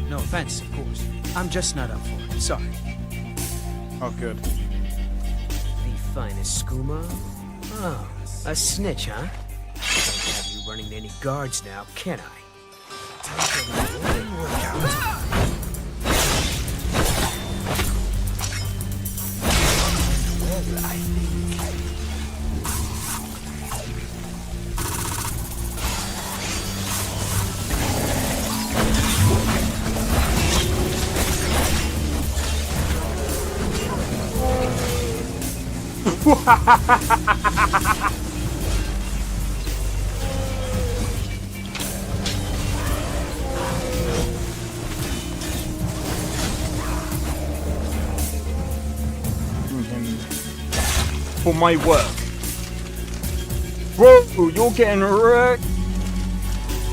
No offense, of course. I'm just not up for it. Sorry. Oh, good. The finest skooma? Oh, a snitch, huh? Can't have you running any guards now, can I? Well, I think... For my work. Bro, you're getting wrecked.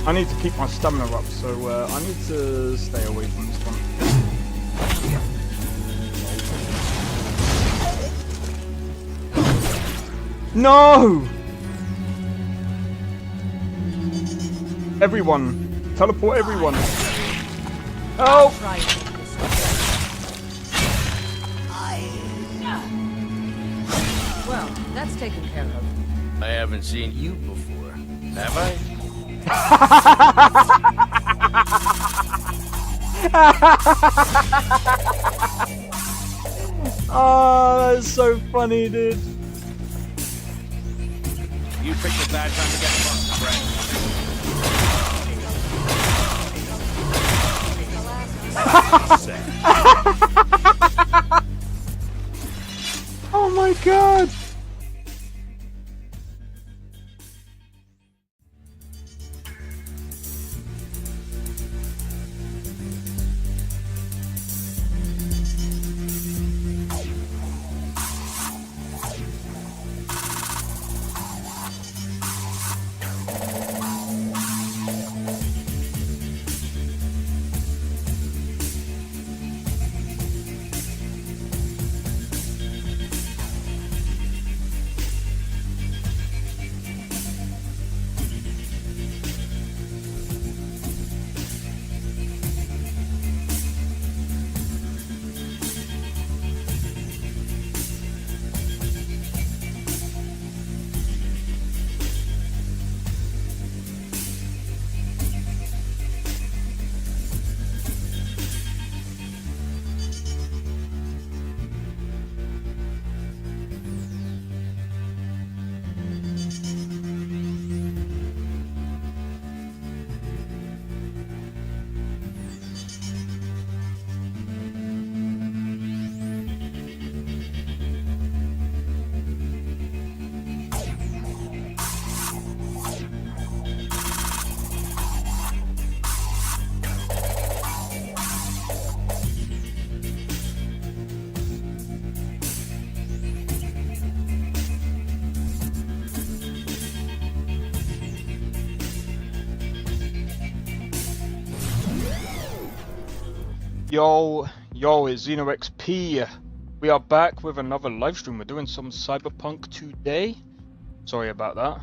I need to keep my stamina up, so I need to stay away from this one. No! Everyone. Teleport everyone. Help! Well, that's taken care of. I haven't seen you before, have I? Oh, that's so funny, dude. You picked a bad time to get fucked, right? Oh my god! Yo, it's XP. We are back with another live stream. We're doing some Cyberpunk today. Sorry about that.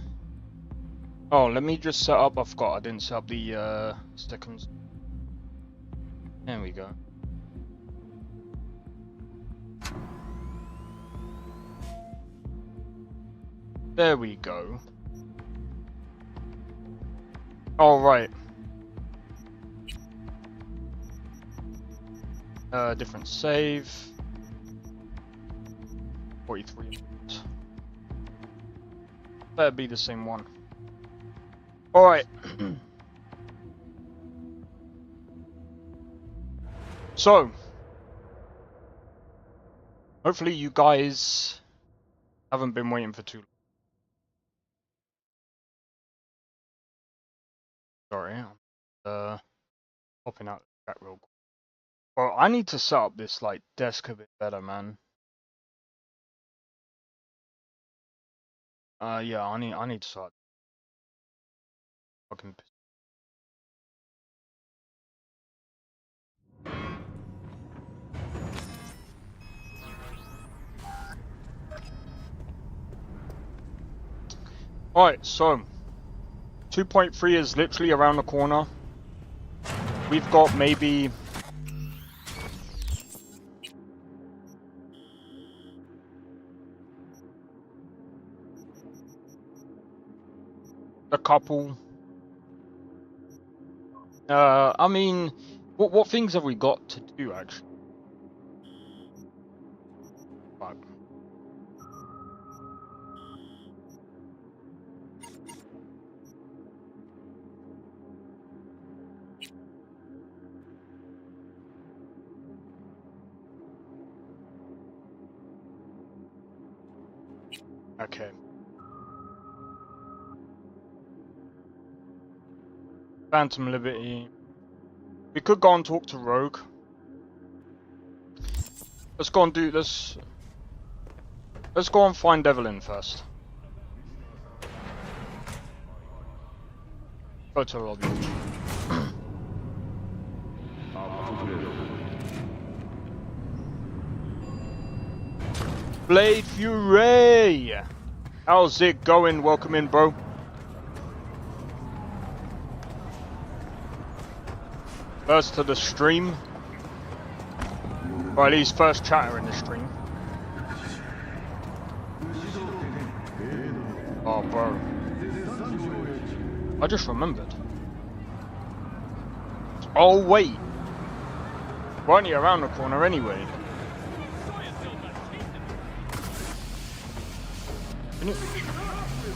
Oh, let me just set up. I forgot I didn't set up the seconds. There we go. There we go. All right. Different save. 43. Better be the same one. Alright. So, hopefully you guys haven't been waiting for too long. Sorry, I'm popping out the chat real quick. Well, I need to set up this like desk a bit better, man. Yeah, I need to start. Fucking. Alright, so 2.3 is literally around the corner. We've got maybe couple. I mean, what things have we got to do actually? Right. Okay. Phantom Liberty. We could go and talk to Rogue. Let's go and do this. Let's go and find Evelyn first. Go to Robbie. Blade Fury! How's it going? Welcome in, bro. First to the stream. Or at least first chatter in the stream. Oh, bro. I just remembered. Oh, wait. We're only around the corner anyway. Can you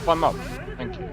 climb up? Thank you.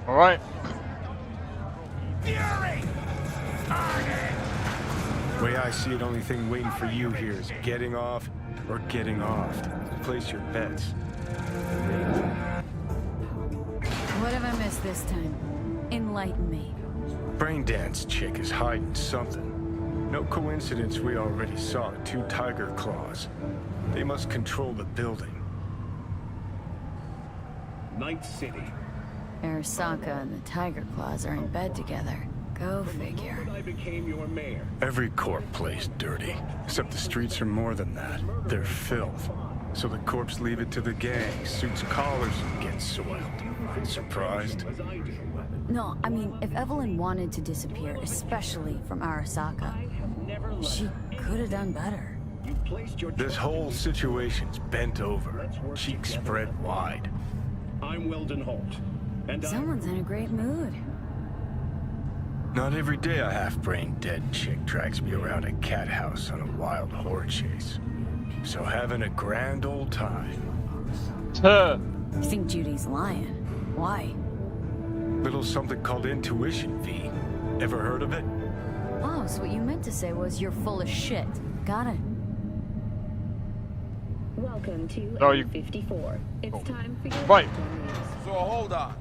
Alright. Way I see it, only thing waiting for you here is getting off or getting offed. Place your bets. What have I missed this time? Enlighten me. Braindance chick is hiding something. No coincidence we already saw 2 tiger claws. They must control the building. Night City. Arasaka and the Tiger Claws are in bed together. Go figure. I became your mayor. Every corp plays dirty, except the streets are more than that. They're filth. So the corps leave it to the gang, suits collars and get soiled. Surprised? No, I mean, if Evelyn wanted to disappear, especially from Arasaka, she could have done better. You placed your This whole situation's bent over, cheeks spread wide. I'm Weldon Holt. And Someone's in a great mood. Not every day a half-brained dead chick drags me around a cat house on a wild horde chase. So having a grand old time. You think Judy's lying? Why? Little something called intuition, V. Ever heard of it? Oh, so what you meant to say was you're full of shit. Got it. Welcome to Oh, you- 54. It's time for your Right. So hold on.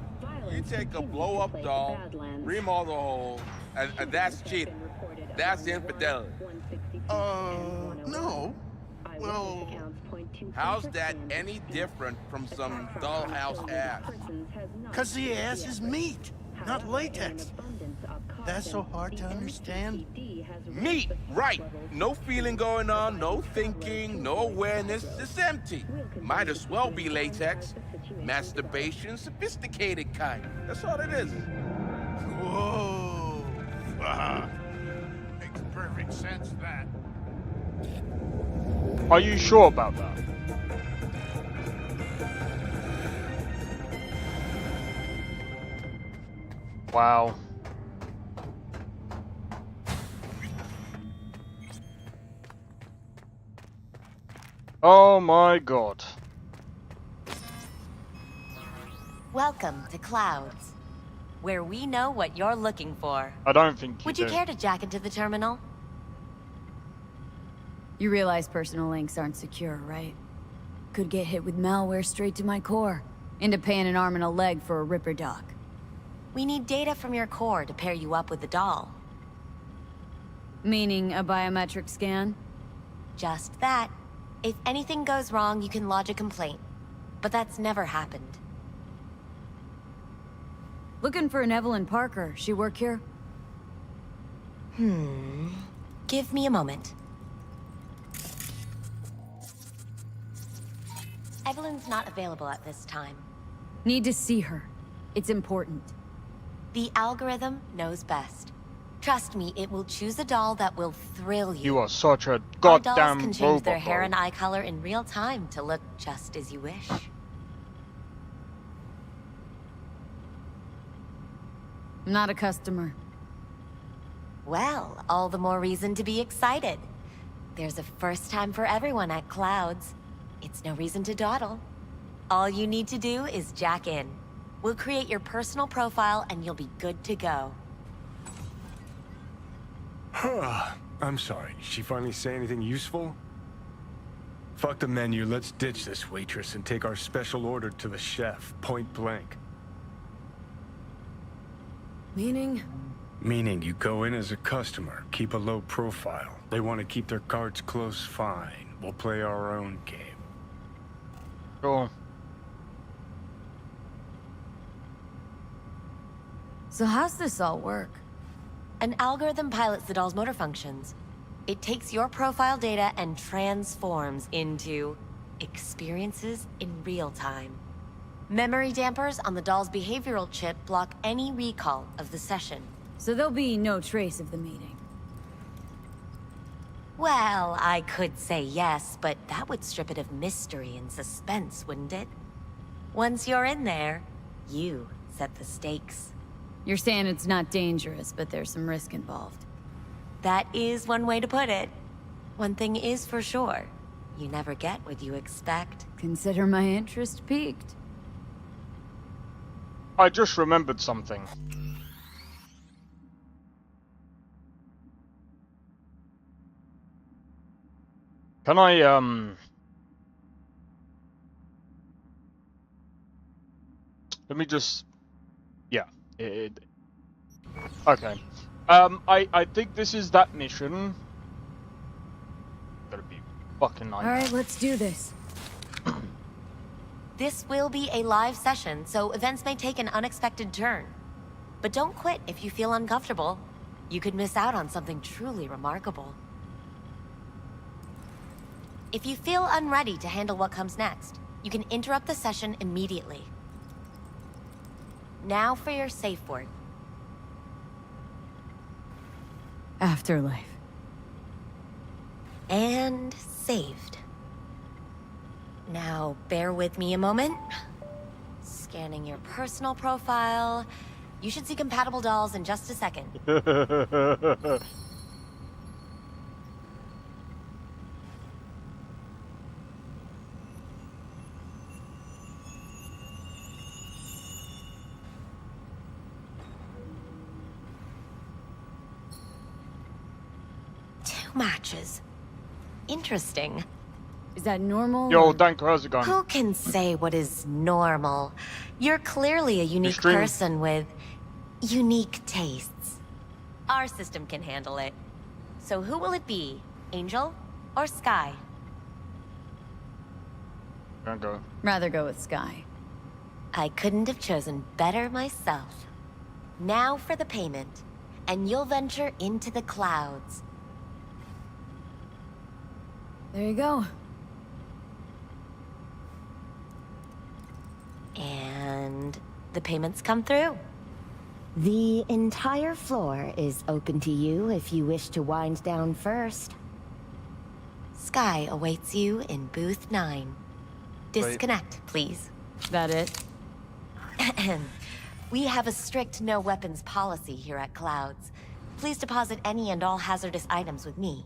You take a blow-up doll, remodel the hole, and that's cheating. That's infidelity. No. Well, How's that any different from some dollhouse ass? 'cause the ass is meat, not latex. That's so hard to understand. Meat, right. No feeling going on, no thinking, no awareness. It's empty. Might as well be latex. Masturbation, sophisticated kind. That's all it is. Whoa. Makes perfect sense, that. Are you sure about that? Wow. Oh my god. Welcome to Clouds, where we know what you're looking for. I don't think Would you you do. care to jack into the terminal? You realize personal links aren't secure, right? Could get hit with malware straight to my core. Into paying an arm and a leg for a Ripper doc. We need data from your core to pair you up with the doll. Meaning a biometric scan? Just that. If anything goes wrong, you can lodge a complaint. But that's never happened. Looking for an Evelyn Parker. She work here? Give me a moment. Evelyn's not available at this time. Need to see her. It's important. The algorithm knows best. Trust me, it will choose a doll that will thrill you. You are such a Our goddamn dolls can change robot, their hair bro. and eye color in real time to look just as you wish. I'm not a customer. Well, all the more reason to be excited. There's a first time for everyone at Clouds. It's no reason to dawdle. All you need to do is jack in. We'll create your personal profile and you'll be good to go. I'm sorry, did she finally say anything useful? Fuck the menu, let's ditch this waitress and take our special order to the chef, point blank. Meaning? Meaning you go in as a customer, keep a low profile. They want to keep their cards close, fine. We'll play our own game. Sure. So how's this all work? An algorithm pilots the doll's motor functions. It takes your profile data and transforms into experiences in real time. Memory dampers on the doll's behavioral chip block any recall of the session. So there'll be no trace of the meeting. Well, I could say yes, but that would strip it of mystery and suspense, wouldn't it? Once you're in there, you set the stakes. You're saying it's not dangerous, but there's some risk involved. That is one way to put it. One thing is for sure. You never get what you expect. Consider my interest piqued. I just remembered something. Can I, let me just... Yeah. Okay. I think this is that mission. Gotta be fucking nice. Alright, let's do this. This will be a live session, so events may take an unexpected turn. But don't quit if you feel uncomfortable. You could miss out on something truly remarkable. If you feel unready to handle what comes next, you can interrupt the session immediately. Now for your safe word. Afterlife. And saved. Now, bear with me a moment. Scanning your personal profile. You should see compatible dolls in just a second. Two matches. Interesting. Is that normal? Yo, Danko, how's it going? Who can say what is normal? You're clearly a unique Extreme. person with unique tastes. Our system can handle it. So who will it be? Angel or Sky? Danko. Rather go with Sky. I couldn't have chosen better myself. Now for the payment, and you'll venture into the clouds. There you go. And the payments come through. The entire floor is open to you if you wish to wind down first. Sky awaits you in booth 9. Disconnect, please. That it? We have a strict no weapons policy here at Clouds. Please deposit any and all hazardous items with me.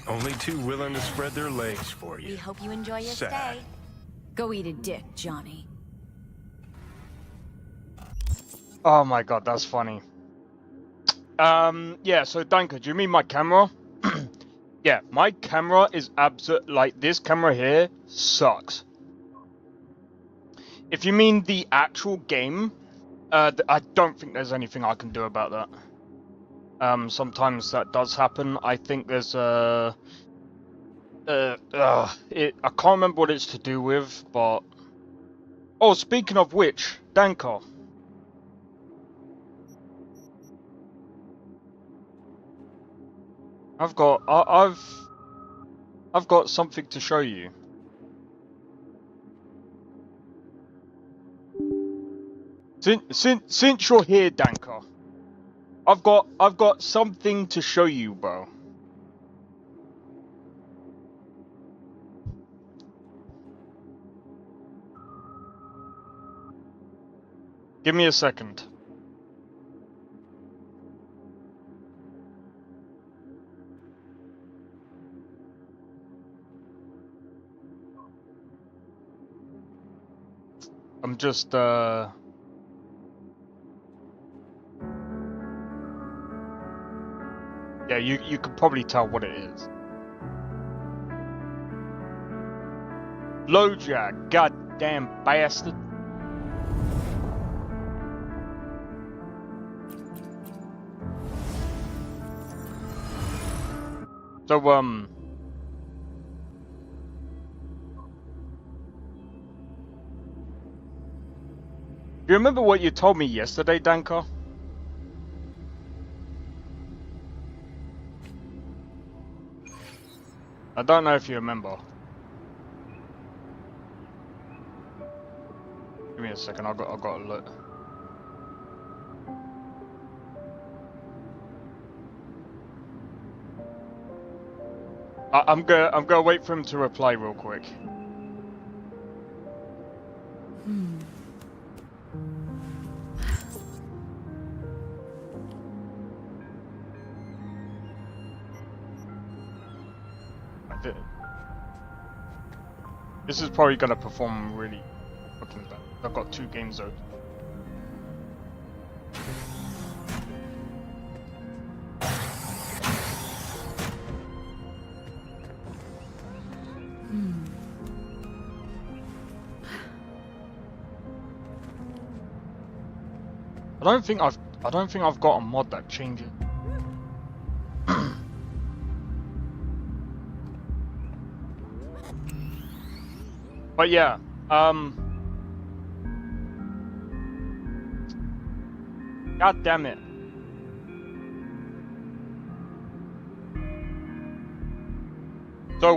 Only two willing to spread their legs for We you. hope you enjoy your Sad. stay. Go eat a dick, Johnny. Oh my god, that's funny. Yeah, so Danko, do you mean my camera? Yeah, my camera is like this camera here sucks. If you mean the actual game, I don't think there's anything I can do about that. Sometimes that does happen. I think there's I can't remember what it's to do with, but oh, speaking of which, Danko. I've got something to show you. Since you're here, Danko, I've got something to show you, bro. Give me a second. I'm just yeah, you can probably tell what it is. LoJack, goddamn bastard. So do you remember what you told me yesterday, Danko? I don't know if you remember. Give me a second. I've got to look. I'm gonna wait for him to reply real quick. This is probably gonna perform really fucking bad. I've got 2 games open. I don't think I've got a mod that changes. But yeah, God damn it. So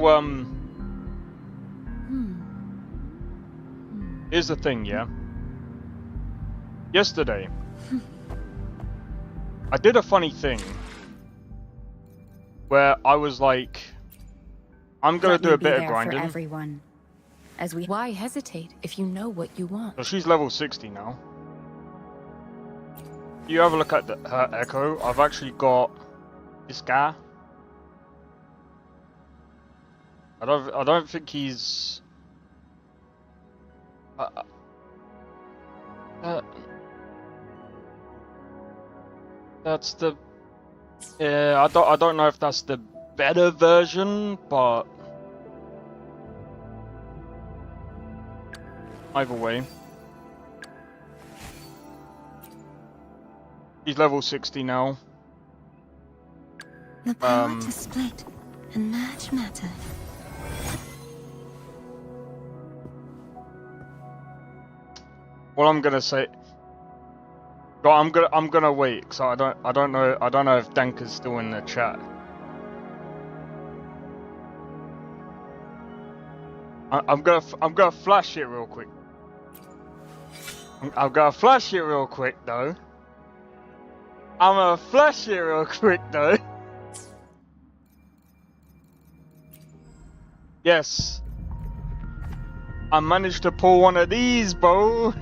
here's the thing, yeah. Yesterday, I did a funny thing where I was like, I'm gonna do a bit of grinding. For everyone. As we why hesitate if you know what you want? So she's level 60 now. You have a look at her echo. I've actually got this guy. I don't think he's. That's the. Yeah, I don't know if that's the better version, but either way. He's level 60 now. The power to split and match matter. Well, I'm gonna say. But I'm gonna wait, because I don't know if Danka's still in the chat. I'm gonna flash it real quick. I'm gonna flash it real quick though. Yes. I managed to pull one of these, bro.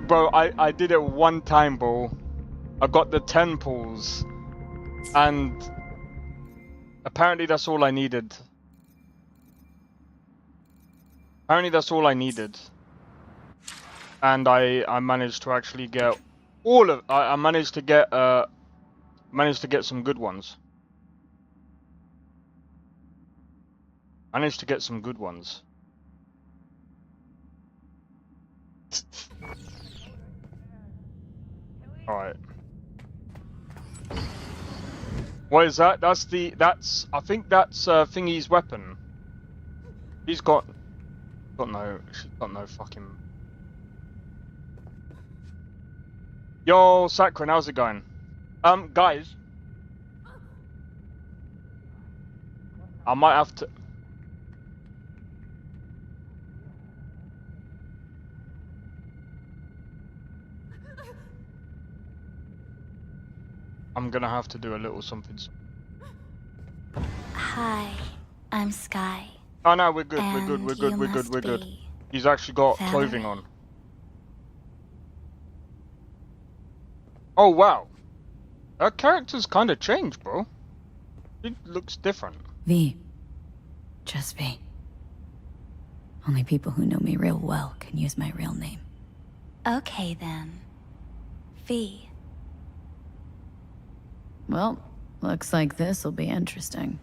Bro, I did it one time, bro. I got the 10 pulls. And apparently that's all I needed. And I managed to actually get all of I managed to get Managed to get some good ones. Managed to get some good ones. Alright. What is that? That's I think that's Thingy's weapon. She's got no fucking. Yo, Sakrin, how's it going? Guys, I might have to. I'm gonna have to do a little something. Hi, I'm Sky. Oh no, we're good. We're good. He's actually got clothing on. Oh wow, her character's kind of changed, bro. It looks different. V. Just V. Only people who know me real well can use my real name. Okay then. V. Well, looks like this'll be interesting.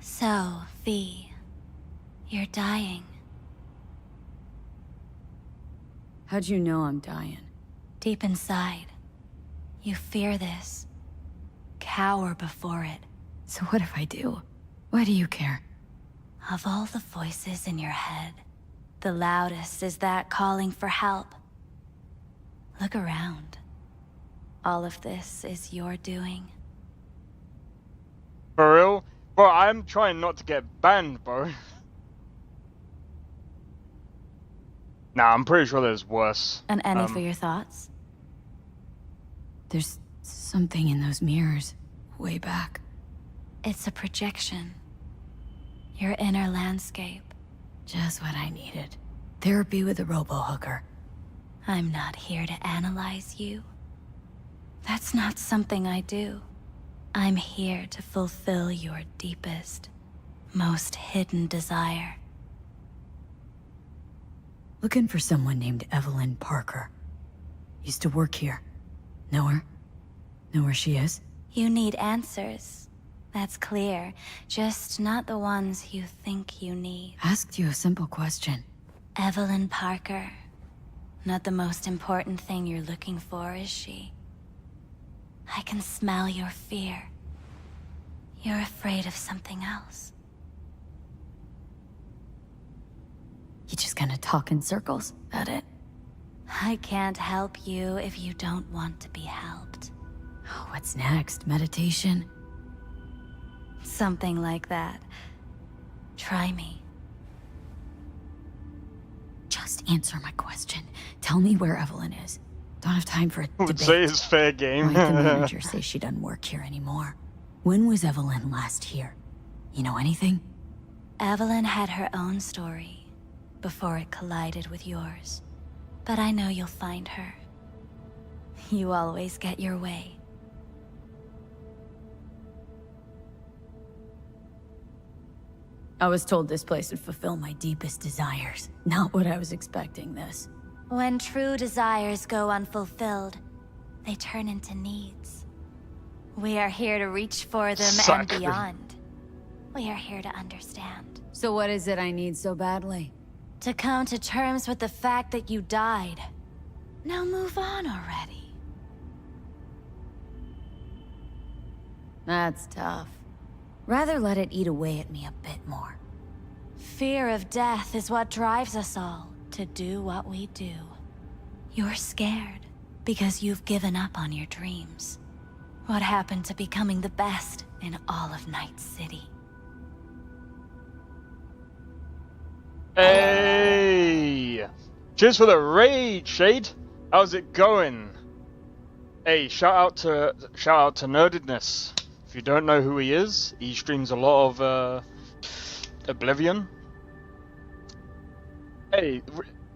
So, V, you're dying. How'd you know I'm dying? Deep inside, you fear this. Cower before it. So what if I do? Why do you care? Of all the voices in your head, the loudest is that calling for help. Look around. All of this is your doing. For real? Bro, I'm trying not to get banned, bro. Nah, I'm pretty sure there's worse. And any for your thoughts? There's something in those mirrors, way back. It's a projection. Your inner landscape. Just what I needed. Therapy with a robo-hooker. I'm not here to analyze you. That's not something I do. I'm here to fulfill your deepest, most hidden desire. Looking for someone named Evelyn Parker. Used to work here. Know her? Know where she is? You need answers. That's clear. Just not the ones you think you need. Asked you a simple question. Evelyn Parker. Not the most important thing you're looking for, is she? I can smell your fear. You're afraid of something else. You just gonna talk in circles? That it? I can't help you if you don't want to be helped. What's next? Meditation? Something like that. Try me. Just answer my question. Tell me where Evelyn is. Don't have time for a I would debate. say it's fair game. Why the manager says she doesn't work here anymore? When was Evelyn last here? You know anything? Evelyn had her own story before it collided with yours. But I know you'll find her. You always get your way. I was told this place would fulfill my deepest desires. Not what I was expecting this. When true desires go unfulfilled, they turn into needs. We are here to reach for them and beyond. We are here to understand. So what is it I need so badly? To come to terms with the fact that you died. Now move on already. That's tough. Rather let it eat away at me a bit more. Fear of death is what drives us all to do what we do. You're scared because you've given up on your dreams. What happened to becoming the best in all of Night City? Hey! Cheers for the raid, Shade. How's it going? Hey, shout out to Nerdedness. If you don't know who he is, he streams a lot of Oblivion. Hey,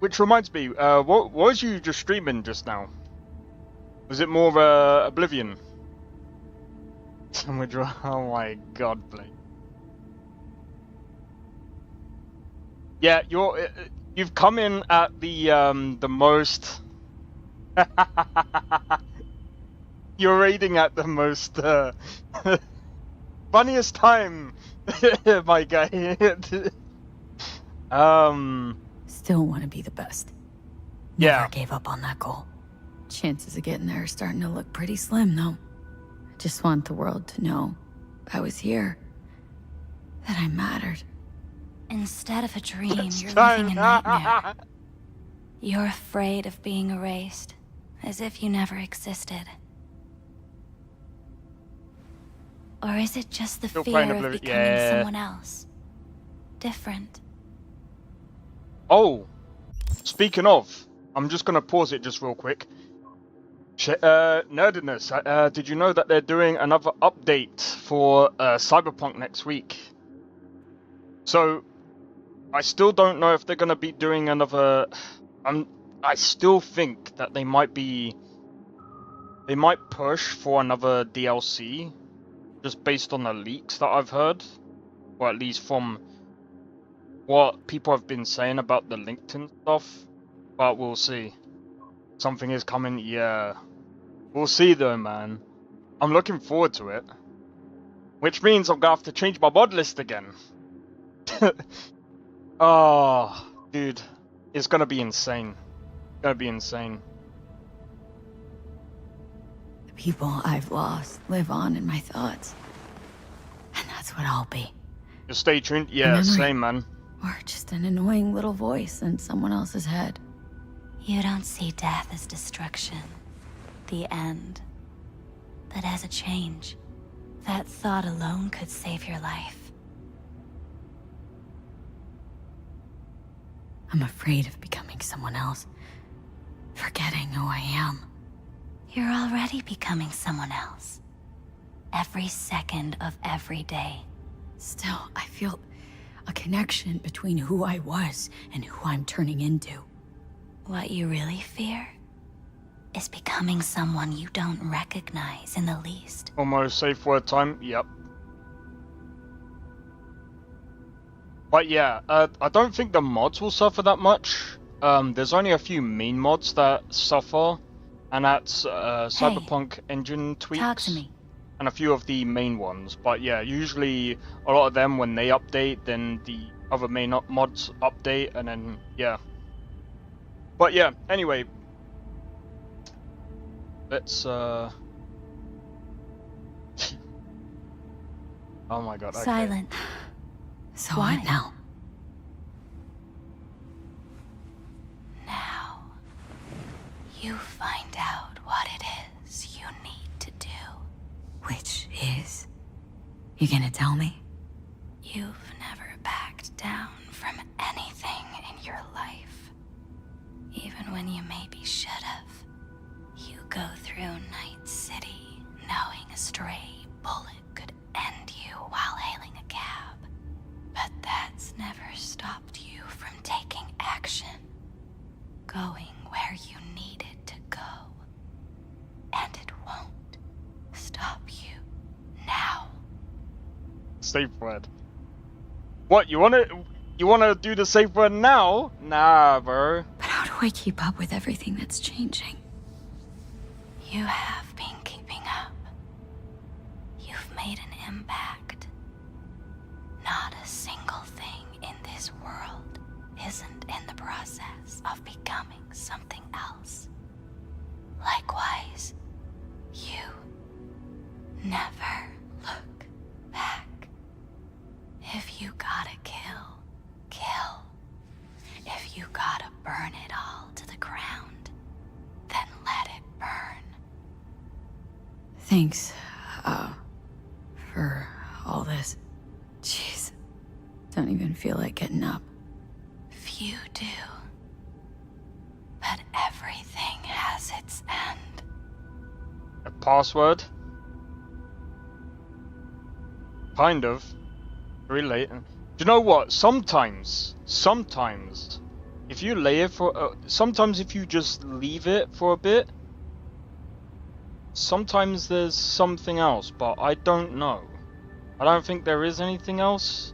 which reminds me, what was you just streaming just now? Was it more Oblivion? Oh my god, Blake. Yeah, you've come in at the most You're raiding at the most funniest time, my guy. Still want to be the best. Yeah. Never gave up on that goal. Chances of getting there are starting to look pretty slim, though. I just want the world to know I was here. That I mattered. Instead of a dream, It's you're time. living a nightmare. You're afraid of being erased, as if you never existed. Or is it just the Still fear playing of Oblivion. becoming Yeah. someone else? Different. Oh, speaking of, I'm just gonna pause it just real quick. Nerdiness, did you know that they're doing another update for Cyberpunk next week? So, I still don't know if they're gonna be doing another. I still think that they might push for another DLC, just based on the leaks that I've heard, or at least from what people have been saying about the LinkedIn stuff. But we'll see. Something is coming, yeah. We'll see though, man. I'm looking forward to it. Which means I'm gonna have to change my mod list again. Oh, dude. It's gonna be insane. It's gonna be insane. The people I've lost live on in my thoughts. And that's what I'll be. Just stay tuned. Yeah, same, man. Or just an annoying little voice in someone else's head. You don't see death as destruction, the end, but as a change. That thought alone could save your life. I'm afraid of becoming someone else. Forgetting who I am. You're already becoming someone else. Every second of every day. Still, I feel a connection between who I was and who I'm turning into. What you really fear is becoming someone you don't recognize in the least. Almost safe word time. Yep. But yeah, I don't think the mods will suffer that much. There's only a few main mods that suffer, and that's Cyberpunk engine tweaks. Talk to me. And a few of the main ones. But yeah, usually a lot of them, when they update, then the other main mods update, and then yeah. But yeah, anyway, let's oh my god, okay. Silent. So what now? Now, you find out what it is you need to do. Which is? You gonna tell me? You've never backed down from anything in your life. Even when you maybe should have. You go through Night City knowing a stray bullet could end you while hailing a cab. But that's never stopped you from taking action. Going where you needed to go. And it won't stop you now. Safe word. What, you wanna do the safe word now? Nah, bro. But how do I keep up with everything that's changing? You have been keeping up. You've made an impact. Not a single thing in this world isn't in the process of becoming something else. Likewise, you never look back. If you gotta kill, kill. If you gotta burn it all to the ground, then let it burn. Thanks, for all this. Jeez. Don't even feel like getting up. Few do. But everything has its end. A password? Kind of. Very late. Do you know what? Sometimes, if you lay it for, sometimes if you just leave it for a bit, sometimes there's something else, but I don't know. I don't think there is anything else.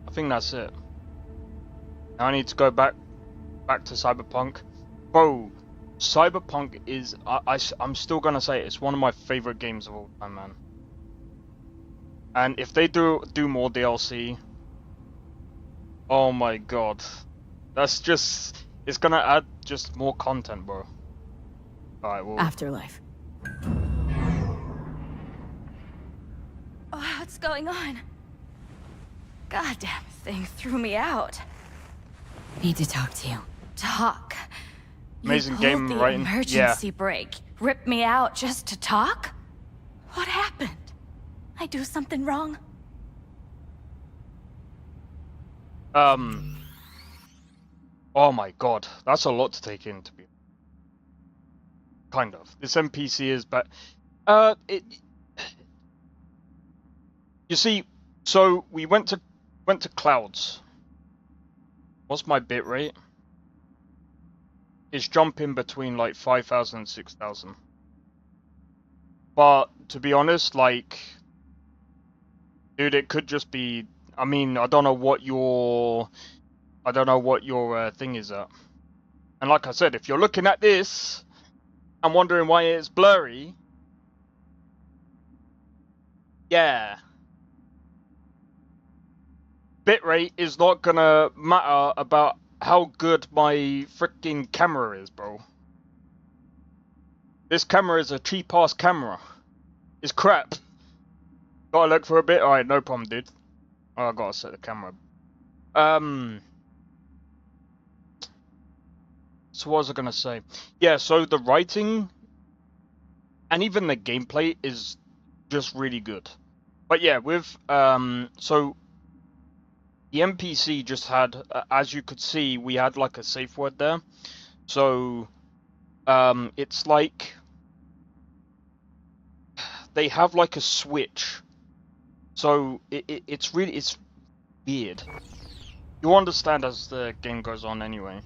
I think that's it. Now I need to go back to Cyberpunk. Bro, Cyberpunk is, I'm still gonna say it's one of my favorite games of all time, man. And if they do more DLC, oh my god, that's just, it's gonna add just more content, bro. Alright, well. Afterlife. Oh, what's going on? Goddamn thing threw me out. Need to talk to you. Talk. Amazing you game pulled the writing. emergency brake. Ripped me out just to talk? What happened? I do something wrong? Oh my god, that's a lot to take in, to be kind of. This NPC is you see, so we went to clouds. What's my bit rate? It's jumping between like 5,000 and 6,000. But to be honest, like, dude, it could just be, I mean, I don't know what your thing is at. And like I said, if you're looking at this and wondering why it's blurry, yeah. Bitrate is not gonna matter about how good my freaking camera is, bro. This camera is a cheap-ass camera. It's crap. Gotta look for a bit? Alright, no problem, dude. Oh, I gotta set the camera. So what was I gonna say? Yeah, so the writing and even the gameplay is just really good. But yeah, with so the NPC just had, as you could see, we had like a safe word there. So it's like they have like a switch. So it's weird. You understand as the game goes on anyway.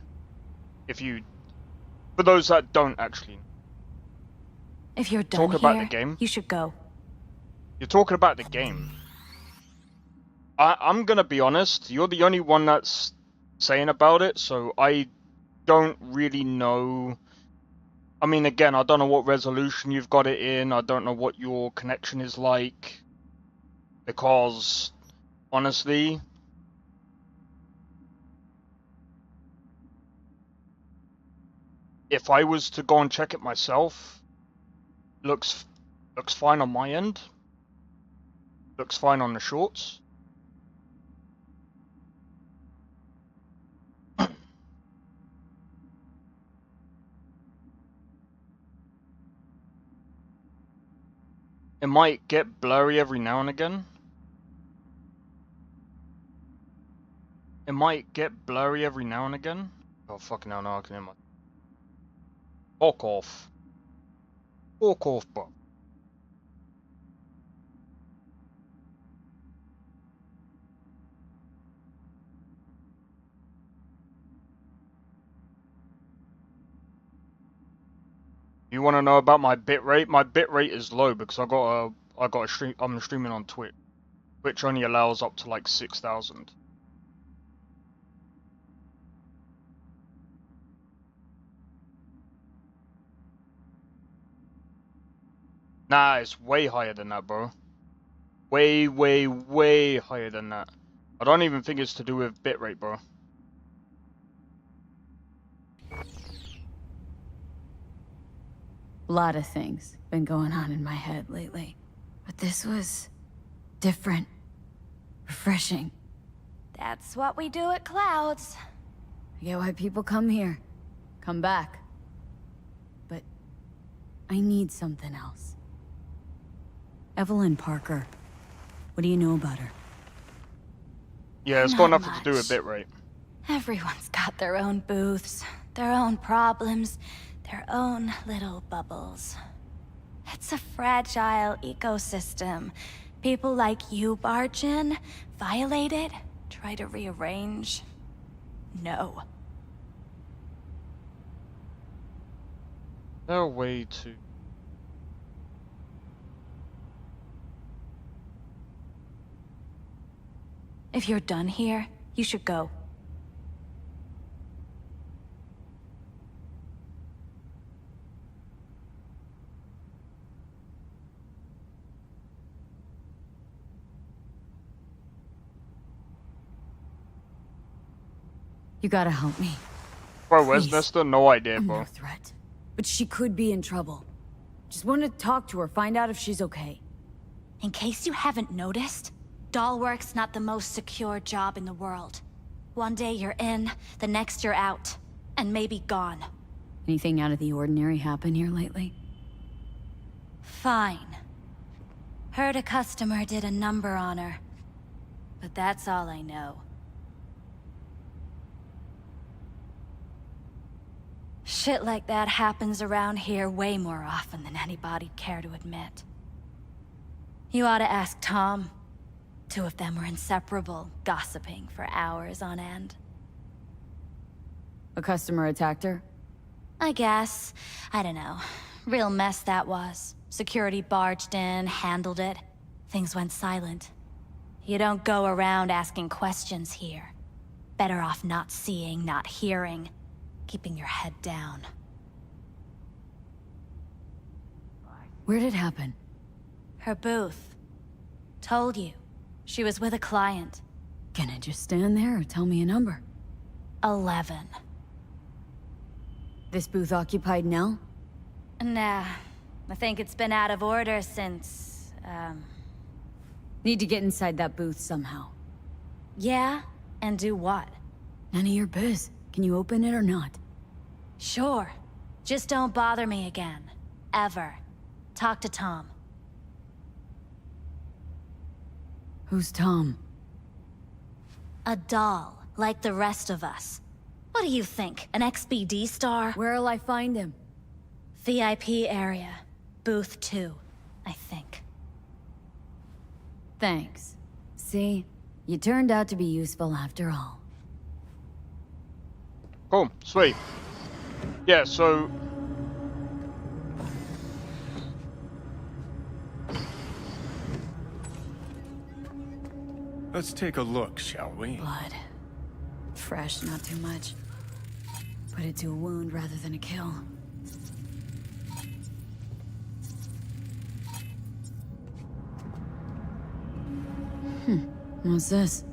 For those that don't actually. If you're done Talk about here, the game. you should go. You're talking about the game. I'm gonna be honest, you're the only one that's saying about it, so I don't really know. I mean, again, I don't know what resolution you've got it in, I don't know what your connection is like, because, honestly, if I was to go and check it myself, looks fine on my end, looks fine on the shorts. It might get blurry every now and again. It might get blurry every now and again. Oh, fucking hell, no, I can hear my... Fuck off. Fuck off, bro. You want to know about my bitrate? My bitrate is low because I'm streaming on Twitch. Twitch only allows up to like 6,000. Nah, it's way higher than that, bro. Way, way, way higher than that. I don't even think it's to do with bitrate, bro. A lot of things been going on in my head lately. But this was different. Refreshing. That's what we do at Clouds. I get why people come here. Come back. But I need something else. Evelyn Parker. What do you know about her? Yeah, it's got nothing to do with bitrate. Everyone's got their own booths, their own problems, their own little bubbles. It's a fragile ecosystem. People like you barge in, violate it, try to rearrange. No. No way to... If you're done here, you should go. You gotta help me. Bro, where's Please. Nesta? No idea, I'm bro. no threat. But she could be in trouble. Just want to talk to her, find out if she's okay. In case you haven't noticed, doll work's not the most secure job in the world. One day you're in, the next you're out. And maybe gone. Anything out of the ordinary happen here lately? Fine. Heard a customer did a number on her. But that's all I know. Shit like that happens around here way more often than anybody'd care to admit. You ought to ask Tom. Two of them were inseparable, gossiping for hours on end. A customer attacked her? I guess. I don't know. Real mess that was. Security barged in, handled it. Things went silent. You don't go around asking questions here. Better off not seeing, not hearing. Keeping your head down. Where did it happen? Her booth. Told you. She was with a client. Can I just stand there or tell me a number? 11. This booth occupied now? Nah. I think it's been out of order since, Need to get inside that booth somehow. Yeah? And do what? None of your biz. Can you open it or not? Sure. Just don't bother me again. Ever. Talk to Tom. Who's Tom? A doll, like the rest of us. What do you think, an XBD star? Where'll I find him? VIP area. Booth 2, I think. Thanks. See? You turned out to be useful after all. Cool, sweet. Yeah, so... Let's take a look, shall we? Blood. Fresh, not too much. Put it to a wound rather than a kill. What's this?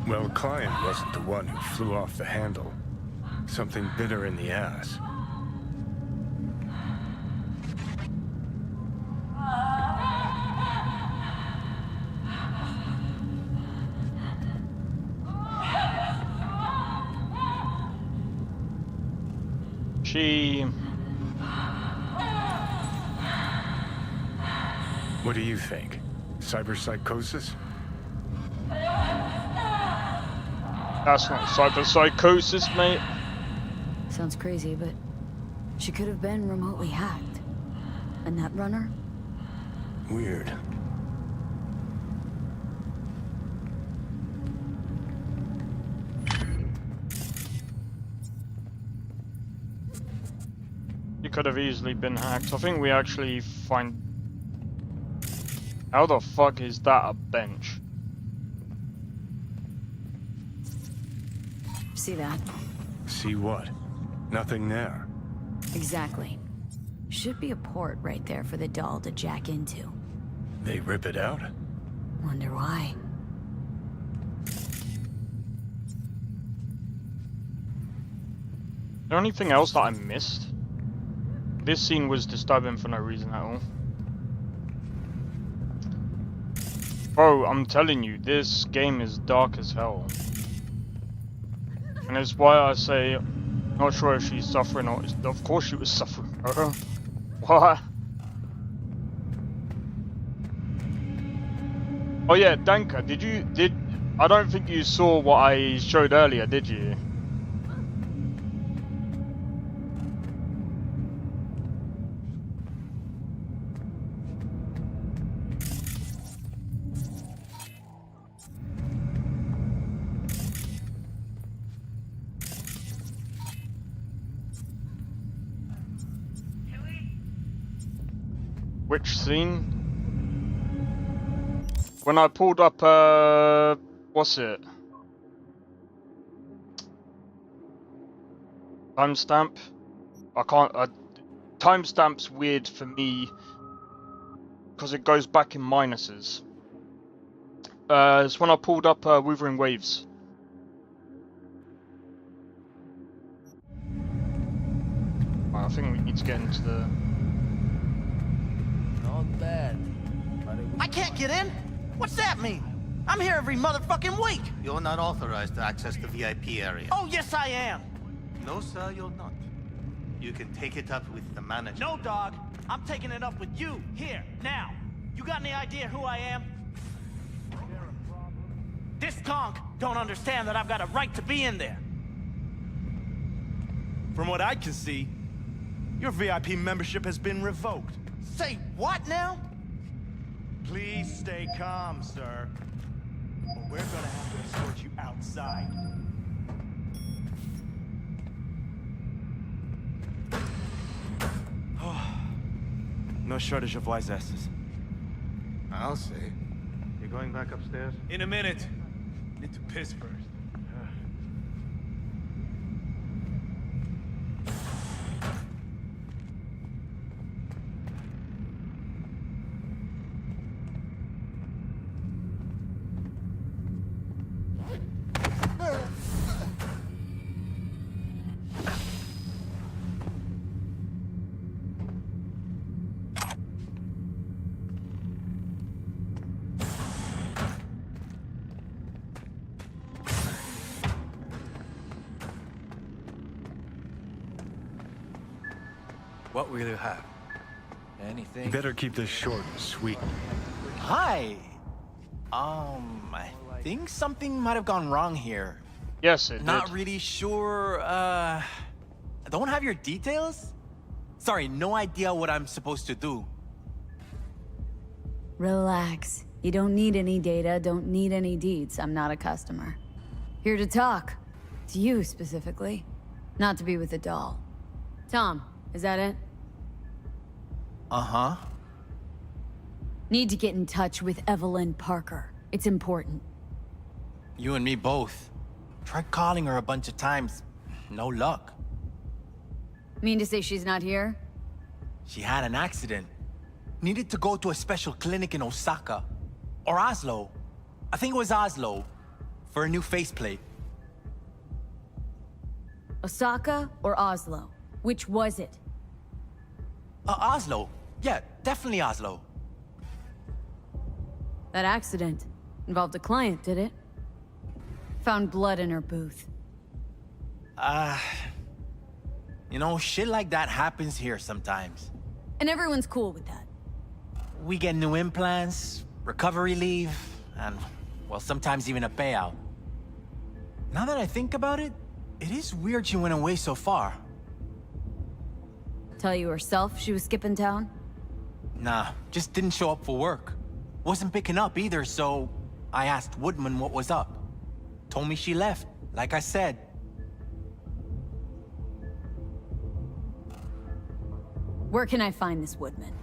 Well, client wasn't the one who flew off the handle. Something bit her in the ass. She... What do you think? Cyberpsychosis? That's not cyberpsychosis, mate. Sounds crazy, but she could have been remotely hacked. A netrunner? Weird. You could have easily been hacked. I think we actually find... How the fuck is that a bench? See that? See what? Nothing there. Exactly. Should be a port right there for the doll to jack into. They rip it out? Wonder why. Is there anything else that I missed? This scene was disturbing for no reason at all. Bro, I'm telling you, this game is dark as hell. And it's why I say, not sure if she's suffering or... Of course she was suffering. What? Oh yeah, Danka, I don't think you saw what I showed earlier, did you? Which scene? When I pulled up, what's it? Timestamp? I can't, timestamp's weird for me because it goes back in minuses. It's when I pulled up Wuthering Waves. Right, I think we need to get into the... Not bad. I can't get in? What's that mean? I'm here every motherfucking week. You're not authorized to access the VIP area. Oh, yes, I am. No, sir, you're not. You can take it up with the manager. No, dog. I'm taking it up with you, here, now. You got any idea who I am? This conch don't understand that I've got a right to be in there. From what I can see, your VIP membership has been revoked. Say what now? Please stay calm, sir. Or we're gonna have to escort you outside. No shortage of wise asses. I'll see. You're going back upstairs? In a minute. Need to piss first. What will you have? Anything? You better keep this short and sweet. Hi. I think something might have gone wrong here. Yes, it Not did. really sure, I don't have your details? Sorry, no idea what I'm supposed to do. Relax. You don't need any data, don't need any deeds. I'm not a customer. Here to talk. To you, specifically. Not to be with a doll. Tom, is that it? Uh-huh. Need to get in touch with Evelyn Parker. It's important. You and me both. Tried calling her a bunch of times. No luck. Mean to say she's not here? She had an accident. Needed to go to a special clinic in Osaka. Or Oslo. I think it was Oslo. For a new faceplate. Osaka or Oslo? Which was it? Oslo. Yeah, definitely Oslo. That accident involved a client, did it? Found blood in her booth. You know, shit like that happens here sometimes. And everyone's cool with that. We get new implants, recovery leave, and, well, sometimes even a payout. Now that I think about it, it is weird she went away so far. Tell you herself she was skipping town? Nah, just didn't show up for work. Wasn't picking up either, so I asked Woodman what was up. Told me she left, like I said. Where can I find this Woodman?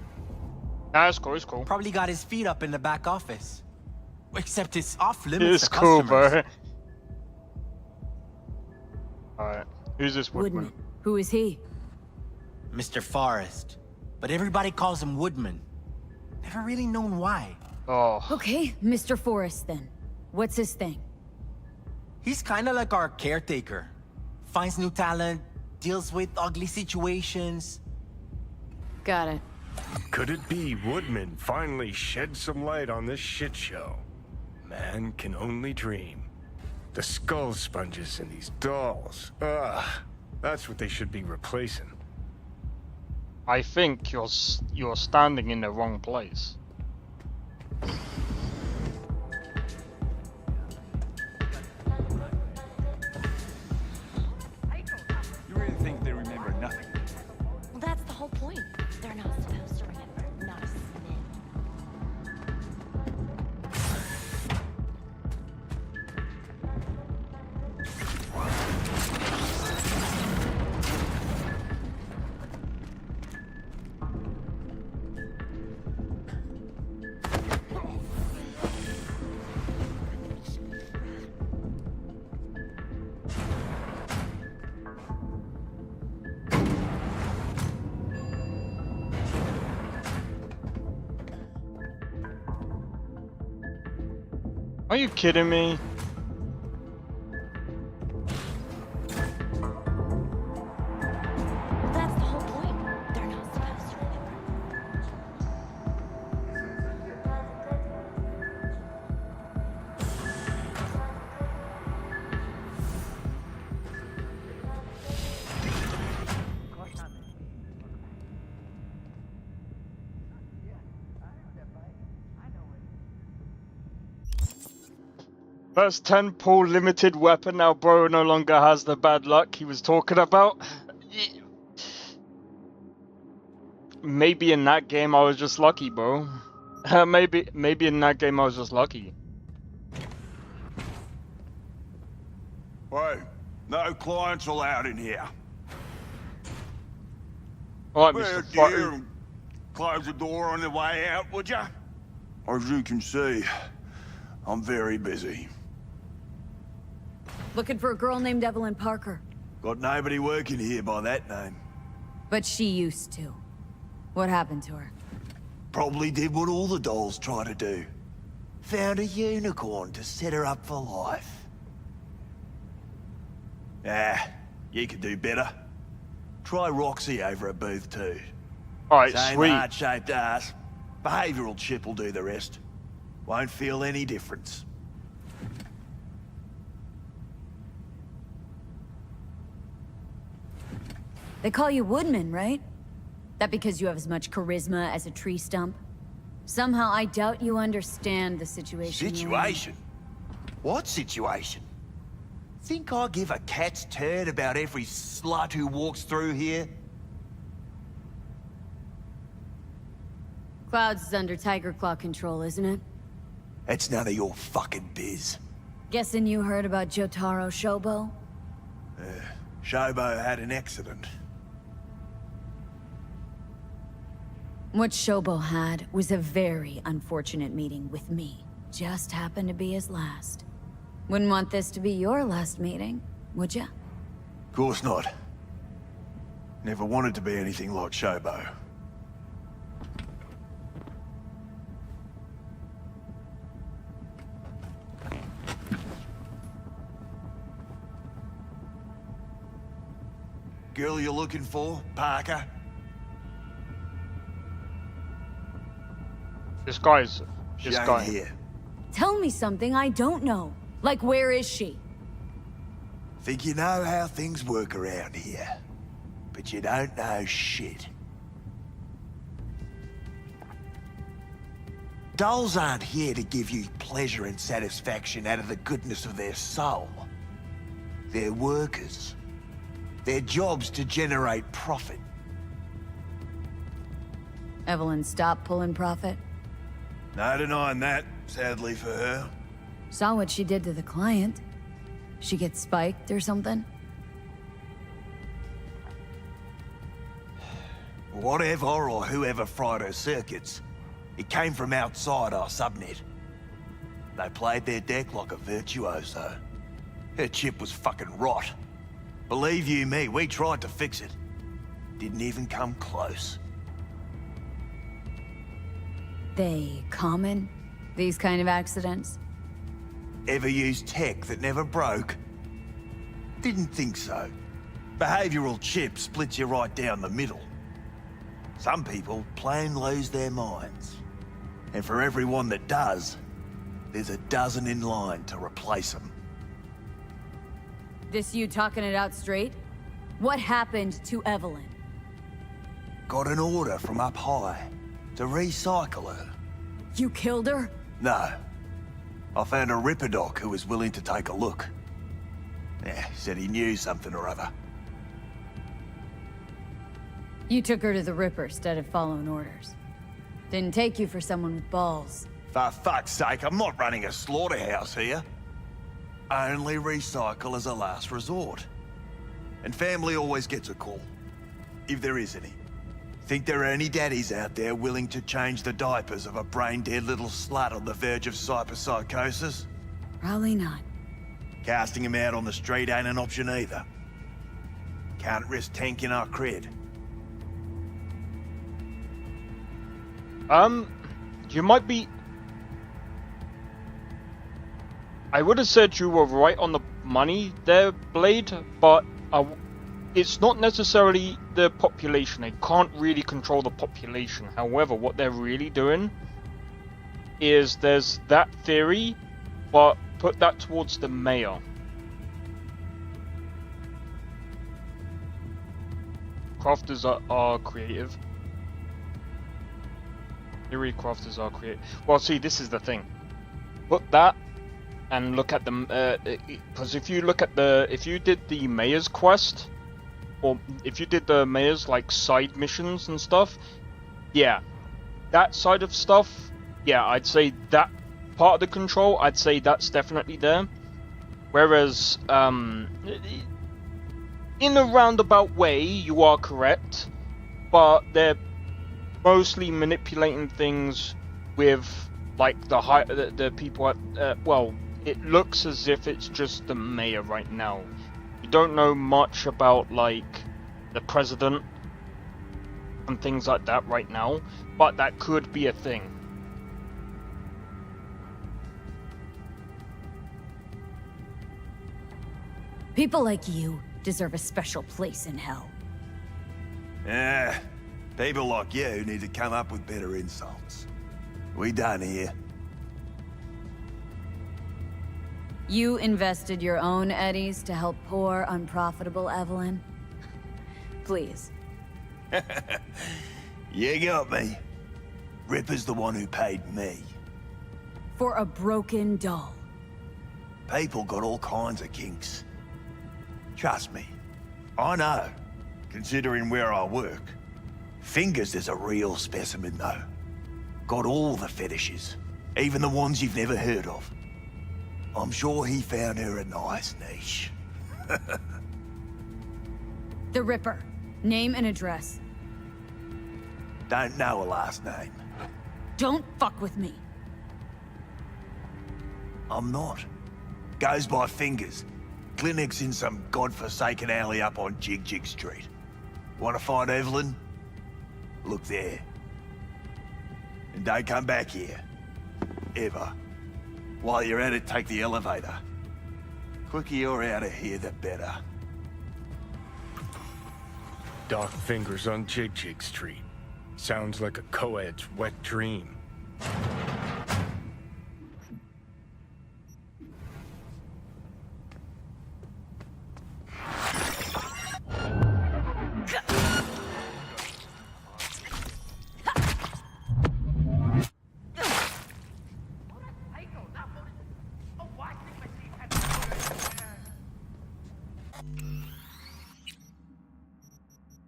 Nah, it's cool, it's cool. Probably got his feet up in the back office. Except it's off limits It's to cool, customers. bro. Alright, who's this Woodman? Who is he? Mr. Forrest. But everybody calls him Woodman. Never really known why. Oh. Okay, Mr. Forrest then. What's his thing? He's kinda like our caretaker. Finds new talent, deals with ugly situations. Got it. Could it be Woodman finally shed some light on this shit show? Man can only dream. The skull sponges in these dolls. Ugh. That's what they should be replacing. I think you're standing in the wrong place. You really think they remember nothing? Well, that's the whole point. They're not supposed to remember, not a smidge. you kidding me? That's the whole point. They're not supposed to remember. First 10 pull limited weapon. Now bro no longer has the bad luck he was talking about. Maybe in that game I was just lucky, bro. Maybe in that game I was just lucky. Hey, no clients allowed in here. Alright, Well, Mr. dear, Fucker. close the door on the way out, would ya? As you can see, I'm very busy. Looking for a girl named Evelyn Parker. Got nobody working here by that name. But she used to. What happened to her? Probably did what all the dolls try to do. Found a unicorn to set her up for life. Ah, you could do better. Try Roxy over at Booth 2. Alright, Same sweet. heart-shaped ass. Behavioral chip will do the rest. Won't feel any difference. They call you Woodman, right? That because you have as much charisma as a tree stump? Somehow I doubt you understand the situation. Situation? What situation? Think I give a cat's turd about every slut who walks through here? Clouds is under Tiger Claw control, isn't it? It's none of your fucking biz. Guessing you heard about Jotaro Shobo? Shobo had an accident. What Shobo had was a very unfortunate meeting with me. Just happened to be his last. Wouldn't want this to be your last meeting, would ya? Course not. Never wanted to be anything like Shobo. Girl you're looking for, Parker? This guy's... She This ain't guy. here. Tell me something I don't know. Like, where is she? Think you know how things work around here. But you don't know shit. Dolls aren't here to give you pleasure and satisfaction out of the goodness of their soul. They're workers. Their job's to generate profit. Evelyn stopped pulling profit? No denying that, sadly for her. Saw what she did to the client. She gets spiked or something? Whatever or whoever fried her circuits, it came from outside our subnet. They played their deck like a virtuoso. Her chip was fucking rot. Believe you me, we tried to fix it. Didn't even come close. They common? These kind of accidents? Ever used tech that never broke? Didn't think so. Behavioral chip splits you right down the middle. Some people plain lose their minds. And for everyone that does, there's a dozen in line to replace them. This you talking it out straight? What happened to Evelyn? Got an order from up high to recycle her. You killed her? No. I found a Ripper doc who was willing to take a look. Yeah, said he knew something or other. You took her to the Ripper instead of following orders. Didn't take you for someone with balls. For fuck's sake, I'm not running a slaughterhouse here. Only recycle as a last resort. And family always gets a call. If there is any. Think there are any daddies out there willing to change the diapers of a brain-dead little slut on the verge of cyberpsychosis? Probably not. Casting him out on the street ain't an option either. Can't risk tanking our cred. You might be... I would have said you were right on the money there, Blade, but it's not necessarily the population. They can't really control the population. However, what they're really doing is there's that theory, but put that towards the mayor. Crafters are creative. Theory crafters are creative. Well, see, this is the thing. Put that and look at them, because if you look at if you did the mayor's quest, or if you did the mayor's like side missions and stuff, yeah, that side of stuff, yeah, I'd say that part of the control, I'd say that's definitely there. Whereas, in a roundabout way, you are correct, but they're mostly manipulating things with like the people at well. It looks as if it's just the mayor right now. You don't know much about, like, the president and things like that right now, but that could be a thing. People like you deserve a special place in hell. Yeah, people like you need to come up with better insults. We done here. You invested your own eddies to help poor, unprofitable Evelyn? Please. You got me. Ripper's the one who paid me. For a broken doll. People got all kinds of kinks. Trust me, I know, considering where I work. Fingers is a real specimen, though. Got all the fetishes, even the ones you've never heard of. I'm sure he found her a nice niche. The Ripper. Name and address. Don't know her last name. Don't fuck with me. I'm not. Goes by Fingers. Clinic's in some godforsaken alley up on Jig Street. Want to find Evelyn? Look there. And don't come back here. Ever. While you're at it, take the elevator. Quicker you're out of here, the better. Dark Fingers on Jig Street. Sounds like a co-ed's wet dream.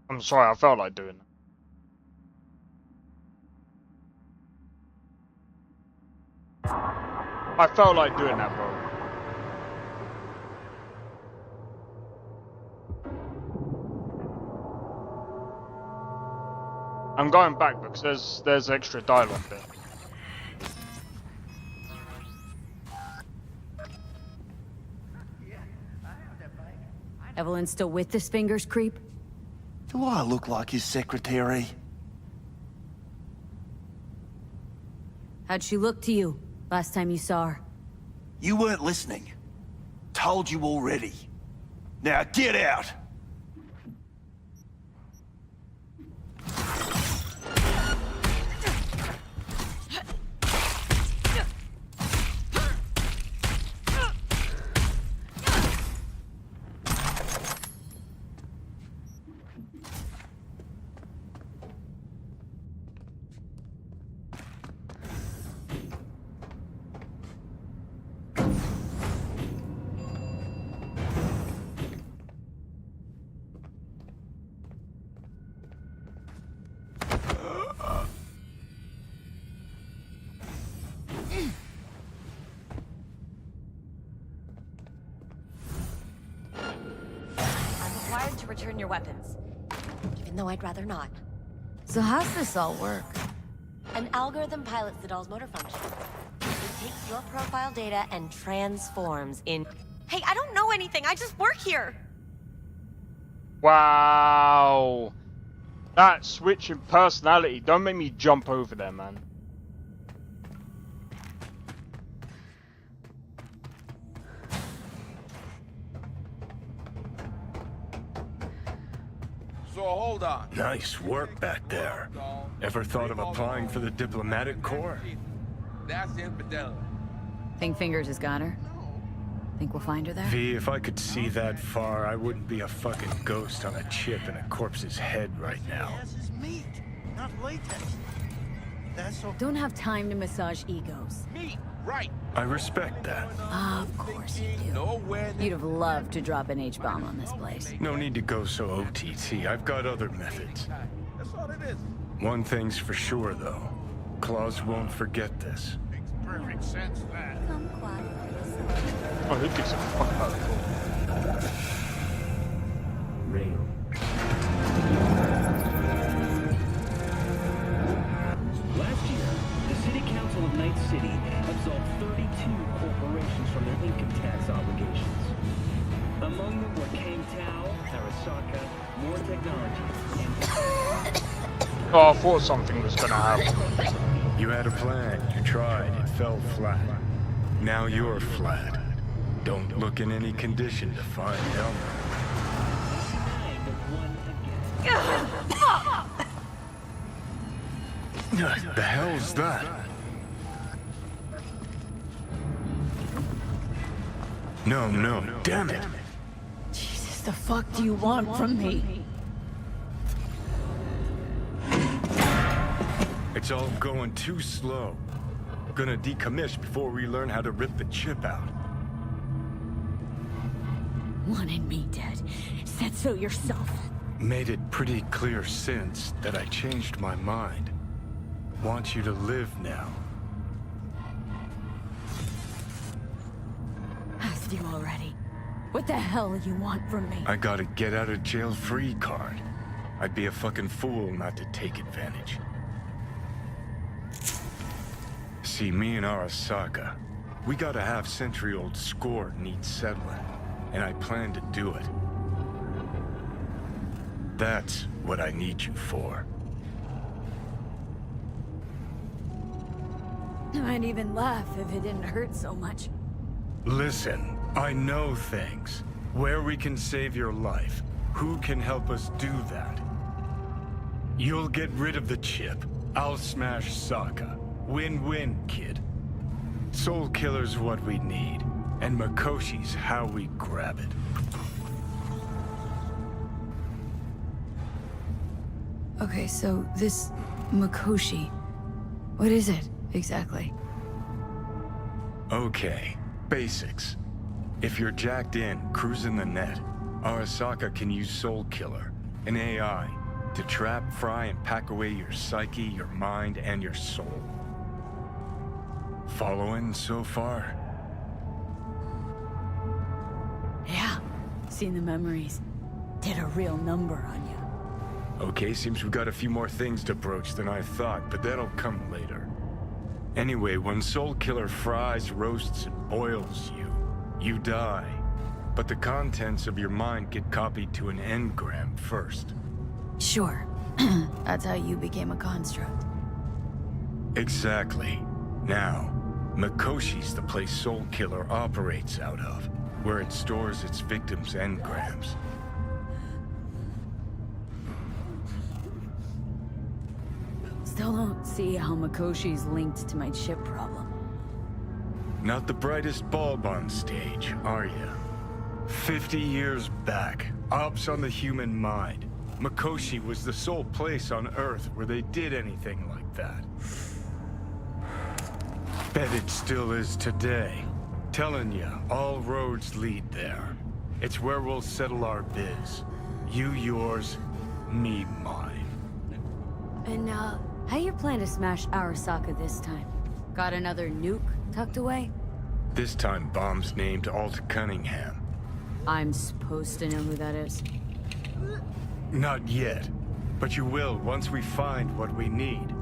I'm sorry, I felt like doing that. I felt like doing that, bro. I'm going back because there's extra dialogue there. Evelyn still with this Fingers creep? Do I look like his secretary? How'd she look to you last time you saw her? You weren't listening. Told you already. Now get out! To return your weapons, even though I'd rather not. So how's this all work? An algorithm pilots the doll's motor function. It takes your profile data and transforms in... Hey, I don't know anything, I just work here! Wow! That switch in personality, don't make me jump over there, man. So hold on. Nice work back there. Ever thought of applying for the diplomatic corps? That's infidelity. Think Fingers has got her? Think we'll find her there? V, if I could see that far, I wouldn't be a fucking ghost on a chip in a corpse's head right now. Ass is meat, not latex. That's so. Don't have time to massage egos. Meat, right. I respect that. Of course you do. No awareness. You'd have loved to drop an H-bomb on this place. No need to go so OTT. I've got other methods. That's all it is. One thing's for sure, though. Claus won't forget this. Makes perfect sense, that. Oh, who gives a fuck about it? Last year, the City Council of Night City absolved 32 corporations from their income tax obligations. Among them were Kang Tao, Arasaka, More Technology, and... Oh, I thought something was gonna happen. You had a plan, you tried, it fell flat. Now you're flat. Don't look in any condition to find help. The hell's that? No, damn it. Jesus, the fuck do you want from me? It's all going too slow. Gonna decommission before we learn how to rip the chip out. Wanted me dead. Said so yourself. Made it pretty clear since that I changed my mind. Want you to live now. Asked you already. What the hell you want from me? I got a get out of jail free card. I'd be a fucking fool not to take advantage. See, me and Arasaka, we got a half-century-old score needs settling, and I plan to do it. That's what I need you for. I'd even laugh if it didn't hurt so much. Listen, I know things. Where we can save your life. Who can help us do that? You'll get rid of the chip. I'll smash Sokka. Win-win, kid. Soul Killer's what we need, and Makoshi's how we grab it. Okay, so this Makoshi, what is it exactly? Okay, basics. If you're jacked in, cruising the net, Arasaka can use Soul Killer, an AI, to trap, fry, and pack away your psyche, your mind, and your soul. Following so far? Yeah, seen the memories. Did a real number on you. Okay, seems we've got a few more things to broach than I thought, but that'll come later. Anyway, when Soul Killer fries, roasts, and boils you, you die. But the contents of your mind get copied to an engram first. Sure. That's how you became a construct. Exactly. Now, Makoshi's the place Soul Killer operates out of, where it stores its victims' engrams. Still don't see how Makoshi's linked to my chip problem. Not the brightest bulb on stage, are you? 50 years back, ops on the human mind. Makoshi was the sole place on Earth where they did anything like that. Bet it still is today. Telling ya, all roads lead there. It's where we'll settle our biz. You yours, me mine. And, how you plan to smash Arasaka this time? Got another nuke tucked away? This time, bomb's named Alt Cunningham. I'm supposed to know who that is. Not yet, but you will once we find what we need.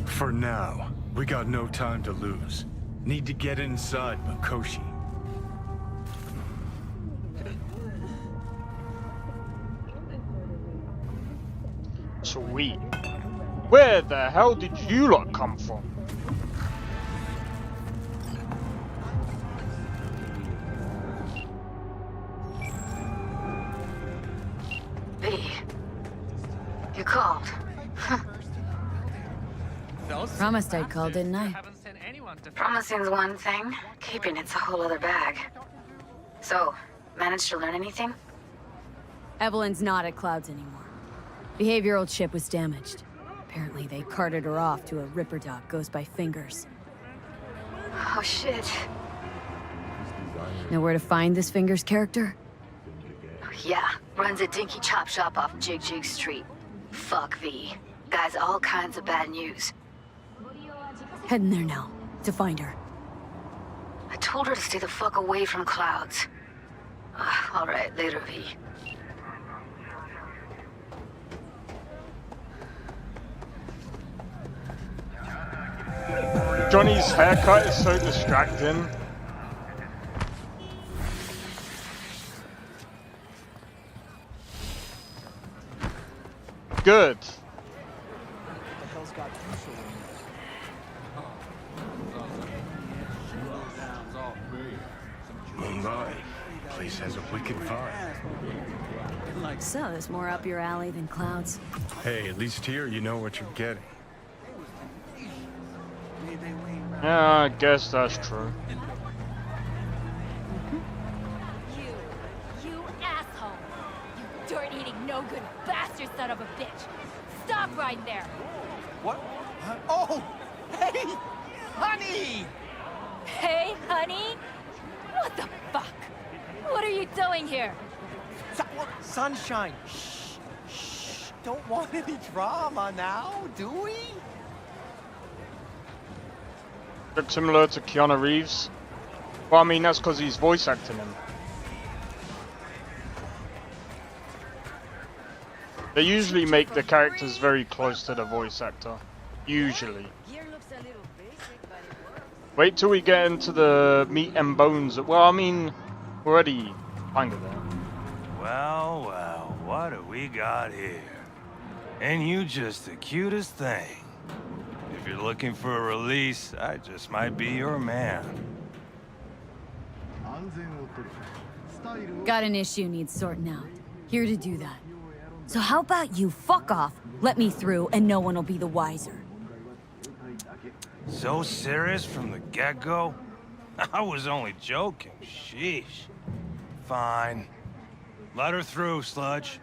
For now, we got no time to lose. Need to get inside Makoshi. Sweet. Where the hell did you lot come from? Promised I'd call, didn't I? Promising's one thing, keeping it's a whole other bag. So, managed to learn anything? Evelyn's not at Clouds anymore. Behavioral chip was damaged. Apparently they carted her off to a Ripper dog goes by Fingers. Oh shit. Know where to find this Fingers character? Yeah, runs a dinky chop shop off Jig Jig Street. Fuck V. Guy's all kinds of bad news. Heading there now, to find her. I told her to stay the fuck away from Clouds. Alright, later V. Johnny's haircut is so distracting. Good. Mumbai. Place has a wicked vibe. So, there's more up your alley than Clouds. Hey, at least here you know what you're getting. Yeah, I guess that's true. You asshole! You dirt-eating, no-good bastard son of a bitch! Stop right there! What? Oh! Hey! Honey! Hey, honey? What the fuck? What are you doing here? Sunshine! Shh! Shh! Don't want any drama now, do we? Look similar to Keanu Reeves. Well, I mean, that's because he's voice acting him. They usually make the characters very close to the voice actor. Usually. Wait till we get into the meat and bones. Well, I mean, we're already kind of there. Well, well, what do we got here? And you just the cutest thing. If you're looking for a release, I just might be your man. Got an issue needs sorting out. Here to do that. So how about you fuck off, let me through, and no one will be the wiser. So serious from the get-go? I was only joking, sheesh. Fine. Let her through, Sludge.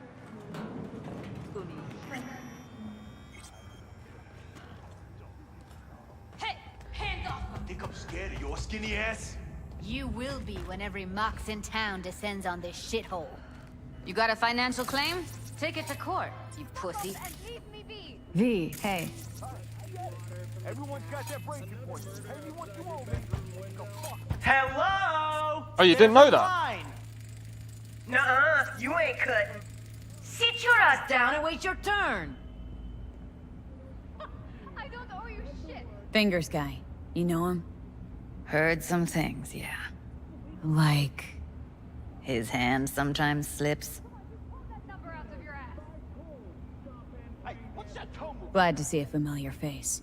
Hey, hands off! Think I'm scared of your skinny ass? You will be when every mox in town descends on this shithole. You got a financial claim? Take it to court, you pussy. V, hey. Everyone's got their breaking point. Pay me what you owe me. Hello? Oh, you didn't know that? Nuh-uh, you ain't cutting. Sit your ass down and wait your turn. I don't owe you shit. Fingers guy. You know him? Heard some things, yeah. Like... His hand sometimes slips. Glad to see a familiar face.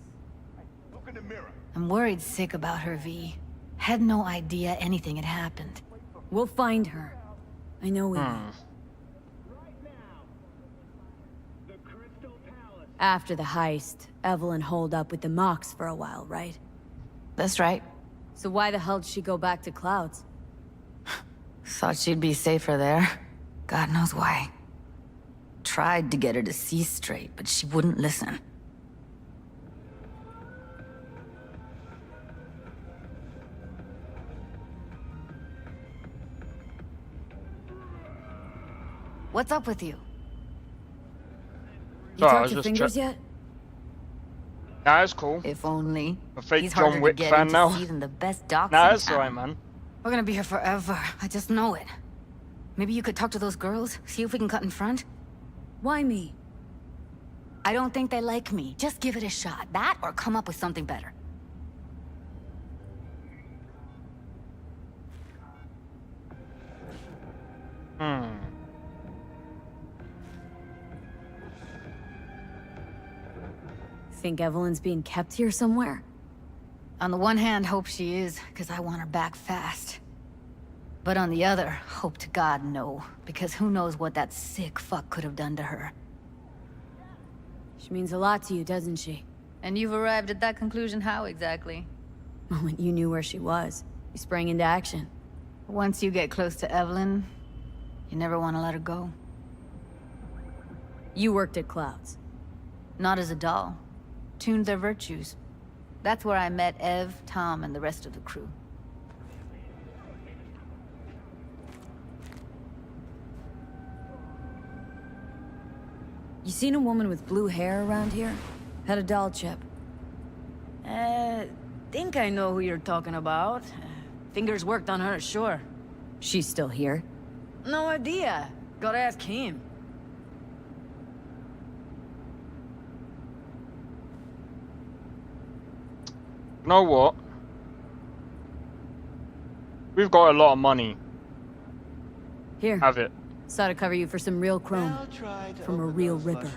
I'm worried sick about her, V. Had no idea anything had happened. We'll find her. I know we will. After the heist, Evelyn holed up with the Mox for a while, right? That's right. So why the hell did she go back to Clouds? Thought she'd be safer there. God knows why. Tried to get her to see straight, but she wouldn't listen. What's up with you? You talked to Fingers yet? Nah, that's cool. If only. A fake He's John Wick fan now. Even the best docs Nah, in that's town. alright, man. We're gonna be here forever. I just know it. Maybe you could talk to those girls, see if we can cut in front? Why me? I don't think they like me. Just give it a shot. That or come up with something better. Think Evelyn's being kept here somewhere? On the one hand, hope she is, because I want her back fast. But on the other, hope to God no, because who knows what that sick fuck could have done to her. She means a lot to you, doesn't she? And you've arrived at that conclusion how exactly? Moment you knew where she was, you sprang into action. Once you get close to Evelyn, you never want to let her go. You worked at Clouds. Not as a doll. Tuned their virtues. That's where I met Ev, Tom, and the rest of the crew. You seen a woman with blue hair around here? Had a doll chip. Think I know who you're talking about. Fingers worked on her, sure. She's still here? No idea. Gotta ask him. You know what? We've got a lot of money. Here. Have it. Saw to cover you for some real chrome. From a real ripper.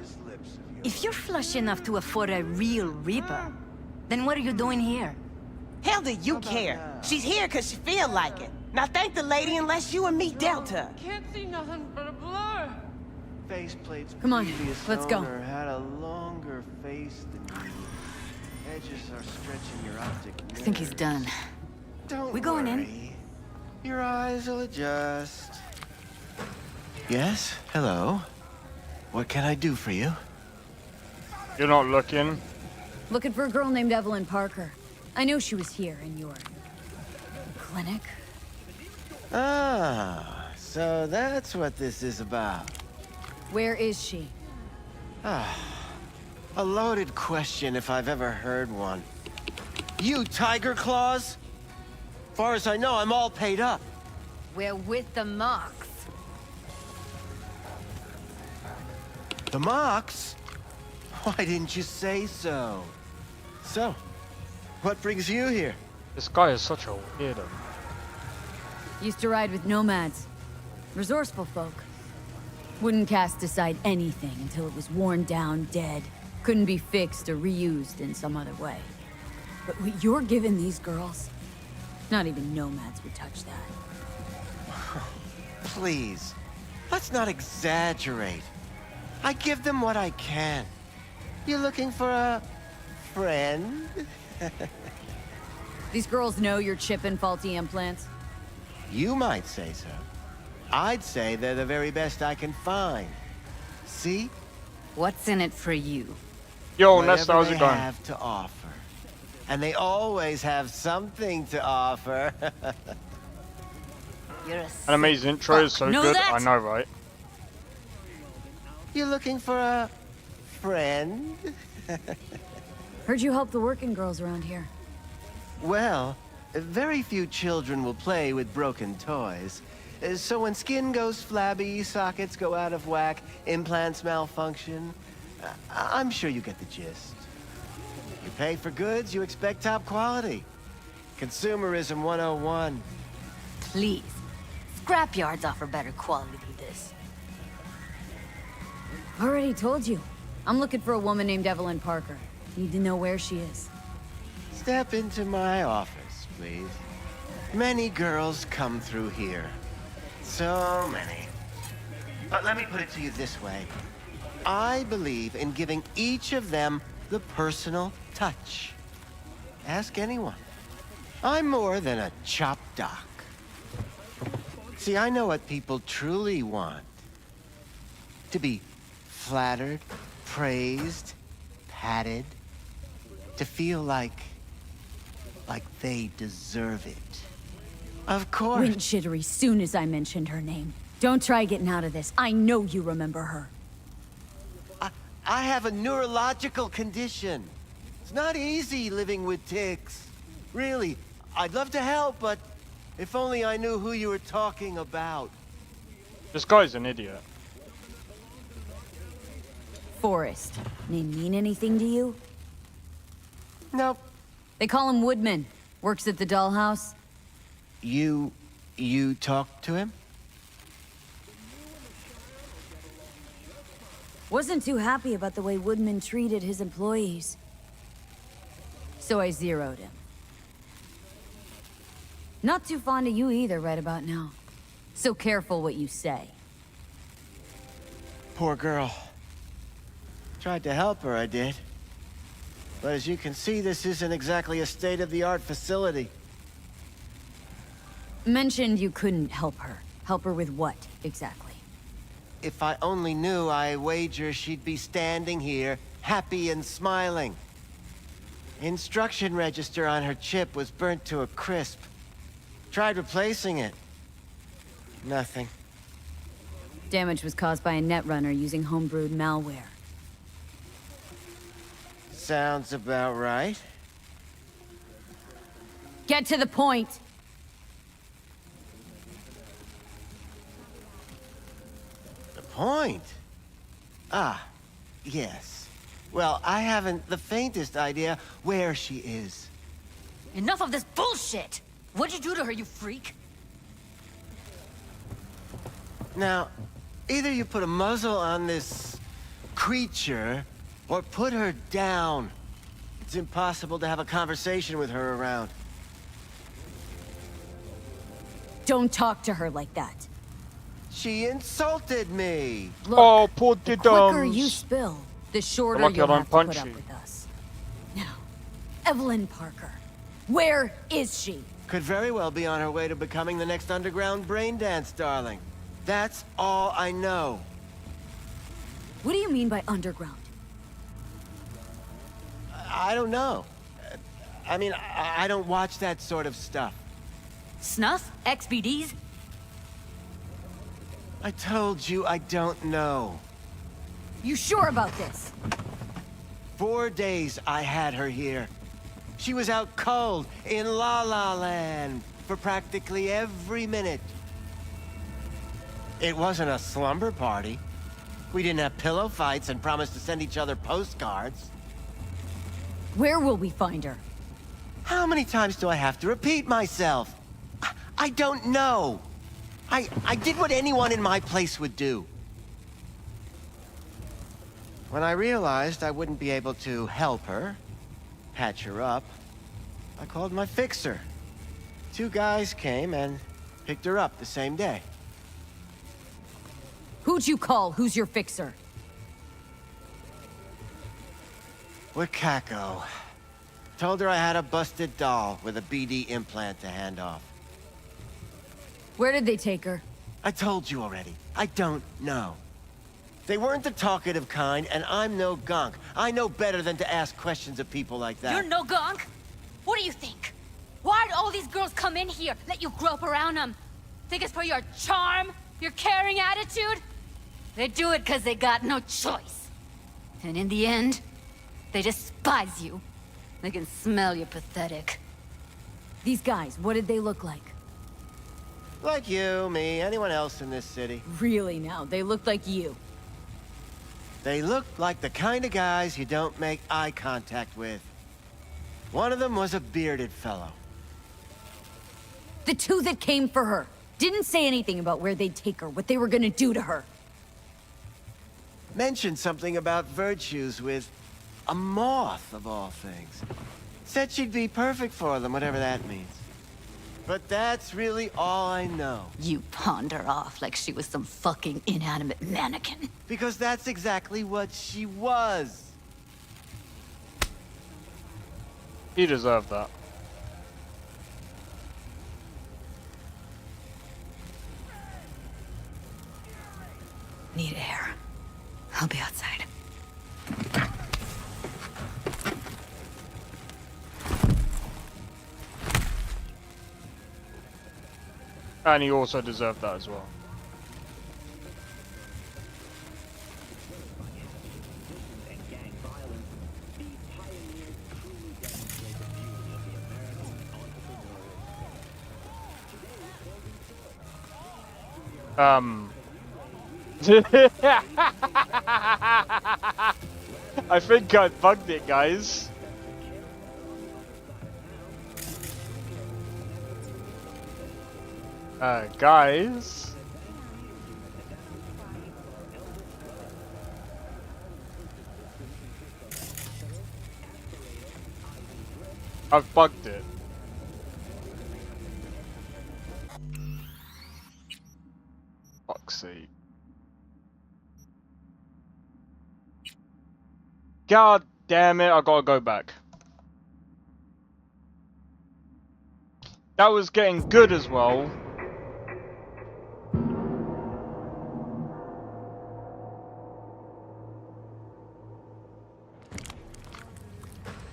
If you're flush enough to afford a real Reaper, then what are you doing here? Hell do you care? She's here because she feel like it. Now thank the lady unless you and me dealt her. Can't see nothing but a blur. Faceplate's Come on, previous let's go. owner had a longer face than you. Edges are stretching your optic nerves. I think he's done. Don't We going in? worry. Your eyes will adjust. Yes? Hello? What can I do for you? You're not looking. Looking for a girl named Evelyn Parker. I know she was here in your... clinic. Ah, so that's what this is about. Where is she? Ah, a loaded question if I've ever heard one. You Tiger Claws? Far as I know, I'm all paid up. We're with the Mox. The Mox? Why didn't you say so? So, what brings you here? This guy is such a weirdo. Used to ride with nomads. Resourceful folk. Wouldn't cast aside anything until it was worn down, dead. Couldn't be fixed or reused in some other way. But what you're giving these girls, not even nomads would touch that. Please, let's not exaggerate. I give them what I can. You looking for a friend? These girls know you're chipping faulty implants? You might say so. I'd say they're the very best I can find. See? What's in it for you? Yo, Nesta, how's it Whatever going? they have to offer. And they always have something to offer. You're a An amazing intro is so Know good. that? I know, right? You looking for a friend? Heard you help the working girls around here. Well, very few children will play with broken toys. So when skin goes flabby, sockets go out of whack, implants malfunction, I'm sure you get the gist. You pay for goods, you expect top quality. Consumerism 101. Please. Scrapyards offer better quality than this. Already told you. I'm looking for a woman named Evelyn Parker. Need to know where she is. Step into my office, please. Many girls come through here. So many. But let me put it to you this way. I believe in giving each of them the personal touch. Ask anyone. I'm more than a chop doc. See, I know what people truly want. To be flattered, praised, patted. To feel like they deserve it. Of course. Went jittery soon as I mentioned her name. Don't try getting out of this. I know you remember her. I have a neurological condition. It's not easy living with tics. Really, I'd love to help, but if only I knew who you were talking about. This guy's an idiot. Forrest. Name mean anything to you? Nope. They call him Woodman. Works at the dollhouse. You talked to him? Wasn't too happy about the way Woodman treated his employees. So I zeroed him. Not too fond of you either right about now. So careful what you say. Poor girl. Tried to help her, I did. But as you can see, this isn't exactly a state-of-the-art facility. Mentioned you couldn't help her. Help her with what, exactly? If I only knew, I wager she'd be standing here, happy and smiling. Instruction register on her chip was burnt to a crisp. Tried replacing it. Nothing. Damage was caused by a netrunner using homebrewed malware. Sounds about right. Get to the point! The point? Ah, yes. Well, I haven't the faintest idea where she is. Enough of this bullshit! What'd you do to her, you freak? Now, either you put a muzzle on this creature, or put her down. It's impossible to have a conversation with her around. Don't talk to her like that. She insulted me! Look, Oh, poor the didums. quicker you spill, the shorter Lucky I you'll don't have to punch put up you. with us. Now, Evelyn Parker. Where is she? Could very well be on her way to becoming the next underground brain dance darling. That's all I know. What do you mean by underground? I don't know. I mean, I don't watch that sort of stuff. Snuff? XBDs? I told you I don't know. You sure about this? 4 days I had her here. She was out cold in La La Land for practically every minute. It wasn't a slumber party. We didn't have pillow fights and promised to send each other postcards. Where will we find her? How many times do I have to repeat myself? I don't know. I did what anyone in my place would do. When I realized I wouldn't be able to help her, patch her up, I called my fixer. 2 guys came and picked her up the same day. Who'd you call? Who's your fixer? Wakako. Told her I had a busted doll with a BD implant to hand off. Where did they take her? I told you already. I don't know. They weren't the talkative kind, and I'm no gunk. I know better than to ask questions of people like that. You're no gunk? What do you think? Why'd all these girls come in here, let you grope around them? Think it's for your charm? Your caring attitude? They do it because they got no choice. And in the end, they despise you. They can smell you pathetic. These guys, what did they look like? Like you, me, anyone else in this city. Really now, they looked like you. They looked like the kind of guys you don't make eye contact with. One of them was a bearded fellow. The 2 that came for her didn't say anything about where they'd take her, what they were gonna do to her. Mentioned something about virtues with a moth, of all things. Said she'd be perfect for them, whatever that means. But that's really all I know. You pawned her off like she was some fucking inanimate mannequin. Because that's exactly what she was. He deserved that. Need air. I'll be outside. And he also deserved that as well. I think I bugged it, guys. Guys. I've bugged it. Fuck's sake. God damn it, I gotta go back. That was getting good as well.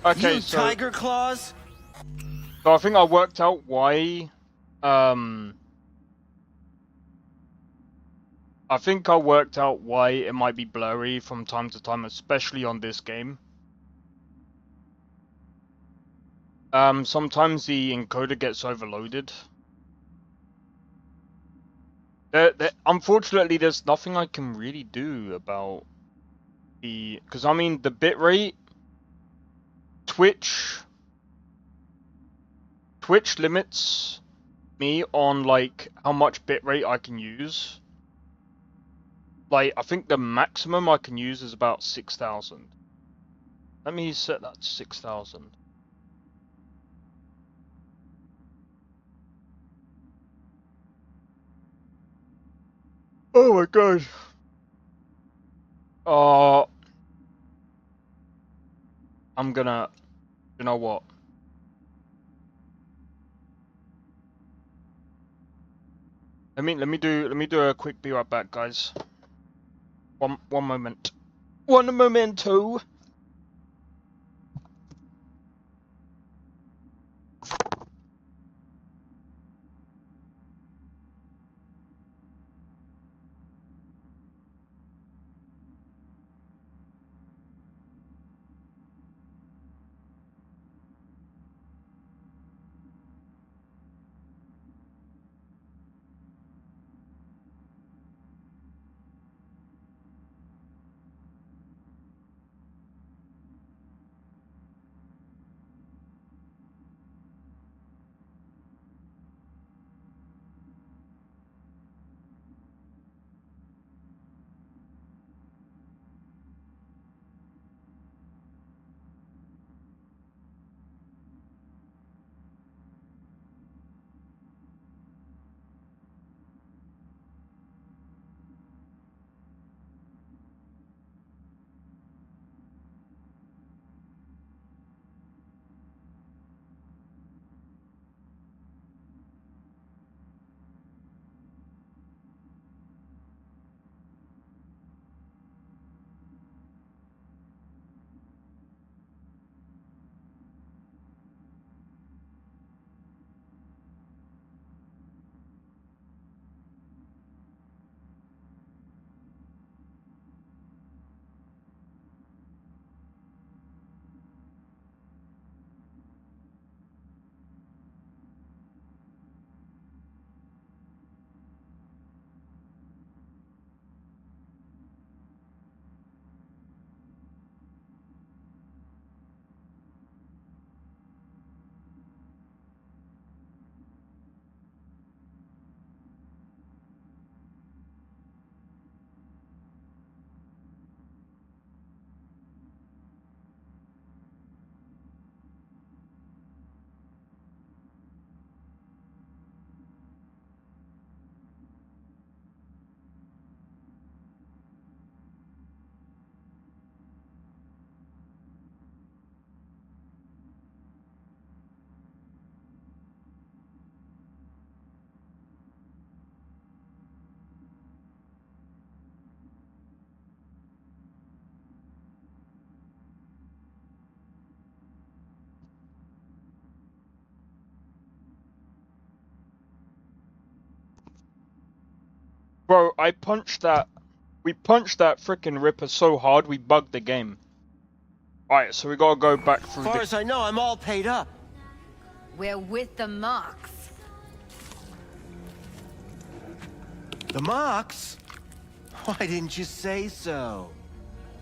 Okay, you so tiger claws? So I think I worked out why, I think I worked out why it might be blurry from time to time, especially on this game. Sometimes the encoder gets overloaded. Unfortunately, there's nothing I can really do about because I mean the bitrate, Twitch limits me on like how much bitrate I can use. Like I think the maximum I can use is about 6,000. Let me set that to 6,000. Oh my god. I'm gonna, you know what? Let me do a quick be right back, guys. One moment. One momento. Bro, I punched that. We punched that freaking Ripper so hard we bugged the game. Alright, so we gotta go back through As far as I know, I'm all paid up. We're with the Mox. The Mox? Why didn't you say so?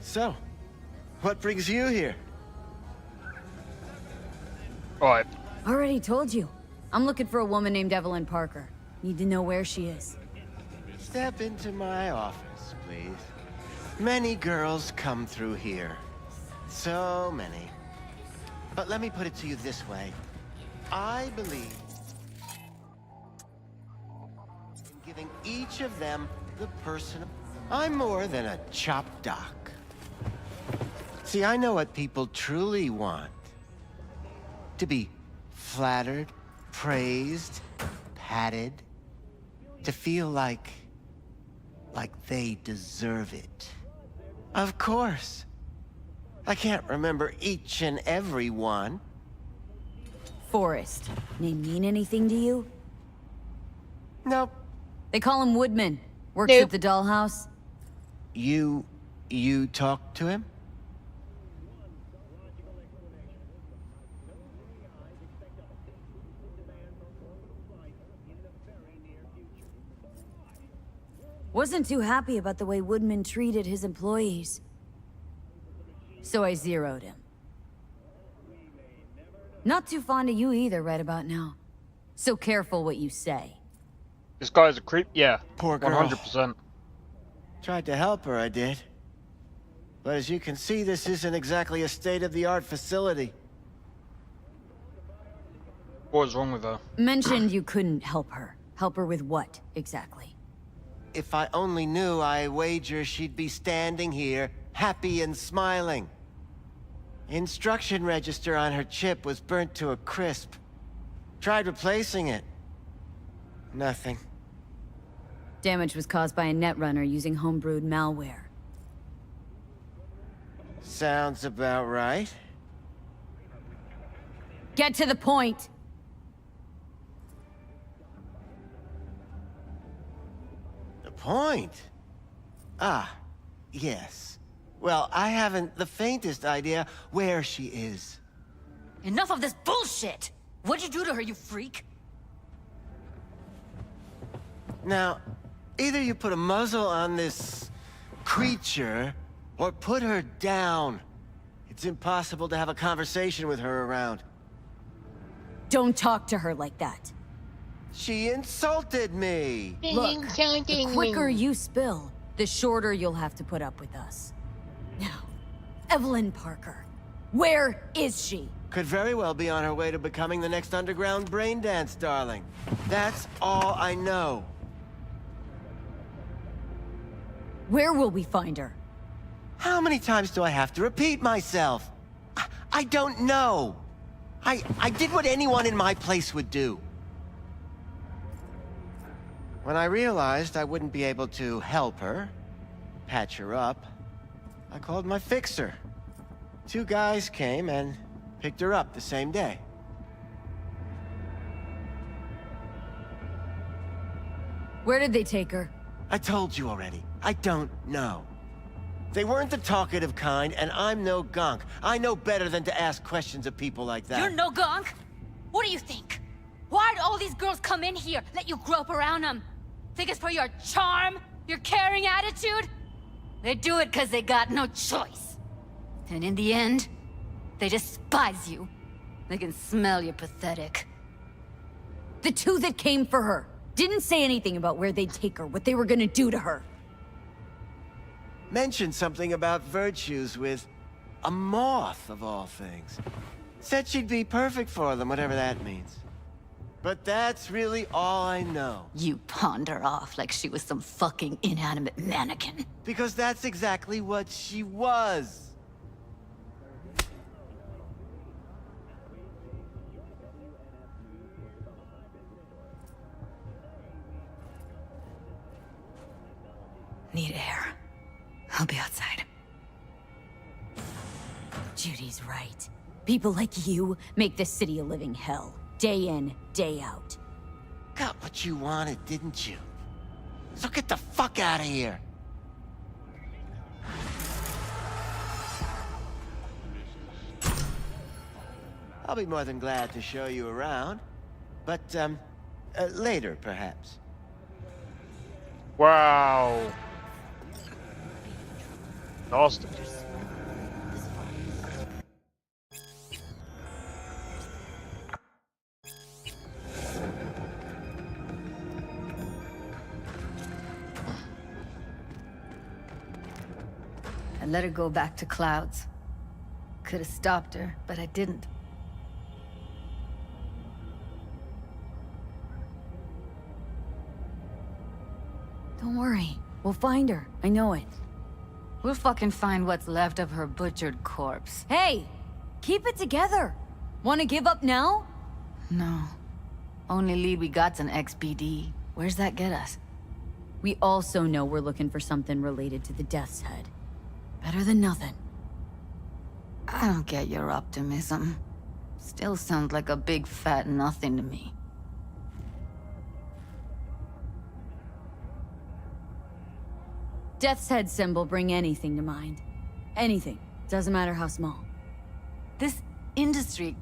So, what brings you here? Alright. Already told you. I'm looking for a woman named Evelyn Parker. Need to know where she is. Step into my office, please. Many girls come through here. So many. But let me put it to you this way. I believe in giving each of them the personal... I'm more than a chop doc. See, I know what people truly want. To be flattered, praised, patted. To feel like they deserve it. Of course. I can't remember each and every one. Forrest. Name mean anything to you? Nope. They call him Woodman. Works Nope. at the dollhouse. You talked to him? Wasn't too happy about the way Woodman treated his employees. So I zeroed him. Not too fond of you either right about now. So careful what you say. This guy's a creep? Yeah. Poor girl. 100%. Tried to help her, I did. But as you can see, this isn't exactly a state-of-the-art facility. What was wrong with her? Mentioned you couldn't help her. Help her with what, exactly? If I only knew, I wager she'd be standing here, happy and smiling. Instruction register on her chip was burnt to a crisp. Tried replacing it. Nothing. Damage was caused by a netrunner using homebrewed malware. Sounds about right. Get to the point! The point? Ah, yes. Well, I haven't the faintest idea where she is. Enough of this bullshit! What'd you do to her, you freak? Now, either you put a muzzle on this creature, or put her down. It's impossible to have a conversation with her around. Don't talk to her like that. She insulted me! Look, the quicker you spill, the shorter you'll have to put up with us. Now, Evelyn Parker. Where is she? Could very well be on her way to becoming the next underground braindance darling. That's all I know. Where will we find her? How many times do I have to repeat myself? I don't know. I did what anyone in my place would do. When I realized I wouldn't be able to help her, patch her up, I called my fixer. 2 guys came and picked her up the same day. Where did they take her? I told you already. I don't know. They weren't the talkative kind, and I'm no gonk. I know better than to ask questions of people like that. You're no gonk? What do you think? Why'd all these girls come in here, let you grope around them? Think it's for your charm? Your caring attitude? They do it because they got no choice. And in the end, they despise you. They can smell you're pathetic. The 2 that came for her didn't say anything about where they'd take her, what they were gonna do to her. Mentioned something about virtues with a moth, of all things. Said she'd be perfect for them, whatever that means. But that's really all I know. You pawned her off like she was some fucking inanimate mannequin. Because that's exactly what she was. Need air. I'll be outside. Judy's right. People like you make this city a living hell. Day in, day out. Got what you wanted, didn't you? So get the fuck out of here. I'll be more than glad to show you around. But, later, perhaps. Wow. Nasty. I let her go back to Clouds. Could have stopped her, but I didn't. Don't worry. We'll find her. I know it. We'll fucking find what's left of her butchered corpse. Hey! Keep it together! Wanna give up now? No. Only lead we got's an XBD. Where's that get us? We also know we're looking for something related to the Death's Head. Better than nothing. I don't get your optimism. Still sounds like a big fat nothing to me. Death's Head symbol bring anything to mind. Anything. Doesn't matter how small. This industry...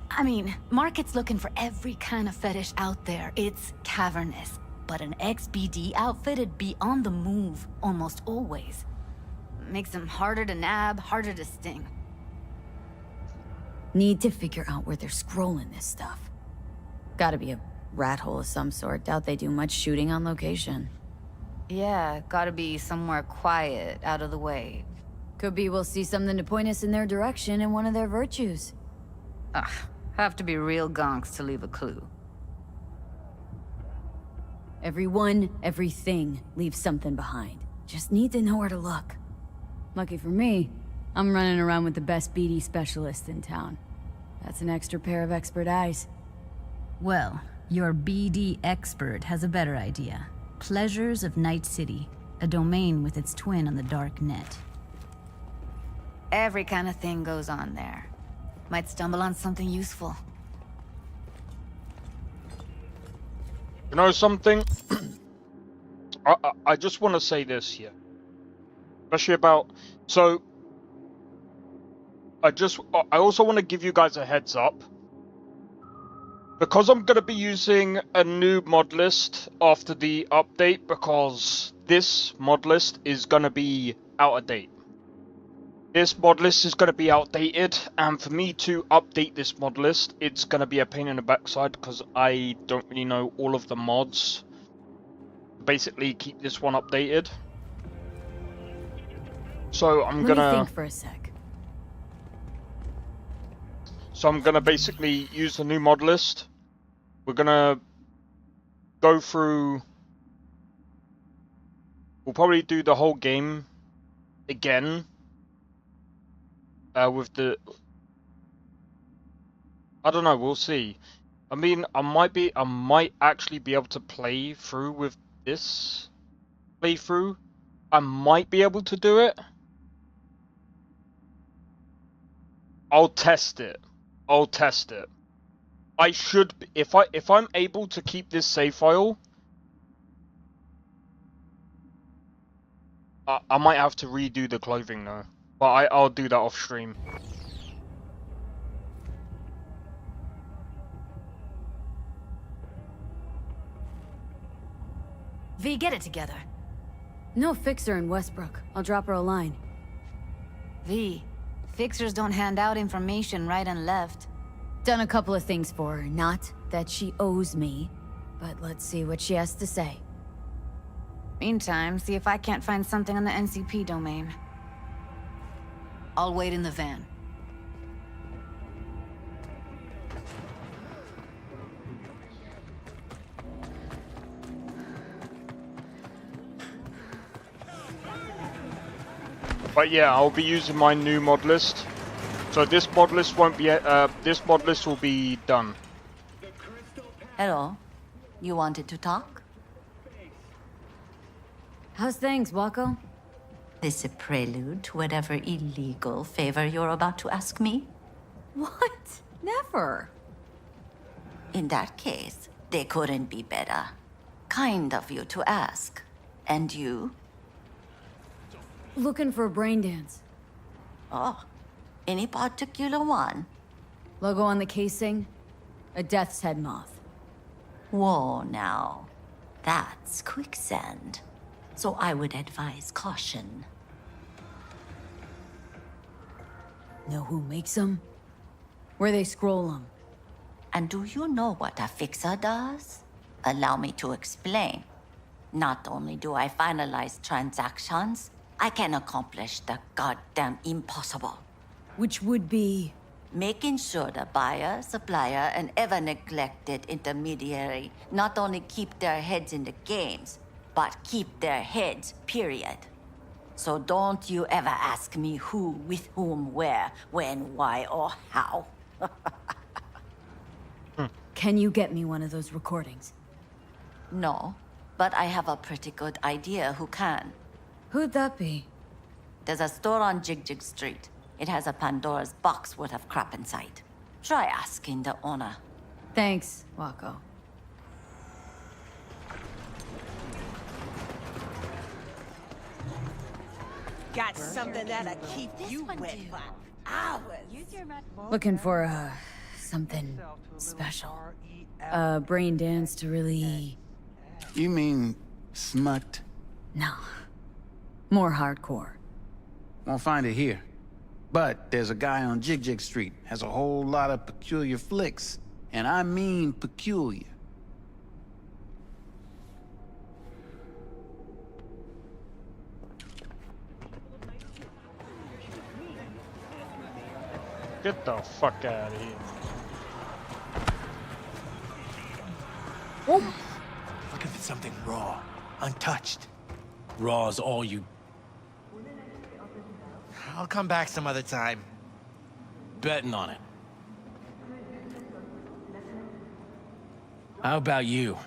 I mean, market's looking for every kind of fetish out there. It's cavernous. But an XBD outfit'd be on the move, almost always. Makes them harder to nab, harder to sting. Need to figure out where they're scrolling this stuff. Gotta be a rat hole of some sort. Doubt they do much shooting on location. Yeah, gotta be somewhere quiet, out of the way. Could be we'll see something to point us in their direction in one of their virtues. Ugh, have to be real gonks to leave a clue. Everyone, everything leaves something behind. Just need to know where to look. Lucky for me, I'm running around with the best BD specialist in town. That's an extra pair of expert eyes. Well, your BD expert has a better idea. Pleasures of Night City, a domain with its twin on the dark net. Every kind of thing goes on there. Might stumble on something useful. You know something? I just want to say this here. Especially about... So... I also want to give you guys a heads up. Because I'm going to be using a new mod list after the update, because this mod list is going to be out of date. This mod list is going to be outdated, and for me to update this mod list, it's going to be a pain in the backside, because I don't really know all of the mods. Basically, keep this one updated. So I'm Let me think for a sec. So I'm gonna basically use the new mod list. We're gonna go through... We'll probably do the whole game again. With the... I don't know, we'll see. I mean, I might actually be able to play through with this playthrough. I might be able to do it. I'll test it. I'll test it. I should, if I'm able to keep this save file, I might have to redo the clothing though. But I'll do that off stream. V, get it together. No fixer in Westbrook. I'll drop her a line. V, fixers don't hand out information right and left. Done a couple of things for her. Not that she owes me, but let's see what she has to say. Meantime, see if I can't find something on the NCP domain. I'll wait in the van. But yeah, I'll be using my new mod list. So this mod list won't be, this mod list will be done. Hello. You wanted to talk? How's things, Wako? This a prelude to whatever illegal favor you're about to ask me? What? Never. In that case, they couldn't be better. Kind of you to ask. And you? Looking for a brain dance. Oh, any particular one? Logo on the casing? A Death's Head moth. Whoa, now. That's quicksand. So I would advise caution. Know who makes them? Where they scroll them? And do you know what a fixer does? Allow me to explain. Not only do I finalize transactions, I can accomplish the goddamn impossible. Which would be? Making sure the buyer, supplier, and ever-neglected intermediary not only keep their heads in the games, but keep their heads, period. So don't you ever ask me who, with whom, where, when, why, or how. Can you get me one of those recordings? No, but I have a pretty good idea who can. Who'd that be? There's a store on Jig Street. It has a Pandora's box worth of crap inside. Try asking the owner. Thanks, Wako. Got something that'll keep you wet for hours. Looking for, something special. A brain dance to really... You mean smut? No. More hardcore. Won't find it here. But there's a guy on Jig Street, has a whole lot of peculiar flicks. And I mean peculiar. Get the fuck out of here. Looking for something raw, untouched. Raw's all you... I'll come back some other time. Betting on it. How about you?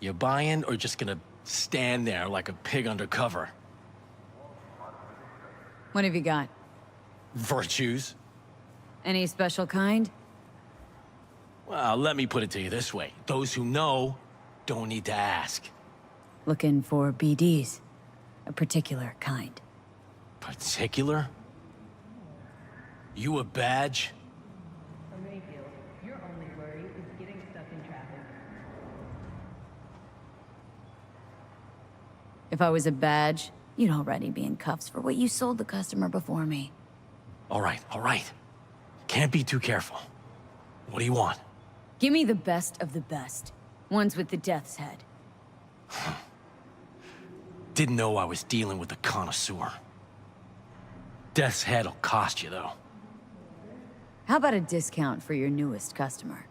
You buying or just gonna stand there like a pig undercover? What have you got? Virtues? Any special kind? Well, let me put it to you this way. Those who know don't need to ask. Looking for BDs. A particular kind. Particular? You a badge? Your only worry is getting stuck in traffic. If I was a badge, you'd already be in cuffs for what you sold the customer before me. All right. Can't be too careful. What do you want? Give me the best of the best. Ones with the death's head. Didn't know I was dealing with a connoisseur. Death's head'll cost you, though. How about a discount for your newest customer?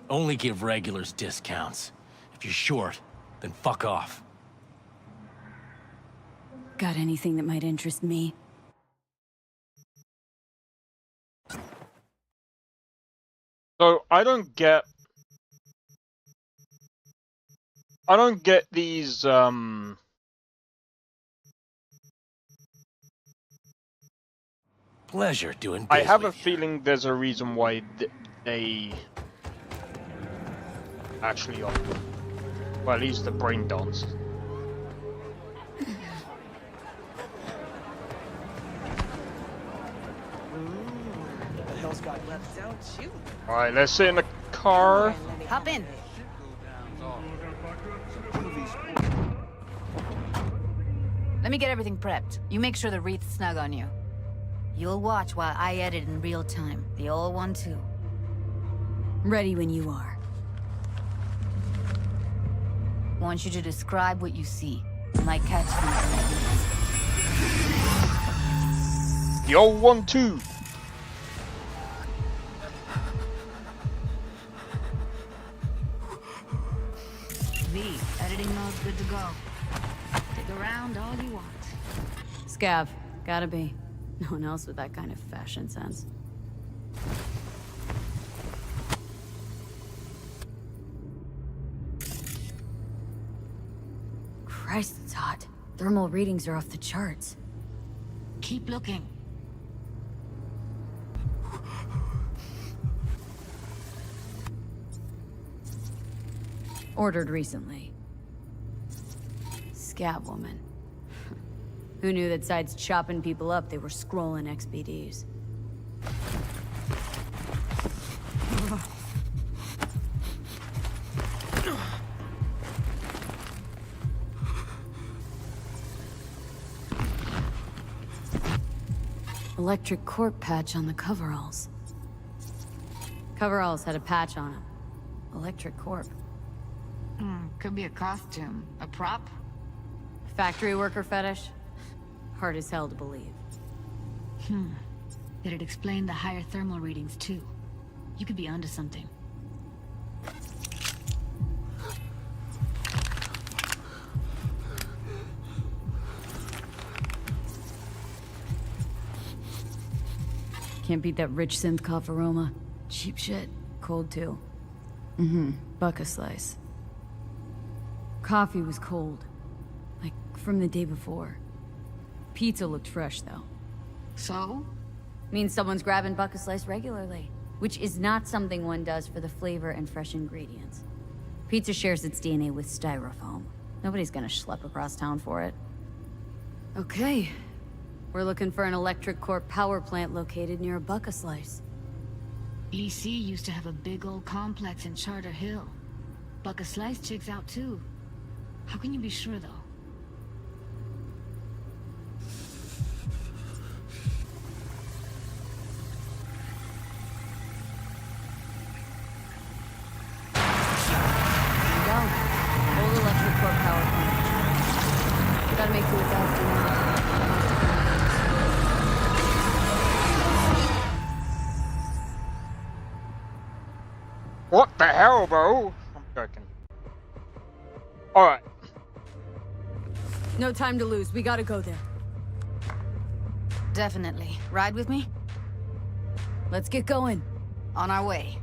Only give regulars discounts. If you're short, then fuck off. Got anything that might interest me? So I don't get these Pleasure doing I biz have a with you. feeling there's a reason why they actually are. Well, at least the brain dance. The hell's got left, don't you? Alright, let's sit in the car. Hop in. Let me get everything prepped. You make sure the wreath's snug on you. You'll watch while I edit in real time. The old one, too. Ready when you are. Want you to describe what you see. Might catch something. The old one, too. V, editing mode's good to go. Dig around all you want. Scav. Gotta be. No one else with that kind of fashion sense. Christ, it's hot. Thermal readings are off the charts. Keep looking. Ordered recently. Scab woman. Who knew that sides chopping people up, they were scrolling XBDs. Electric corp patch on the coveralls. Coveralls had a patch on them. Electric corp. Could be a costume. A prop? Factory worker fetish? Hard as hell to believe. Did it explain the higher thermal readings, too? You could be onto something. Can't beat that rich synth cough aroma. Cheap shit. Cold too. Buck a slice. Coffee was cold. Like from the day before. Pizza looked fresh though. So? Means someone's grabbing buck a slice regularly. Which is not something one does for the flavor and fresh ingredients. Pizza shares its DNA with styrofoam. Nobody's gonna schlep across town for it. Okay. We're looking for an electric core power plant located near a buck a slice. EC used to have a big old complex in Charter Hill. Buck a slice checks out too. How can you be sure though? Old electric core power plant. Gotta make do with that for now. What the hell, bro? I'm joking. Alright. No time to lose. We gotta go there. Definitely. Ride with me? Let's get going. On our way.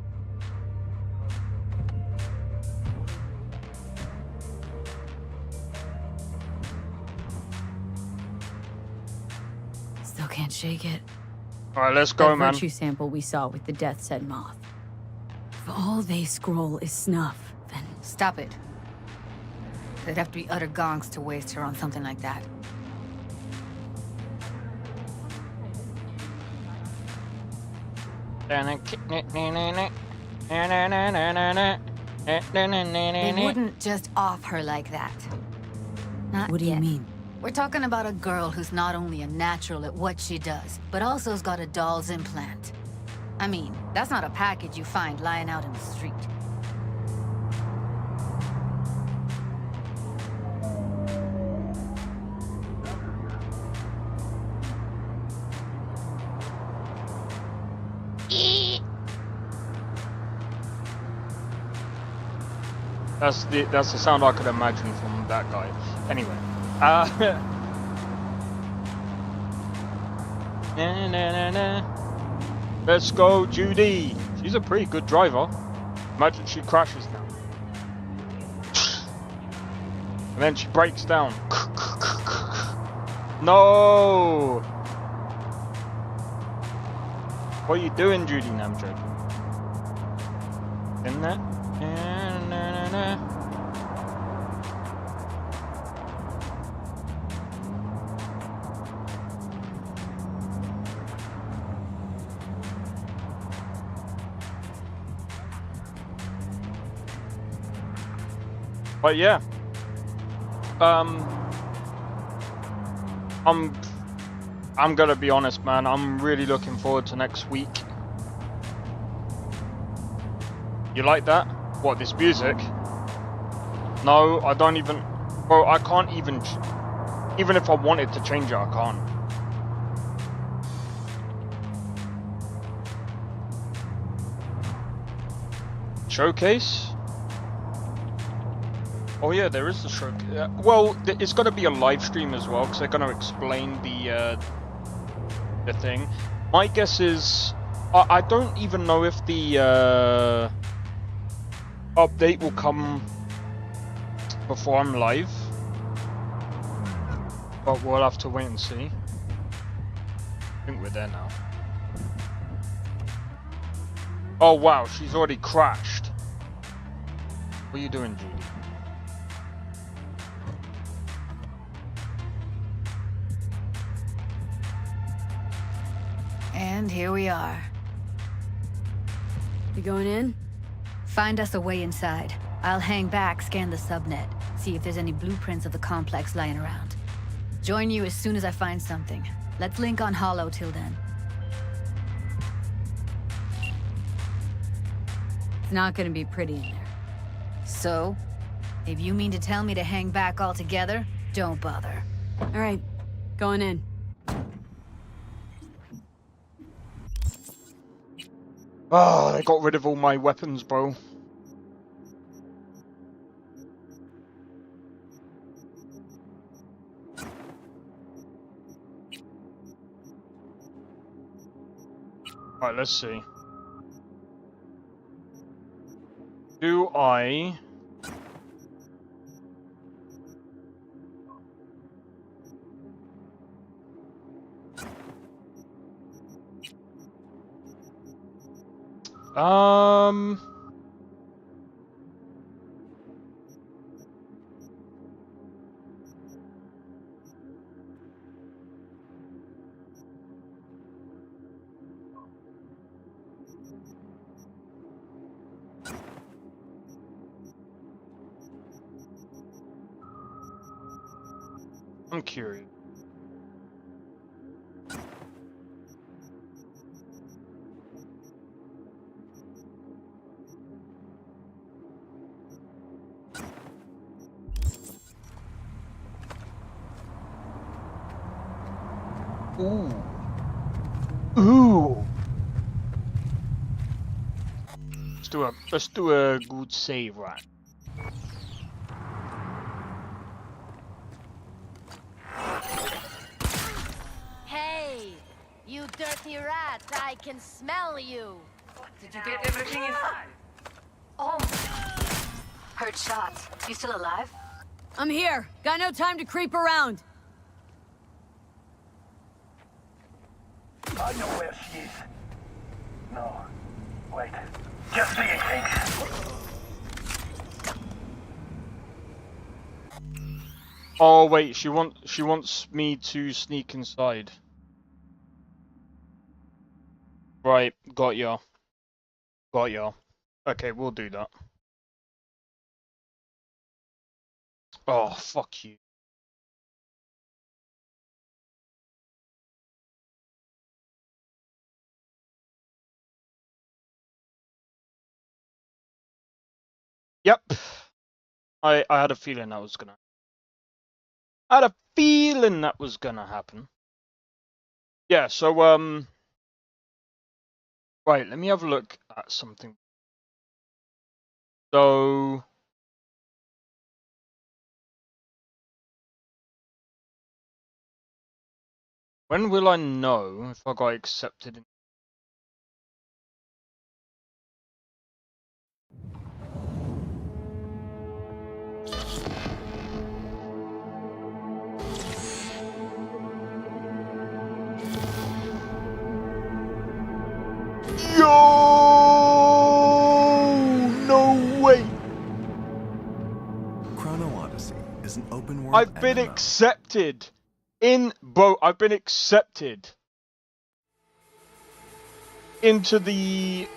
Still can't shake it. Alright, let's go, that man. virtue sample we saw with the Death's Head moth. If all they scroll is snuff, then... Stop it. They'd have to be utter gonks to waste her on something like that. They wouldn't just off her like that. Not What do you yet. mean? We're talking about a girl who's not only a natural at what she does, but also has got a doll's implant. I mean, that's not a package you find lying out in the street. That's the sound I could imagine from that guy. Anyway, let's go, Judy. She's a pretty good driver. Imagine she crashes now, and then she breaks down. No. What are you doing, Judy? No, I'm joking. In there? But yeah, I'm gonna be honest, man. I'm really looking forward to next week. You like that? What, this music? No, I don't even... Bro, I can't even... Even if I wanted to change it, I can't. Showcase? Oh yeah, there is the showcase. Well, it's going to be a live stream as well, because they're going to explain the thing. My guess is... I don't even know if the update will come before I'm live, but we'll have to wait and see. I think we're there now. Oh wow, she's already crashed. What are you doing, Judy? And here we are. You going in? Find us a way inside. I'll hang back, scan the subnet, see if there's any blueprints of the complex lying around. Join you as soon as I find something. Let's link on Hollow till then. It's not gonna be pretty in there. So? If you mean to tell me to hang back altogether, don't bother. Alright, going in. Oh, they got rid of all my weapons, bro. Alright, let's see. Do I... I'm curious. Ooh. Ooh. Let's do a good save, right? Hey, you dirty rat! I can smell you. Did you get everything inside? Oh. Heard shots. You still alive? I'm here. Got no time to creep around. I know where she is. No. Wait. Just seeing things. Oh wait, she wants me to sneak inside. Right, got ya. Got ya. Okay, we'll do that. Oh, fuck you. Yep. I had a feeling that was gonna... I had a feeling that was gonna happen. Yeah, so, right, let me have a look at something. So... when will I know if I got accepted in... Yo! No way! Chrono Odyssey is an open world I've been MMO. accepted in both. I've been accepted into the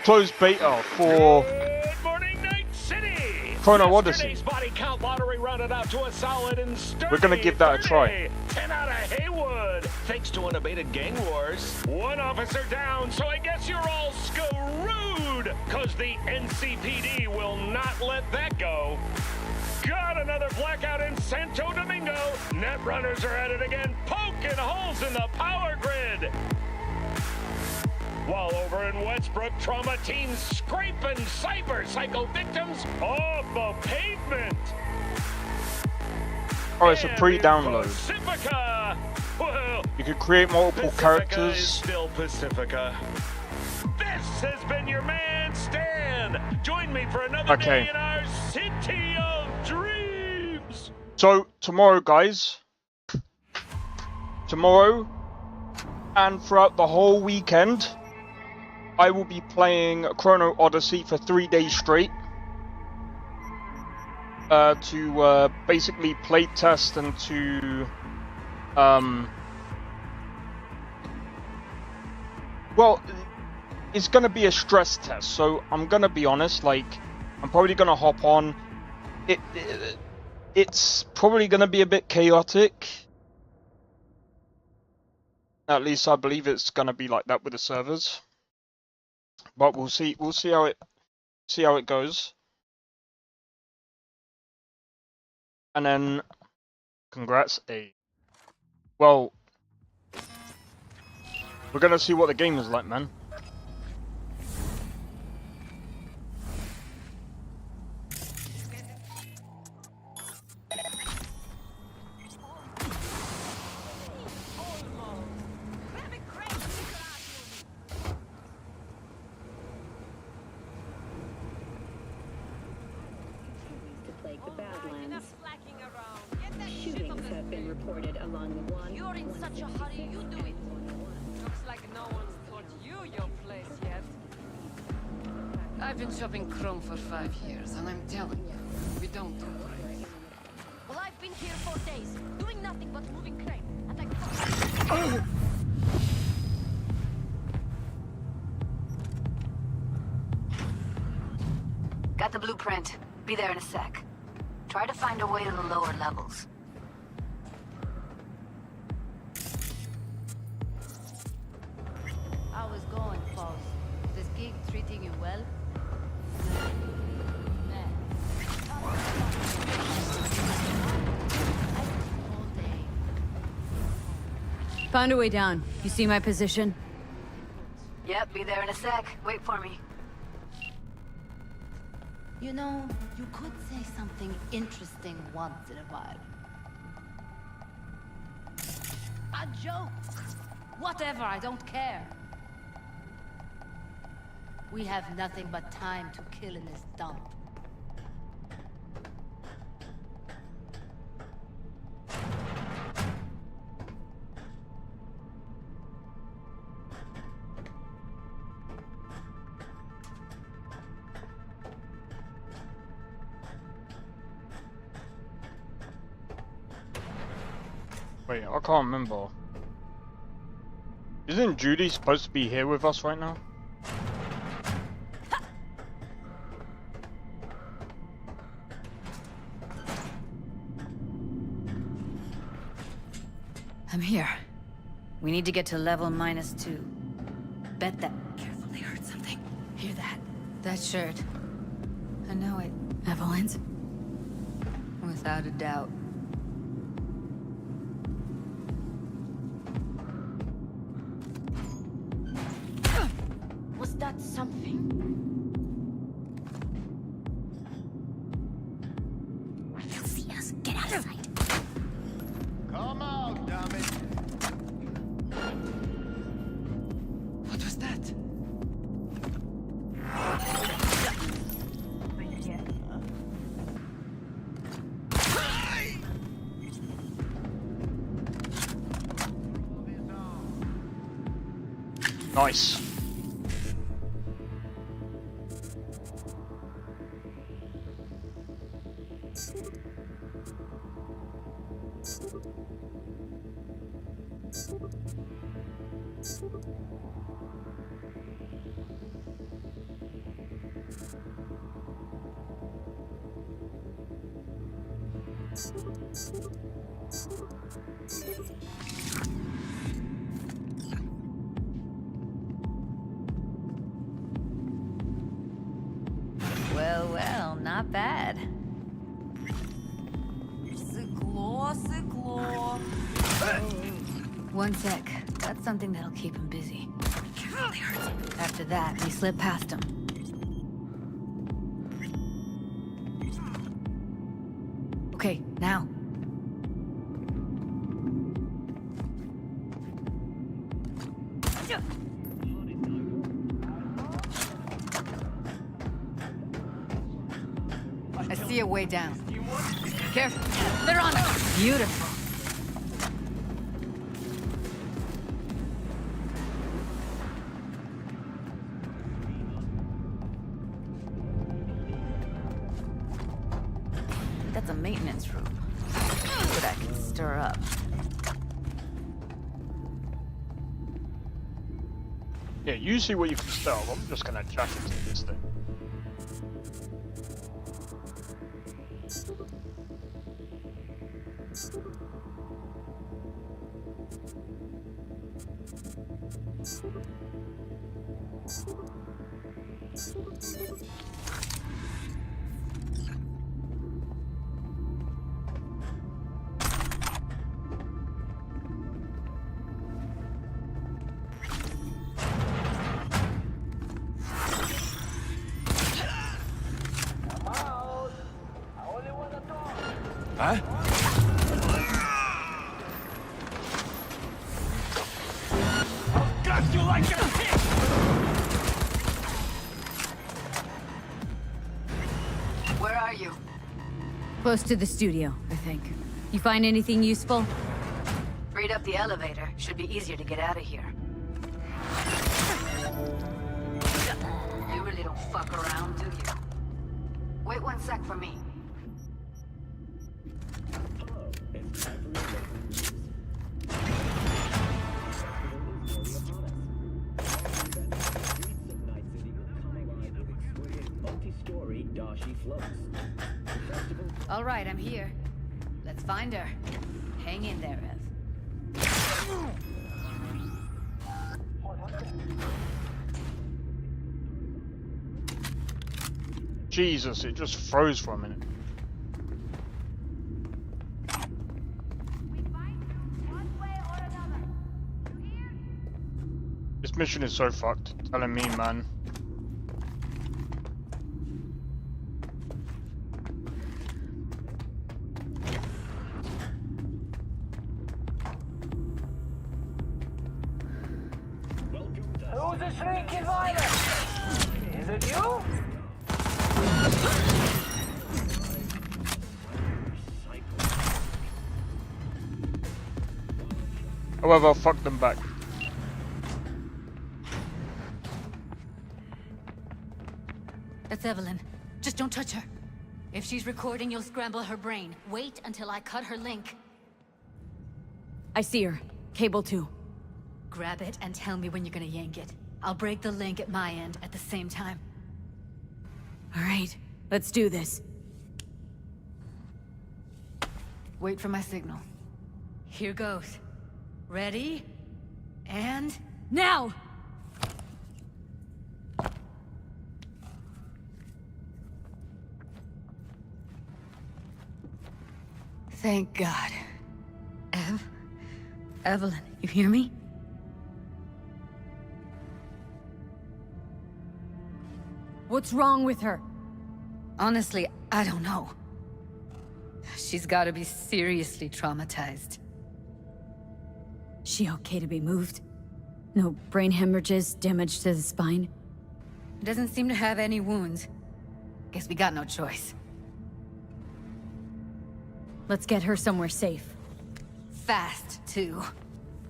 closed beta for Good morning, Night City! Chrono Odyssey. Yesterday's body count lottery rounded out to a solid and sturdy We're gonna give that a try. 10 out of Haywood, thanks to unabated gang wars. One officer down, so I guess you're all screwed, cause the NCPD will not let that go. Got another blackout in Santo Domingo. Netrunners are at it again, poking holes in the power grid. While over in Westbrook, trauma teens scraping cyber psycho victims off the pavement. Oh, it's a pre-download. Pacifica, well, You could create multiple Pacifica characters. is still Pacifica. This has been your man Stan. Join me for another Okay. day in our city of dreams. So tomorrow, guys, tomorrow and throughout the whole weekend, I will be playing Chrono Odyssey for 3 days straight. To basically play test and to well, it's gonna be a stress test, so I'm gonna be honest, like, I'm probably gonna hop on. It's probably gonna be a bit chaotic. At least I believe it's gonna be like that with the servers. But we'll see how it goes. And then congrats, well, we're gonna see what the game is like, man. like the Badlands. Shootings have been reported along the one. You're in such a hurry, you do it. Looks like no one's taught you your place yet. I've been shopping Chrome for 5 years, and I'm telling you, we don't do breaks. Well, I've been here for days, doing nothing but moving crane, and I... Oh! Got the blueprint. Be there in a sec. Try to find a way to the lower levels. How is going, boss? Is this gig treating you well? Found a way down. You see my position? Yep, be there in a sec. Wait for me. You know, you could say something interesting once in a while. A joke! Whatever, I don't care. We have nothing but time to kill in this dump. Wait, I can't remember. Isn't Judy supposed to be here with us right now? I'm here. We need to get to level -2. Bet that... Careful, they heard something. Hear that? That shirt. I know it. Evelyn's? Without a doubt. Was that something? They'll see us. Get out of sight. Come out, damn it! What was that? Nice. Well, well, not bad. One sec. That's something that'll keep him busy. Careful, they hurt him. After that, we slip past him. Okay, now. I see a way down. Careful. They're on us. Beautiful. That's a maintenance room. That I can stir up. Yeah, you see what you can stir up. I'm just gonna jack into this thing. Huh? Got you like a pig! Where are you? Close to the studio, I think. You find anything useful? Freed up the elevator. Should be easier to get out of here. You really don't fuck around, do you? Wait 1 sec for me. All right, I'm here. Let's find her. Hang in there, Ev. Jesus, it just froze for a minute. This mission is so fucked. Telling me, man. Who's the sneaky violent? Is it you? However, fuck them back. That's Evelyn. Just don't touch her. If she's recording, you'll scramble her brain. Wait until I cut her link. I see her. Cable 2. Grab it and tell me when you're gonna yank it. I'll break the link at my end at the same time. All right, let's do this. Wait for my signal. Here goes. Ready? And... now! Thank God. Evelyn, you hear me? What's wrong with her? Honestly, I don't know. She's gotta be seriously traumatized. She okay to be moved? No brain hemorrhages, damage to the spine? Doesn't seem to have any wounds. Guess we got no choice. Let's get her somewhere safe. Fast, too.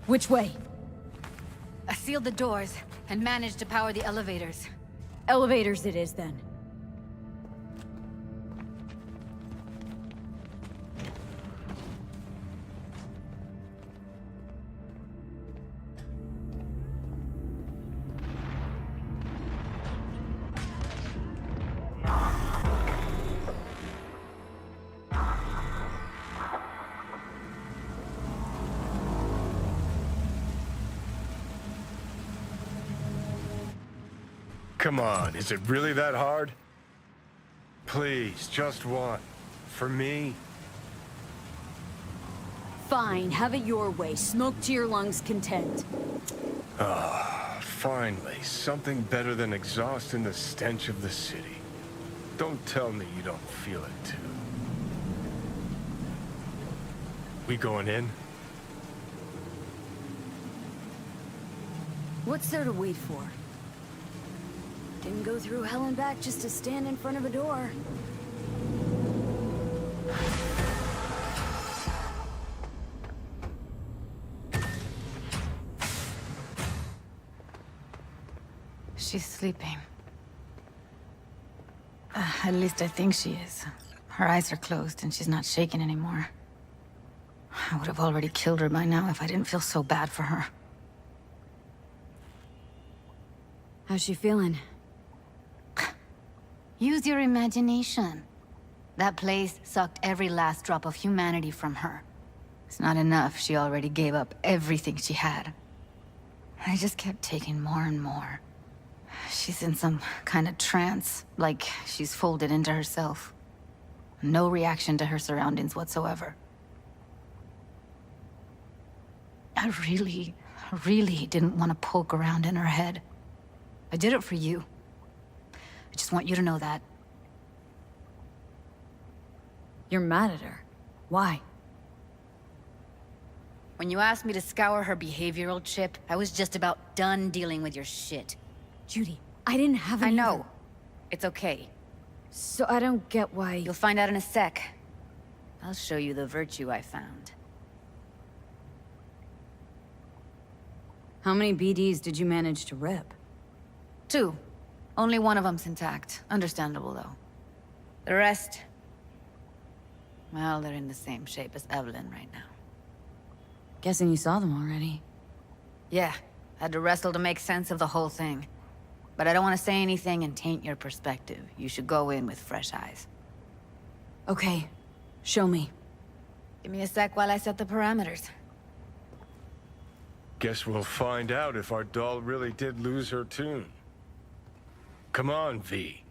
Which way? I sealed the doors and managed to power the elevators. Elevators it is, then. Come on, is it really that hard? Please, just one. For me? Fine, have it your way. Smoke to your lungs' content. Ah, finally, something better than exhaust and the stench of the city. Don't tell me you don't feel it, too. We going in? What's there to wait for? Didn't go through hell and back just to stand in front of a door. She's sleeping. At least I think she is. Her eyes are closed and she's not shaking anymore. I would have already killed her by now if I didn't feel so bad for her. How's she feeling? Use your imagination. That place sucked every last drop of humanity from her. It's not enough, she already gave up everything she had. I just kept taking more and more. She's in some kind of trance, like she's folded into herself. No reaction to her surroundings whatsoever. I really didn't want to poke around in her head. I did it for you. I just want you to know that. You're mad at her. Why? When you asked me to scour her behavioral chip, I was just about done dealing with your shit. Judy, I didn't have any... I know. It's okay. So I don't get why... You'll find out in a sec. I'll show you the virtue I found. How many BDs did you manage to rip? 2. Only one of them's intact. Understandable, though. The rest... well, they're in the same shape as Evelyn right now. Guessing you saw them already. Yeah, had to wrestle to make sense of the whole thing. But I don't want to say anything and taint your perspective. You should go in with fresh eyes. Okay, show me. Give me a sec while I set the parameters. Guess we'll find out if our doll really did lose her tune. Come on, V.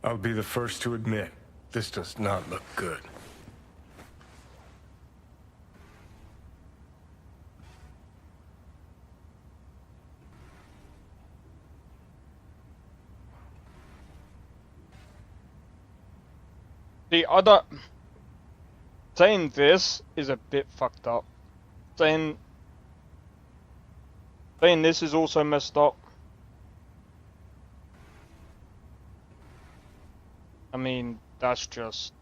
I'll be the first to admit, this does not look good. The other... saying this is a bit fucked up. Saying this is also messed up. I mean, that's just...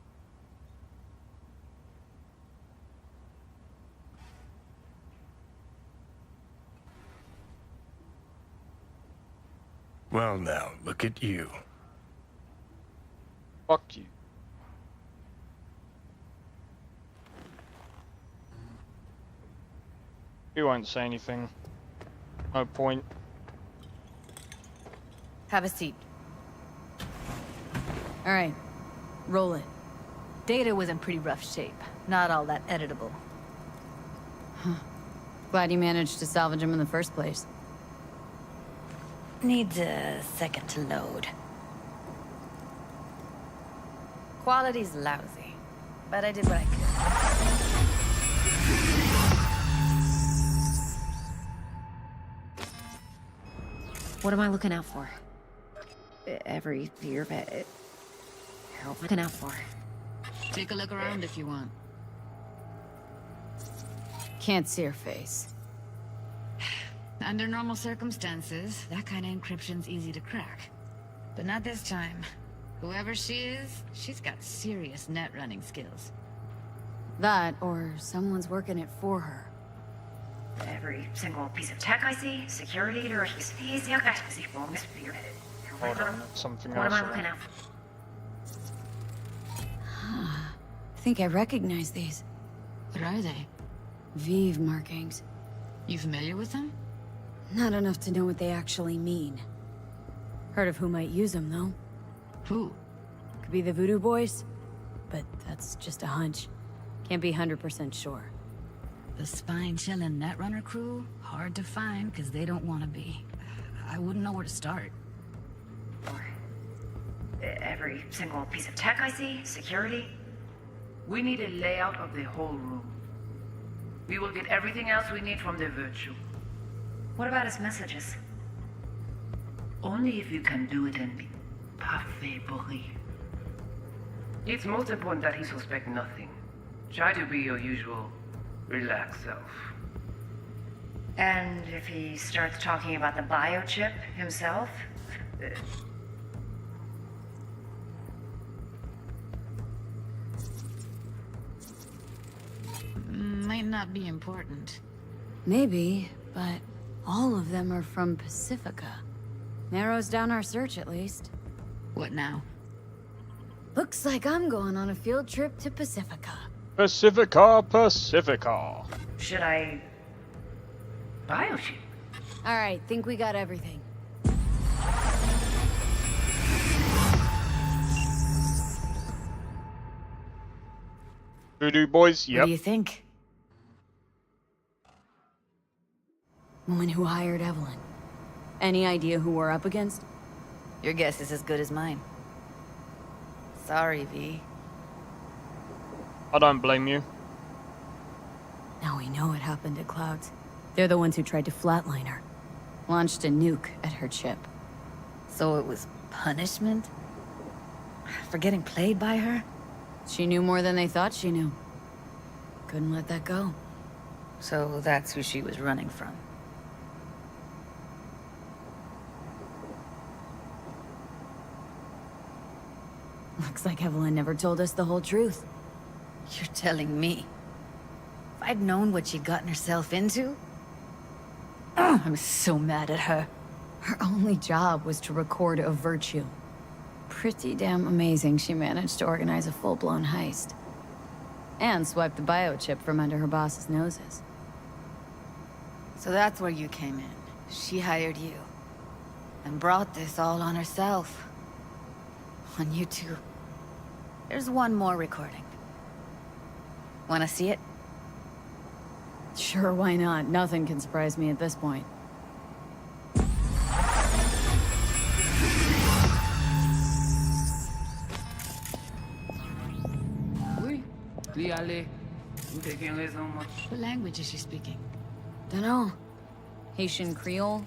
Well now, look at you. fuck you. He won't say anything. No point. Have a seat. All right, roll it. Data was in pretty rough shape. Not all that editable. Glad you managed to salvage him in the first place. Needs a second to load. Quality's lousy, but I did what I could. What am I looking out for? Every fear of it. Looking out for. Take a look around if you want. Can't see her face. Under normal circumstances, that kind of encryption's easy to crack. But not this time. Whoever she is, she's got serious net running skills. That, or someone's working it for her. Every single piece of tech I see, security or he's Hold on, something What am else. I looking out for? I think I recognize these. What are they? Vive markings. You familiar with them? Not enough to know what they actually mean. Heard of who might use them, though. Who? Could be the Voodoo Boys, but that's just a hunch. Can't be 100% sure. The spine-chilling Netrunner crew? Hard to find, because they don't want to be. I wouldn't know where to start. Every single piece of tech I see, security. We need a layout of the whole room. We will get everything else we need from the virtue. What about his messages? Only if you can do it in parfait bruit. It's most important that he suspect nothing. Try to be your usual, relaxed self. And if he starts talking about the biochip himself? Might not be important. Maybe, but all of them are from Pacifica. Narrows down our search, at least. What now? Looks like I'm going on a field trip to Pacifica. Pacifica, Pacifica. Should I... biochip? Alright, think we got everything. Voodoo Boys, yep. What do you think? Woman who hired Evelyn. Any idea who we're up against? Your guess is as good as mine. Sorry, V. I don't blame you. Now we know what happened at Clouds. They're the ones who tried to flatline her. Launched a nuke at her chip. So it was punishment? For getting played by her? She knew more than they thought she knew. Couldn't let that go. So that's who she was running from. Looks like Evelyn never told us the whole truth. You're telling me? If I'd known what she'd gotten herself into... Ugh, I'm so mad at her. Her only job was to record a virtue. Pretty damn amazing she managed to organize a full-blown heist. And swipe the biochip from under her boss's noses. So that's where you came in. She hired you. And brought this all on herself. On you too. There's one more recording. Wanna see it? Sure, why not? Nothing can surprise me at this point. Oui, puis allez. What language is she speaking? Dunno. Haitian Creole?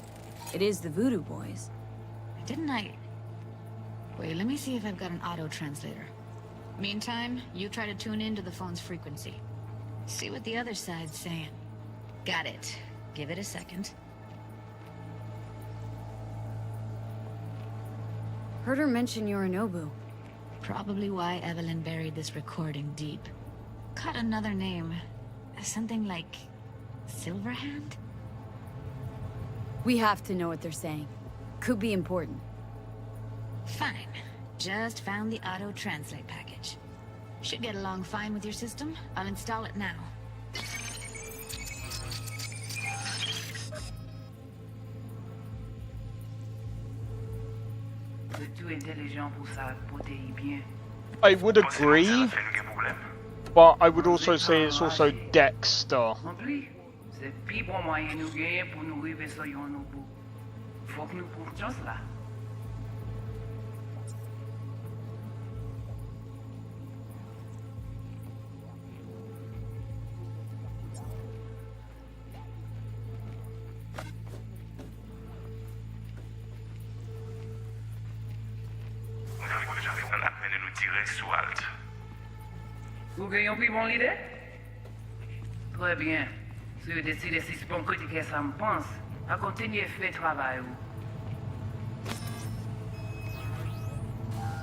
It is the Voodoo Boys. Didn't I... Wait, let me see if I've got an auto-translator. Meantime, you try to tune into the phone's frequency. See what the other side's saying. Got it. Give it a second. Heard her mention Yorinobu. Probably why Evelyn buried this recording deep. Caught another name. Something like... Silverhand? We have to know what they're saying. Could be important. Fine. Just found the auto-translate package. Should get along fine with your system. I'll install it now. I would agree, but I would also say it's also Dexter. C'est pis bon moyen nous gagner pour nous arriver sur Yorinobu. Faut que nous prenions chance là. Vous gagnez plus bon l'idée? Très bien. Si vous décidez si c'est bon que ça me pense, à continuer à faire travail.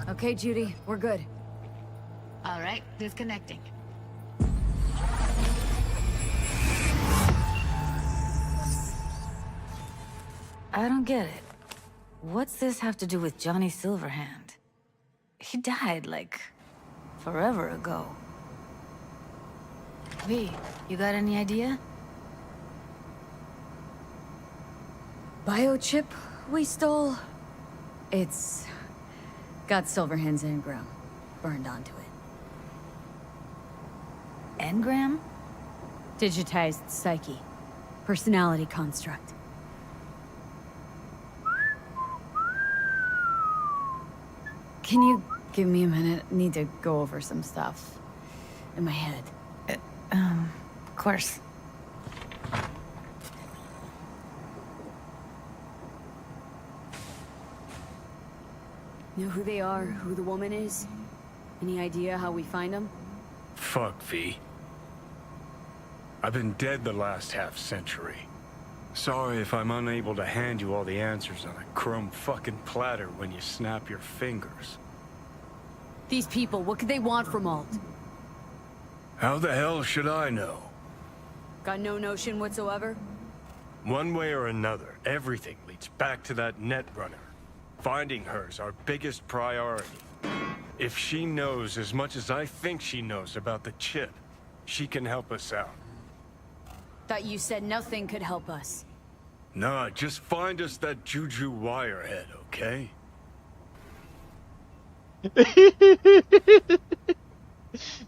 Okay, Judy, we're good. All right, disconnecting. I don't get it. What's this have to do with Johnny Silverhand? He died, like, forever ago. V, you got any idea? Biochip we stole? It's got Silverhand's engram burned onto it. Engram? Digitized psyche. Personality construct. Can you give me a minute? Need to go over some stuff in my head. Of course. Know who they are, who the woman is? Any idea how we find them? Fuck, V. I've been dead the last half-century. Sorry if I'm unable to hand you all the answers on a chrome fucking platter when you snap your fingers. These people, what could they want from Alt? How the hell should I know? Got no notion whatsoever? One way or another, everything leads back to that Netrunner. Finding her's our biggest priority. If she knows as much as I think she knows about the chip, she can help us out. Thought you said nothing could help us. Nah, just find us that Juju wirehead, okay?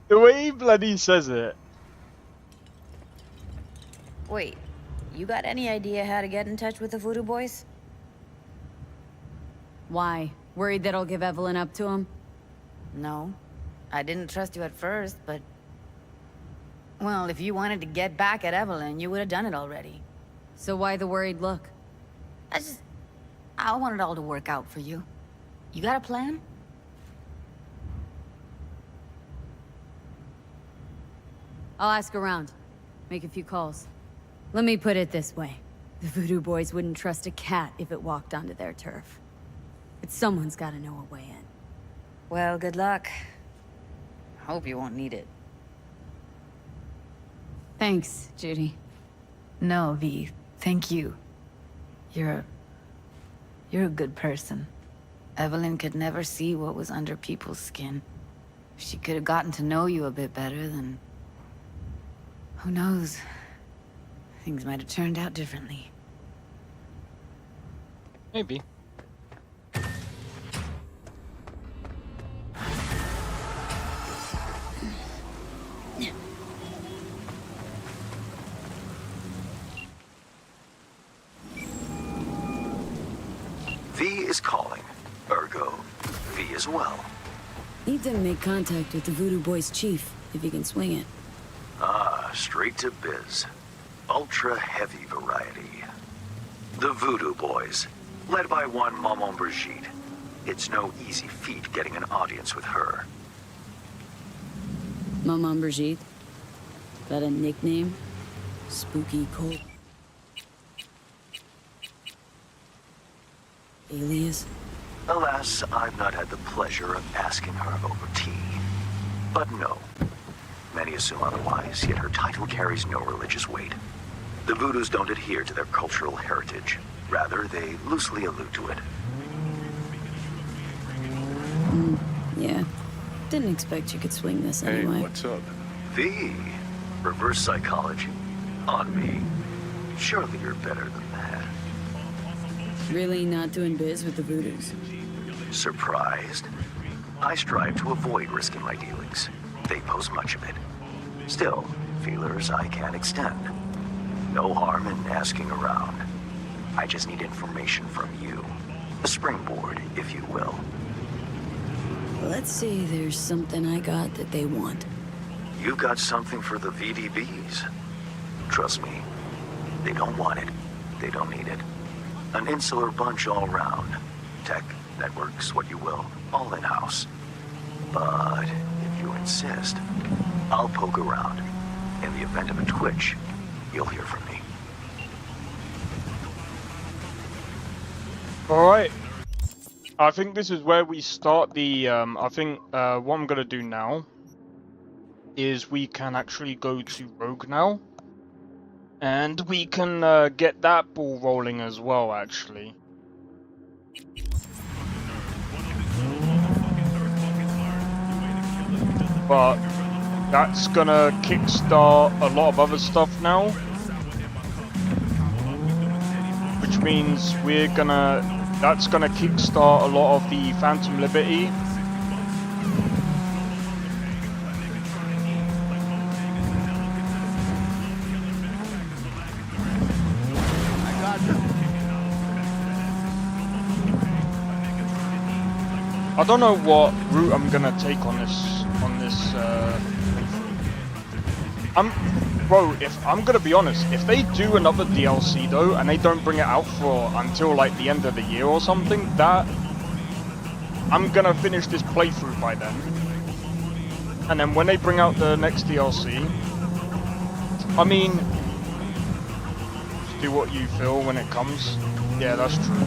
The way he bloody says it. Wait, you got any idea how to get in touch with the Voodoo Boys? Why? Worried that I'll give Evelyn up to him? No. I didn't trust you at first, but... Well, if you wanted to get back at Evelyn, you would have done it already. So why the worried look? I want it all to work out for you. You got a plan? I'll ask around. Make a few calls. Let me put it this way. The Voodoo Boys wouldn't trust a cat if it walked onto their turf. But someone's gotta know a way in. Well, good luck. Hope you won't need it. Thanks, Judy. No, V. Thank you. You're a good person. Evelyn could never see what was under people's skin. If she could have gotten to know you a bit better, then... who knows? Things might have turned out differently. Maybe. V is calling. Ergo, V as well. Need to make contact with the Voodoo Boys chief, if he can swing it. Ah, straight to biz. Ultra heavy variety. The Voodoo Boys, led by one Maman Brigitte. It's no easy feat getting an audience with her. Maman Brigitte? That a nickname? Spooky cold. Alias? Alas, I've not had the pleasure of asking her over tea. But no. Many assume otherwise, yet her title carries no religious weight. The Voodoos don't adhere to their cultural heritage. Rather, they loosely allude to it. Yeah. Didn't expect you could swing this anyway. Hey, what's up? V. Reverse psychology. On me. Surely you're better than that. Really not doing biz with the Voodoos? Surprised? I strive to avoid risking my dealings. They pose much of it. Still, feelers I can extend. No harm in asking around. I just need information from you. A springboard, if you will. Let's say there's something I got that they want. You've got something for the VDBs. Trust me, they don't want it. They don't need it. An insular bunch all round. Tech, networks, what you will, all in-house. But if you insist, I'll poke around. In the event of a twitch, you'll hear from me. Alright. I think this is where we start the, I think what I'm gonna do now is we can actually go to Rogue now. And we can get that ball rolling as well, actually. But that's gonna kickstart a lot of other stuff now. Which means that's gonna kickstart a lot of the Phantom Liberty. I don't know what route I'm gonna take on this bro, if I'm gonna be honest, if they do another DLC though and they don't bring it out until like the end of the year or something, that I'm gonna finish this playthrough by then. And then when they bring out the next DLC, I mean, just do what you feel when it comes. Yeah, that's true.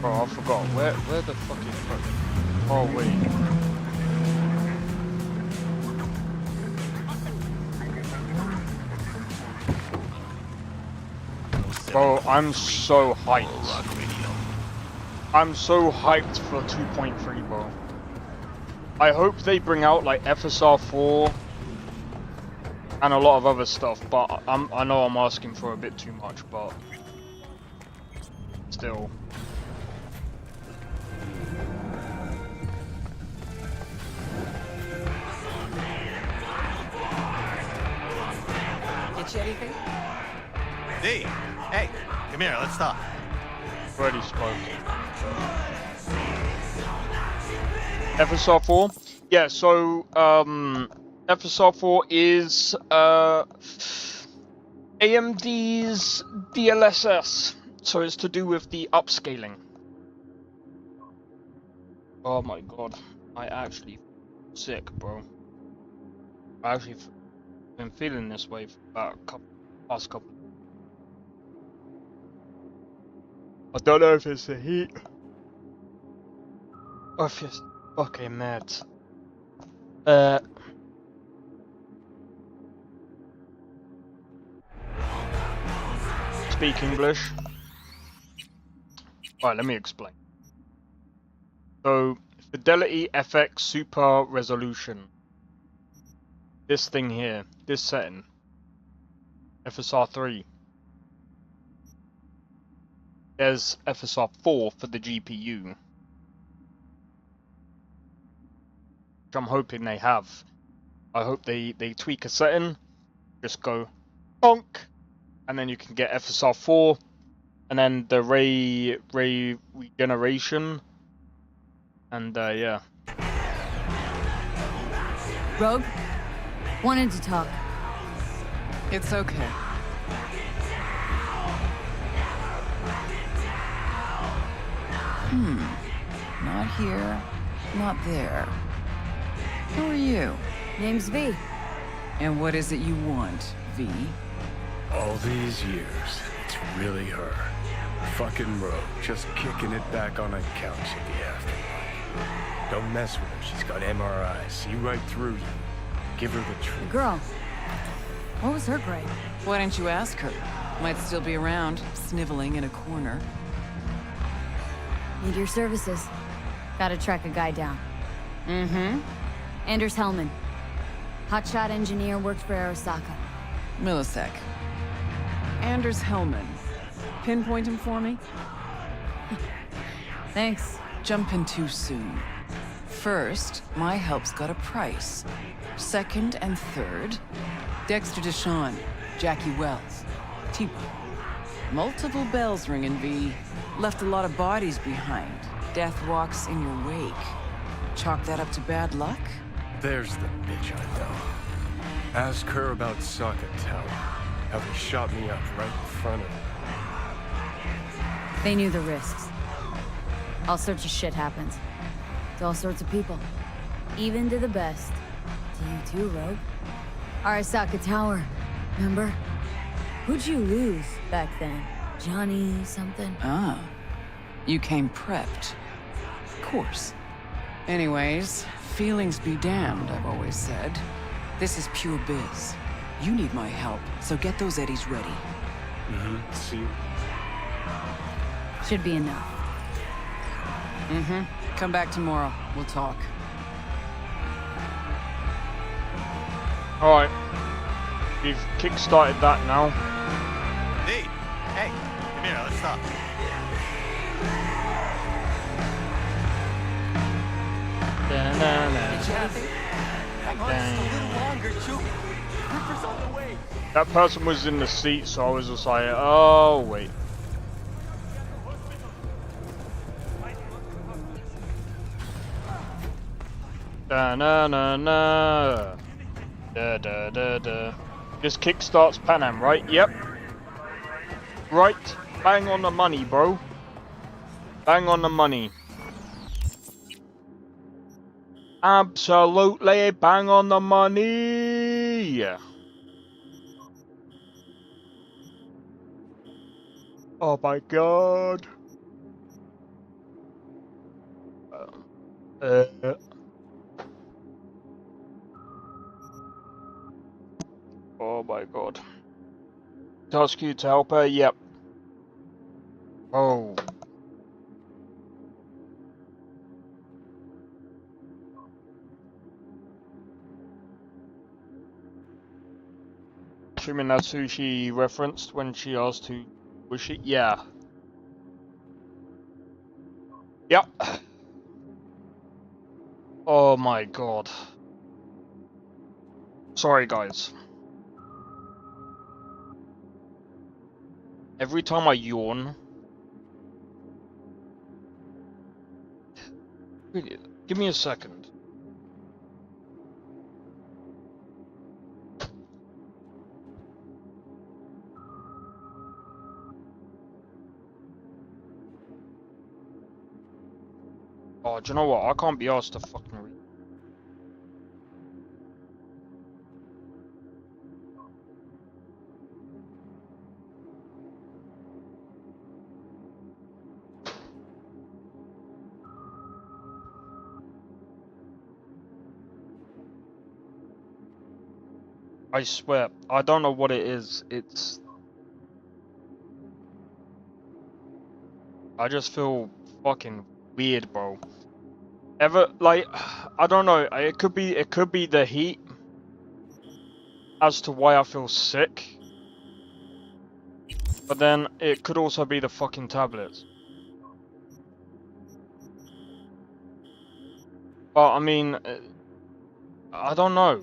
Oh, I forgot. Where the fuck is it? Oh, wait. Bro, I'm so hyped. I'm so hyped for 2.3, bro. I hope they bring out like FSR 4 and a lot of other stuff, but I know I'm asking for a bit too much, but still. Get you anything? D, hey, come here, let's talk. Already spoke. FSR 4? Yeah, so FSR 4 is AMD's DLSS. So it's to do with the upscaling. Oh my god. I actually sick, bro. I actually been feeling this way for about past couple. I don't know if it's the heat. Or if it's fucking mad. Speak English. Alright, let me explain. So, Fidelity FX Super Resolution. This thing here, this setting. FSR 3. There's FSR 4 for the GPU. Which I'm hoping they have. I hope they tweak a setting. Just go bonk. And then you can get FSR 4. And then the ray regeneration. And yeah. Rogue? Wanted to talk. It's okay. Not here, not there. Who are you? Name's V. And what is it you want, V? All these years, it's really her. Fucking Rogue, just kicking it back on a couch at the afterlife. Don't mess with her, she's got MRIs, see right through you. Give her the truth. Girl. What was her grade? Why didn't you ask her? Might still be around, sniveling in a corner. Need your services. Gotta track a guy down. Mm-hmm. Anders Hellman. Hotshot engineer, worked for Arasaka. Millisec. Anders Hellman. Pinpoint him for me? Thanks. Jumping too soon. First, my help's got a price. Second and third, Dexter Deshawn, Jackie Wells, T-Bone. Multiple bells ringing, V. Left a lot of bodies behind. Death walks in your wake. Chalk that up to bad luck? There's the bitch I know. Ask her about Socket Tower. How they shot me up right in front of her. They knew the risks. All sorts of shit happens. To all sorts of people. Even to the best. To you too, Rogue. Arasaka Tower, remember? Who'd you lose back then? Johnny something? Ah. You came prepped. Of course. Anyways, feelings be damned, I've always said. This is pure biz. You need my help, so get those eddies ready. Mm-hmm. See? Should be enough. Mm-hmm. Come back tomorrow. We'll talk. Alright. We've kickstarted that now. Nate! Hey! Come here, let's talk. Hang on just a little longer, Chew. Ripper's on the way. That person was in the seat, so I was just like, oh, wait. Da-na-na-na. Da-da-da-da. This kickstarts Pan Am, right? Yep. Right. Bang on the money, bro. Bang on the money. Absolutely bang on the money. Oh my god. Oh my god. Task you to help her? Yep. Oh. Assuming that's who she referenced when she asked who was she? Yeah. Yep. Oh my god. Sorry guys. Every time I yawn, give me a second. Oh, do you know what? I can't be asked to fucking read. I swear, I don't know what it is. I just feel fucking weird, bro. Like, I don't know. It could be the heat as to why I feel sick. But then it could also be the fucking tablets. But I mean, I don't know.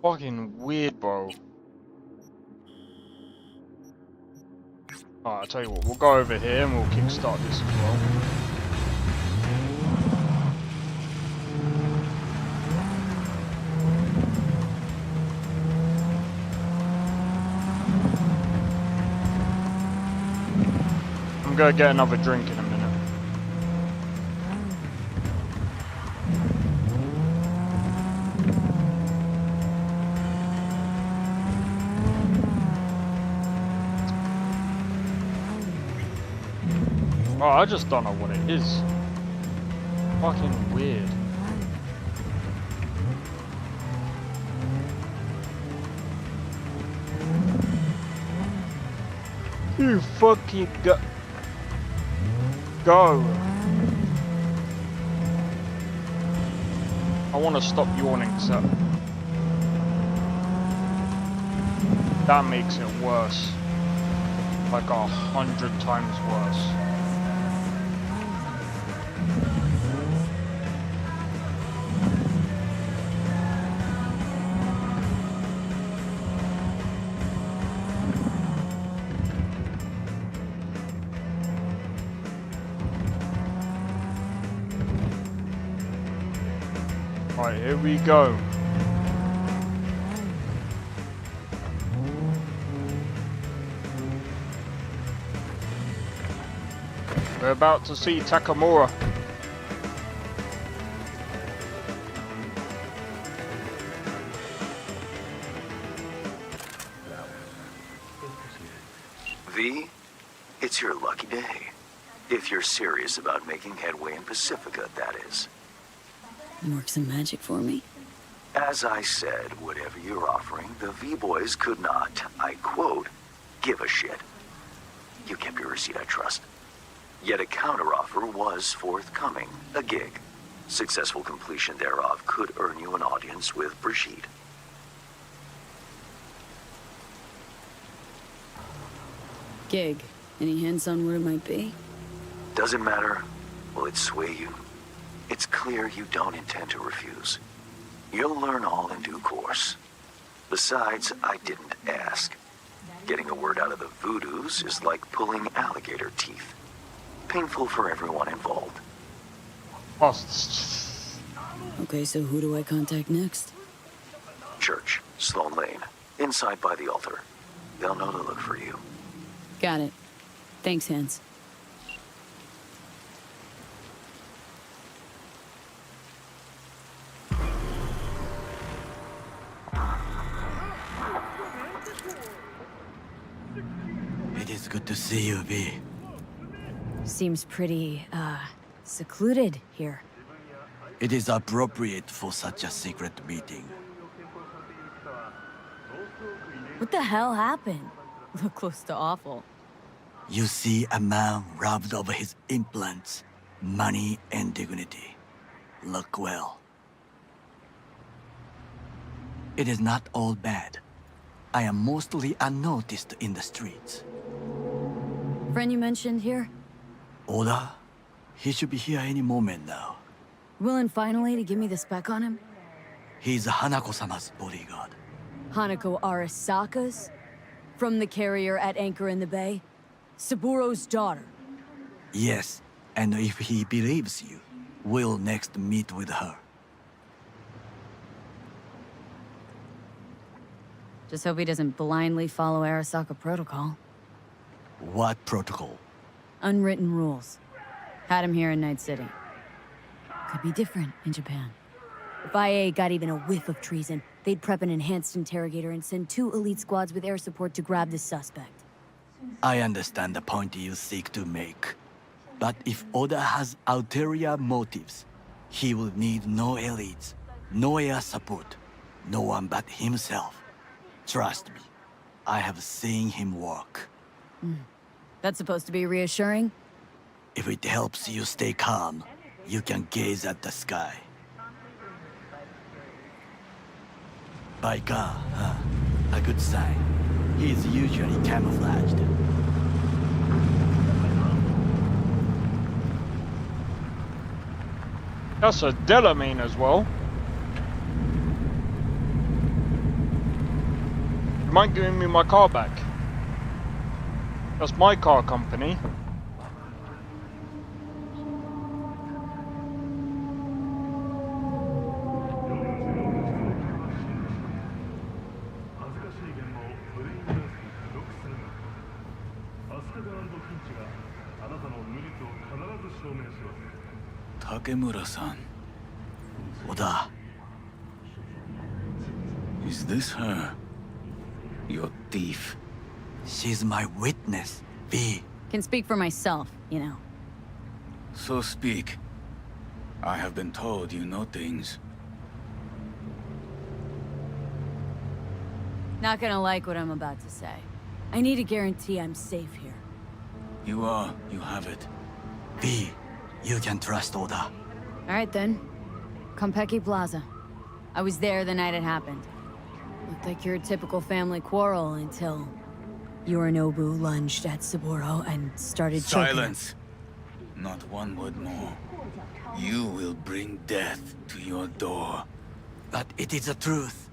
Fucking weird, bro. Alright, I'll tell you what, we'll go over here and we'll kickstart this as well. I'm gonna get another drink in a minute. Oh, I just don't know what it is. Fucking weird. You fucking go. I want to stop yawning, so that makes it worse. Like 100 times worse. Alright, here we go. We're about to see Takamura. V, it's your lucky day. If you're serious about making headway in Pacifica, that is. Work some magic for me. As I said, whatever you're offering, the V-Boys could not, I quote, give a shit. You kept your receipt, I trust. Yet a counteroffer was forthcoming, a gig. Successful completion thereof could earn you an audience with Brigitte. Gig. Any hints on what it might be? Doesn't matter. Will it sway you? It's clear you don't intend to refuse. You'll learn all in due course. Besides, I didn't ask. Getting a word out of the Voodoos is like pulling alligator teeth. Painful for everyone involved. Okay, so who do I contact next? Church, Sloan Lane, inside by the altar. They'll know to look for you. Got it. Thanks, Hans. It is good to see you, V. Seems pretty, secluded here. It is appropriate for such a secret meeting. What the hell happened? Look close to awful. You see a man robbed of his implants, money and dignity. Look well. It is not all bad. I am mostly unnoticed in the streets. Friend you mentioned here? Oda? He should be here any moment now. Willing finally to give me the spec on him? He's Hanako-sama's bodyguard. Hanako Arasaka's? From the carrier at anchor in the bay? Saburo's daughter? Yes, and if he believes you, we'll next meet with her. Just hope he doesn't blindly follow Arasaka protocol. What protocol? Unwritten rules. Had him here in Night City. Could be different in Japan. If IA got even a whiff of treason, They'd prep an enhanced interrogator and send 2 elite squads with air support to grab the suspect. I understand the point you seek to make. But if Oda has ulterior motives, he will need no elites, no air support, no one but himself. Trust me, I have seen him work. That's supposed to be reassuring? If it helps you stay calm, you can gaze at the sky. Biker, huh? A good sign. He is usually camouflaged. That's a Delamain as well. You mind giving me my car back? That's my car company. Takemura-san. Oda. Is this her? Your thief? She's my witness, V. Can speak for myself, you know. So speak. I have been told you know things. Not gonna like what I'm about to say. I need a guarantee I'm safe here. You are. You have it. V, you can trust Oda. Alright then. Konpeki Plaza. I was there the night it happened. Looked like your typical family quarrel until Yorinobu lunged at Saburo and started choking him. Silence! Not one word more. You will bring death to your door. But it is the truth.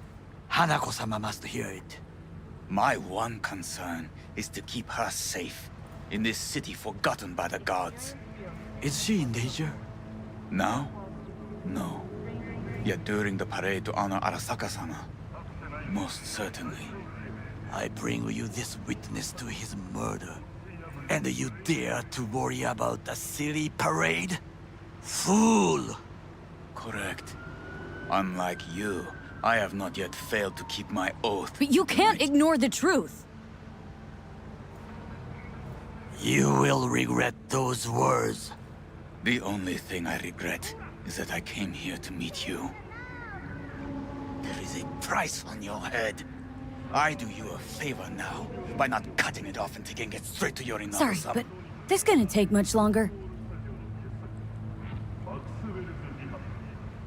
Hanako-sama must hear it. My one concern is to keep her safe in this city forgotten by the gods. Is she in danger? Now? No. Yet during the parade to honor Arasaka-sama, most certainly. I bring you this witness to his murder, and you dare to worry about a silly parade? Fool! Correct. Unlike you, I have not yet failed to keep my oath. But you can't ignore the truth! You will regret those words. The only thing I regret is that I came here to meet you. There is a price on your head. I do you a favor now by not cutting it off and taking it straight to your Sorry, but this gonna take much longer.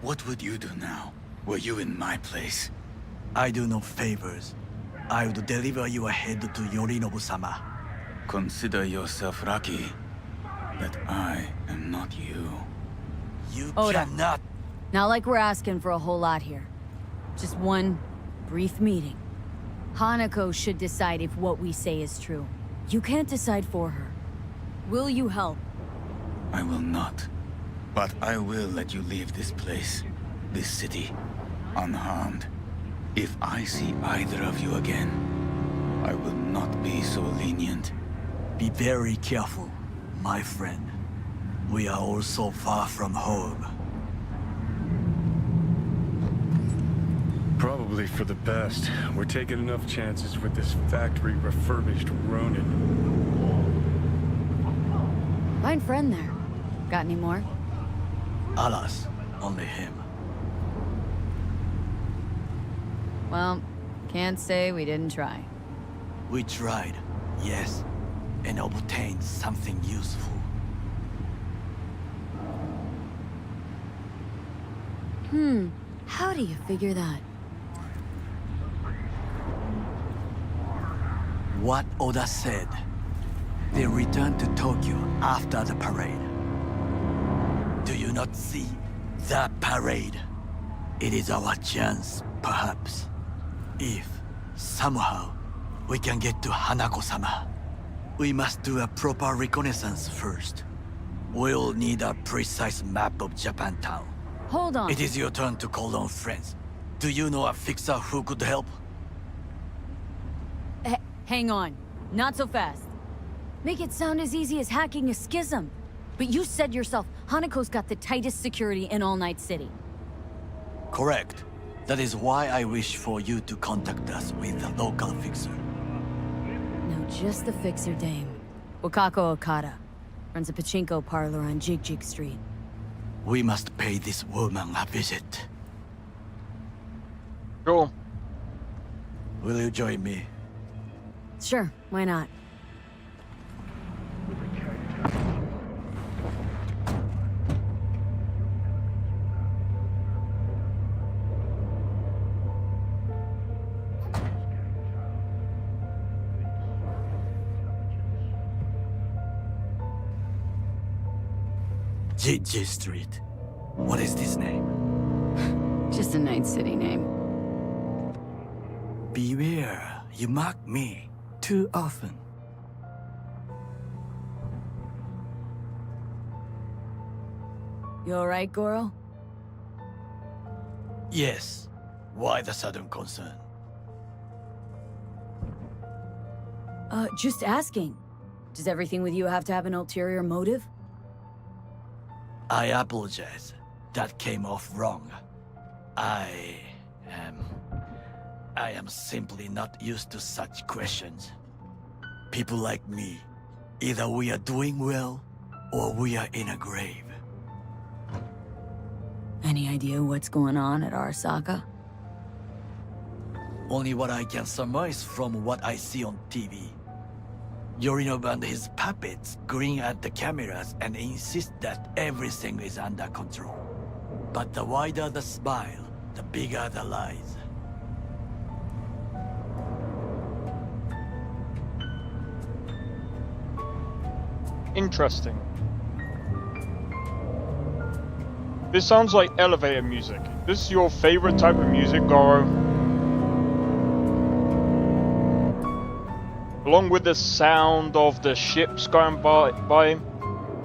What would you do now, were you in my place? I do no favors. I would deliver you ahead to Yorinobu-sama. Consider yourself lucky that I am not you. You Oda. cannot... Not like we're asking for a whole lot here. Just one brief meeting. Hanako should decide if what we say is true. You can't decide for her. Will you help? I will not. But I will let you leave this place, this city, unharmed. If I see either of you again, I will not be so lenient. Be very careful, my friend. We are all so far from home. Probably for the best. We're taking enough chances with this factory refurbished Ronin. Fine friend there. Got any more? Alas, only him. Well, can't say we didn't try. We tried, yes, and obtained something useful. How do you figure that? What Oda said. They returned to Tokyo after the parade. Do you not see the parade? It is our chance, perhaps. If, somehow, we can get to Hanako-sama. We must do a proper reconnaissance first. We'll need a precise map of Japantown. Hold on. It is your turn to call on friends. Do you know a fixer who could help? Hang on. Not so fast. Make it sound as easy as hacking a schism. But you said yourself, Hanako's got the tightest security in All Night City. Correct. That is why I wish for you to contact us with the local fixer. No, just the fixer dame. Wakako Okada. Runs a pachinko parlor on Jig Street. We must pay this woman a visit. Sure. Will you join me? Sure, why not? Jig Street. What is this name? Just a night city name. Beware, you mock me too often. You alright, Goro? Yes. Why the sudden concern? Just asking. Does everything with you have to have an ulterior motive? I apologize. That came off wrong. I am simply not used to such questions. People like me, either we are doing well, or we are in a grave. Any idea what's going on at Arasaka? Only what I can surmise from what I see on TV. Yorinobu and his puppets grin at the cameras and insist that everything is under control. But the wider the smile, the bigger the lies. Interesting. This sounds like elevator music. This is your favorite type of music, Goro? Along with the sound of the ships going by,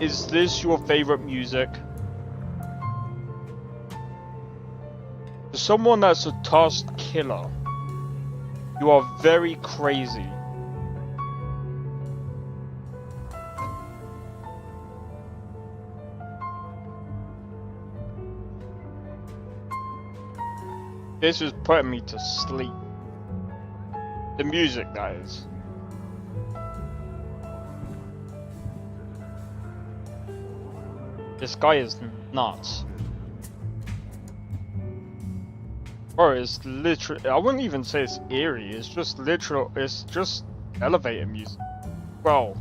is this your favorite music? For someone that's a tasked killer, you are very crazy. This is putting me to sleep. The music, that is. This guy is nuts. Or it's literally, I wouldn't even say it's eerie, it's just literal, it's just elevator music. Well,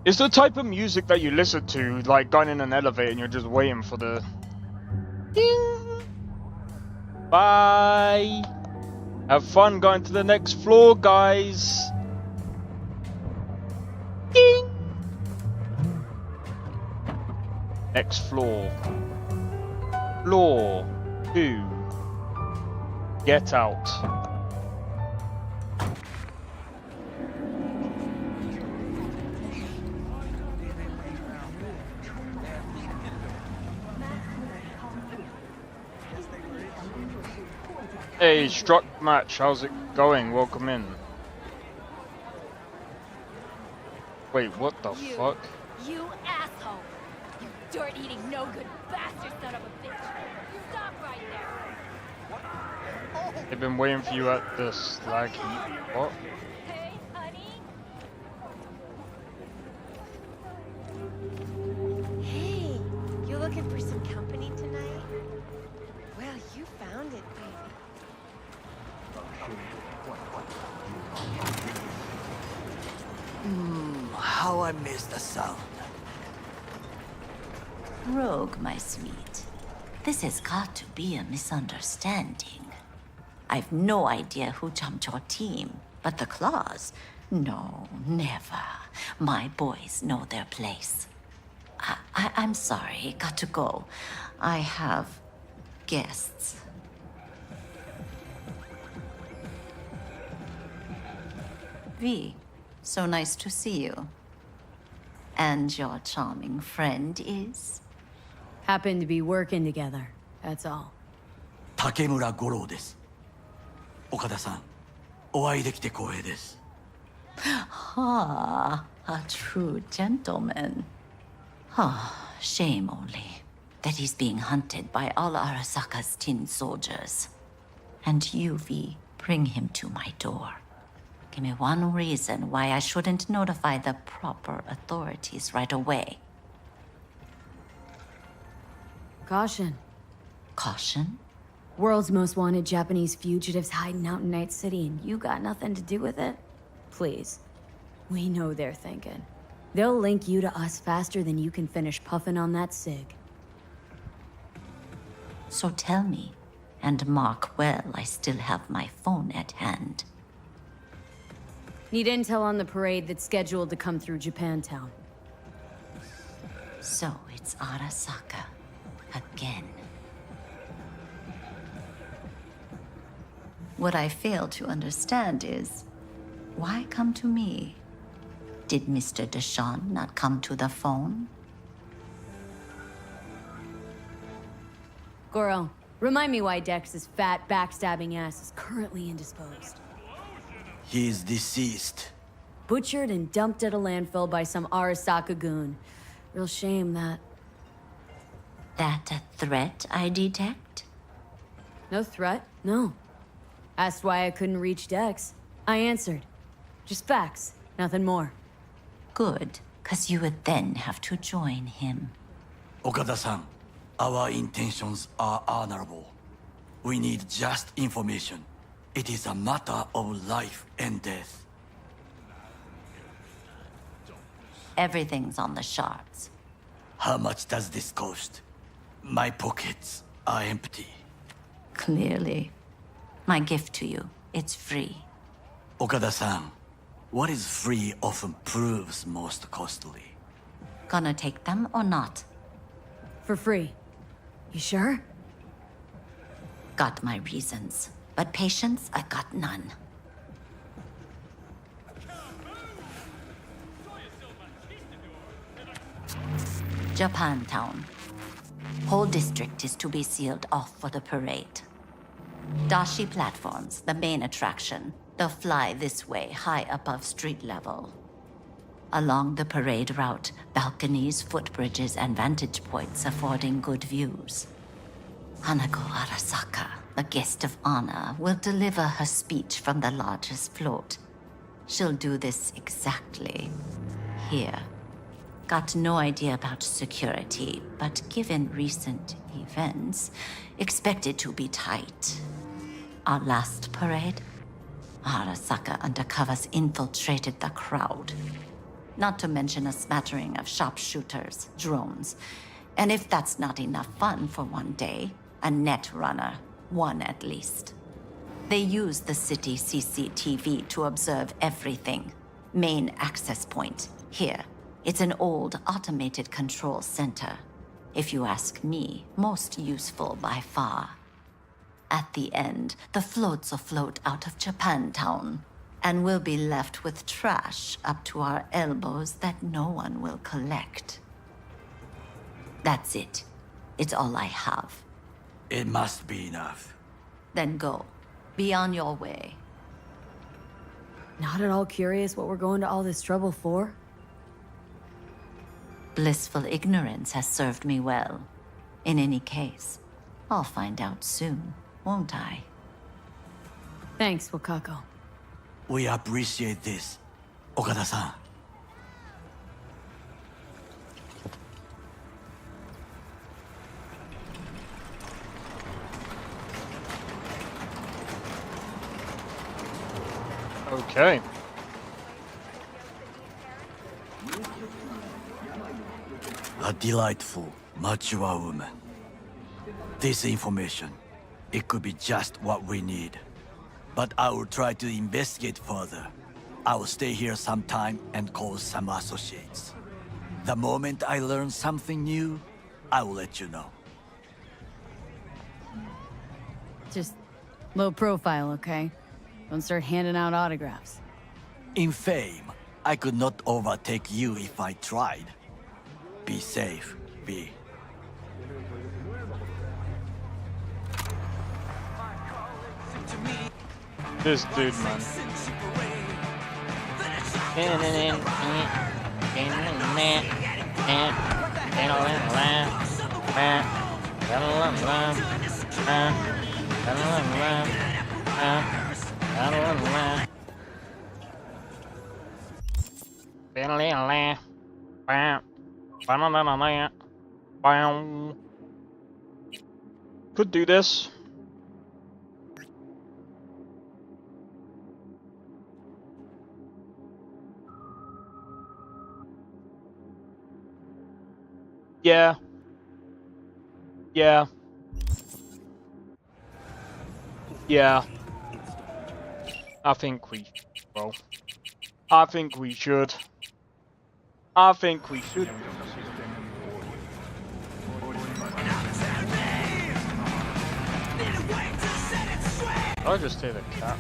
it's the type of music that you listen to, like going in an elevator and you're just waiting for the ding. Bye. Have fun going to the next floor, guys. Ding. Next floor. Floor 2. Get out. Hey, Struck Match, how's it going? Welcome in. Wait, what the fuck? You asshole! You dirt-eating, no-good bastard son of a bitch! Stop right there! They've been waiting for you at the slag heap. What? Hey, honey? Hey, you looking for some company tonight? Well, you found it, baby. How I miss the sound. Rogue, my sweet. This has got to be a misunderstanding. I've no idea who jumped your team, but the claws? No, never. My boys know their place. I'm sorry, got to go. I have guests. V, so nice to see you. And your charming friend is? Happen to be working together, that's all. Takemura Goro です。岡田さん、お会いできて光栄です。Ah, a true gentleman. Ah, shame only. that he's being hunted by all Arasaka's tin soldiers. And you, V, bring him to my door. Give me one reason why I shouldn't notify the proper authorities right away. Caution. Caution? World's most wanted Japanese fugitives hiding out in Night City, and you got nothing to do with it? Please. We know they're thinking. They'll link you to us faster than you can finish puffing on that cig. So tell me, and mark well I still have my phone at hand. Need intel on the parade that's scheduled to come through Japantown. So it's Arasaka again. What I fail to understand is, why come to me? Did Mr. Deshawn not come to the phone? Goro, remind me why Dex's fat, backstabbing ass is currently indisposed. He is deceased. Butchered and dumped at a landfill by some Arasaka goon. Real shame that... That a threat I detect? No threat, no. Asked why I couldn't reach Dex. I answered. Just facts, nothing more. Good, 'cause you would then have to join him. Okada-san, our intentions are honorable. We need just information. It is a matter of life and death. Everything's on the shards. How much does this cost? My pockets are empty. Clearly. My gift to you, it's free. Okada-san, what is free often proves most costly. Gonna take them or not? For free. You sure? Got my reasons, but patience, I got none. Japantown. Whole district is to be sealed off for the parade. Dashi platforms, the main attraction. They'll fly this way, high above street level. Along the parade route, balconies, footbridges, and vantage points affording good views. Hanako Arasaka, the guest of honor, will deliver her speech from the largest float. She'll do this exactly here. Got no idea about security, but given recent events, expected to be tight. Our last parade, Arasaka undercovers infiltrated the crowd. Not to mention a smattering of sharpshooters, drones. And if that's not enough fun for one day, a net runner, one at least. They use the city CCTV to observe everything. Main access point, here. It's an old automated control center. If you ask me, most useful by far. At the end, the floats will float out of Japantown, and we'll be left with trash up to our elbows that no one will collect. That's it. It's all I have. It must be enough. Then go. Be on your way. Not at all curious what we're going to all this trouble for? Blissful ignorance has served me well. In any case, I'll find out soon, won't I? Thanks, Wakako. We appreciate this, Okada-san. Okay. A delightful, mature woman. This information, it could be just what we need. But I will try to investigate further. I will stay here some time and call some associates. The moment I learn something new, I will let you know. Just low profile, okay? Don't start handing out autographs. In fame, I could not overtake you if I tried. Be safe, B. This dude, man. Could do this. Yeah. Yeah. Yeah. I think we should, bro. I think we should. I think we should. I'll just take the cat.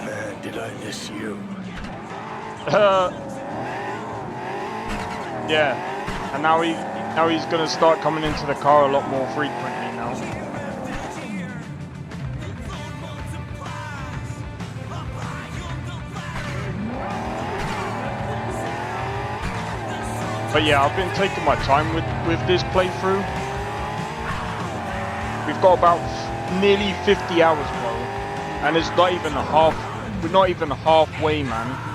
Man, did I miss you. Yeah, and now he's gonna start coming into the car a lot more frequently now. But yeah, I've been taking my time with this playthrough. We've got about nearly 50 hours, bro, and it's not even half. We're not even halfway, man.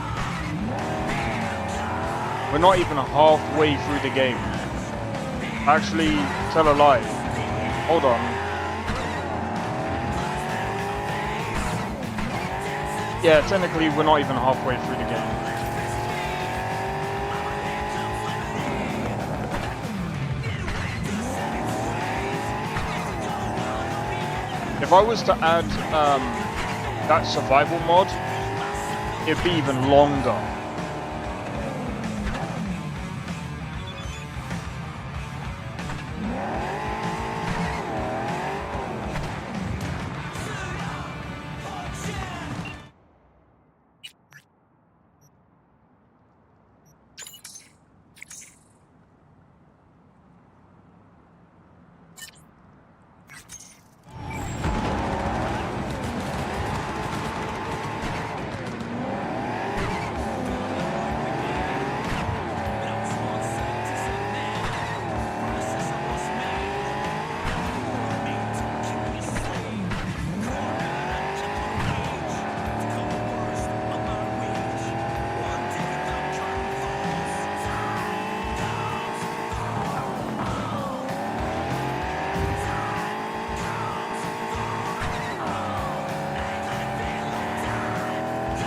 We're not even halfway through the game. Actually, tell a lie. Hold on. Yeah, technically we're not even halfway through the game. If I was to add that survival mod, it'd be even longer.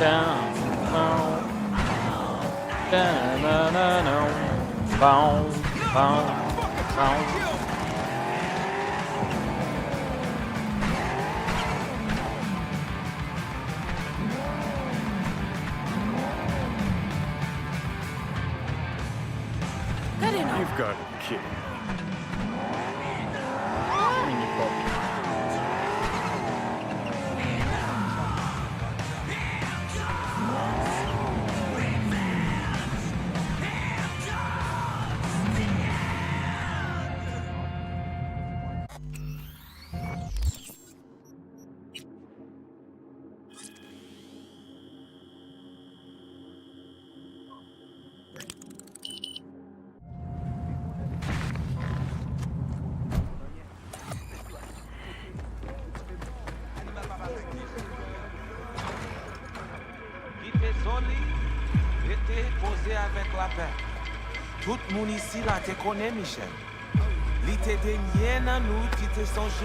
Down, down, down, down, bound, bound, bound. You've got a kid.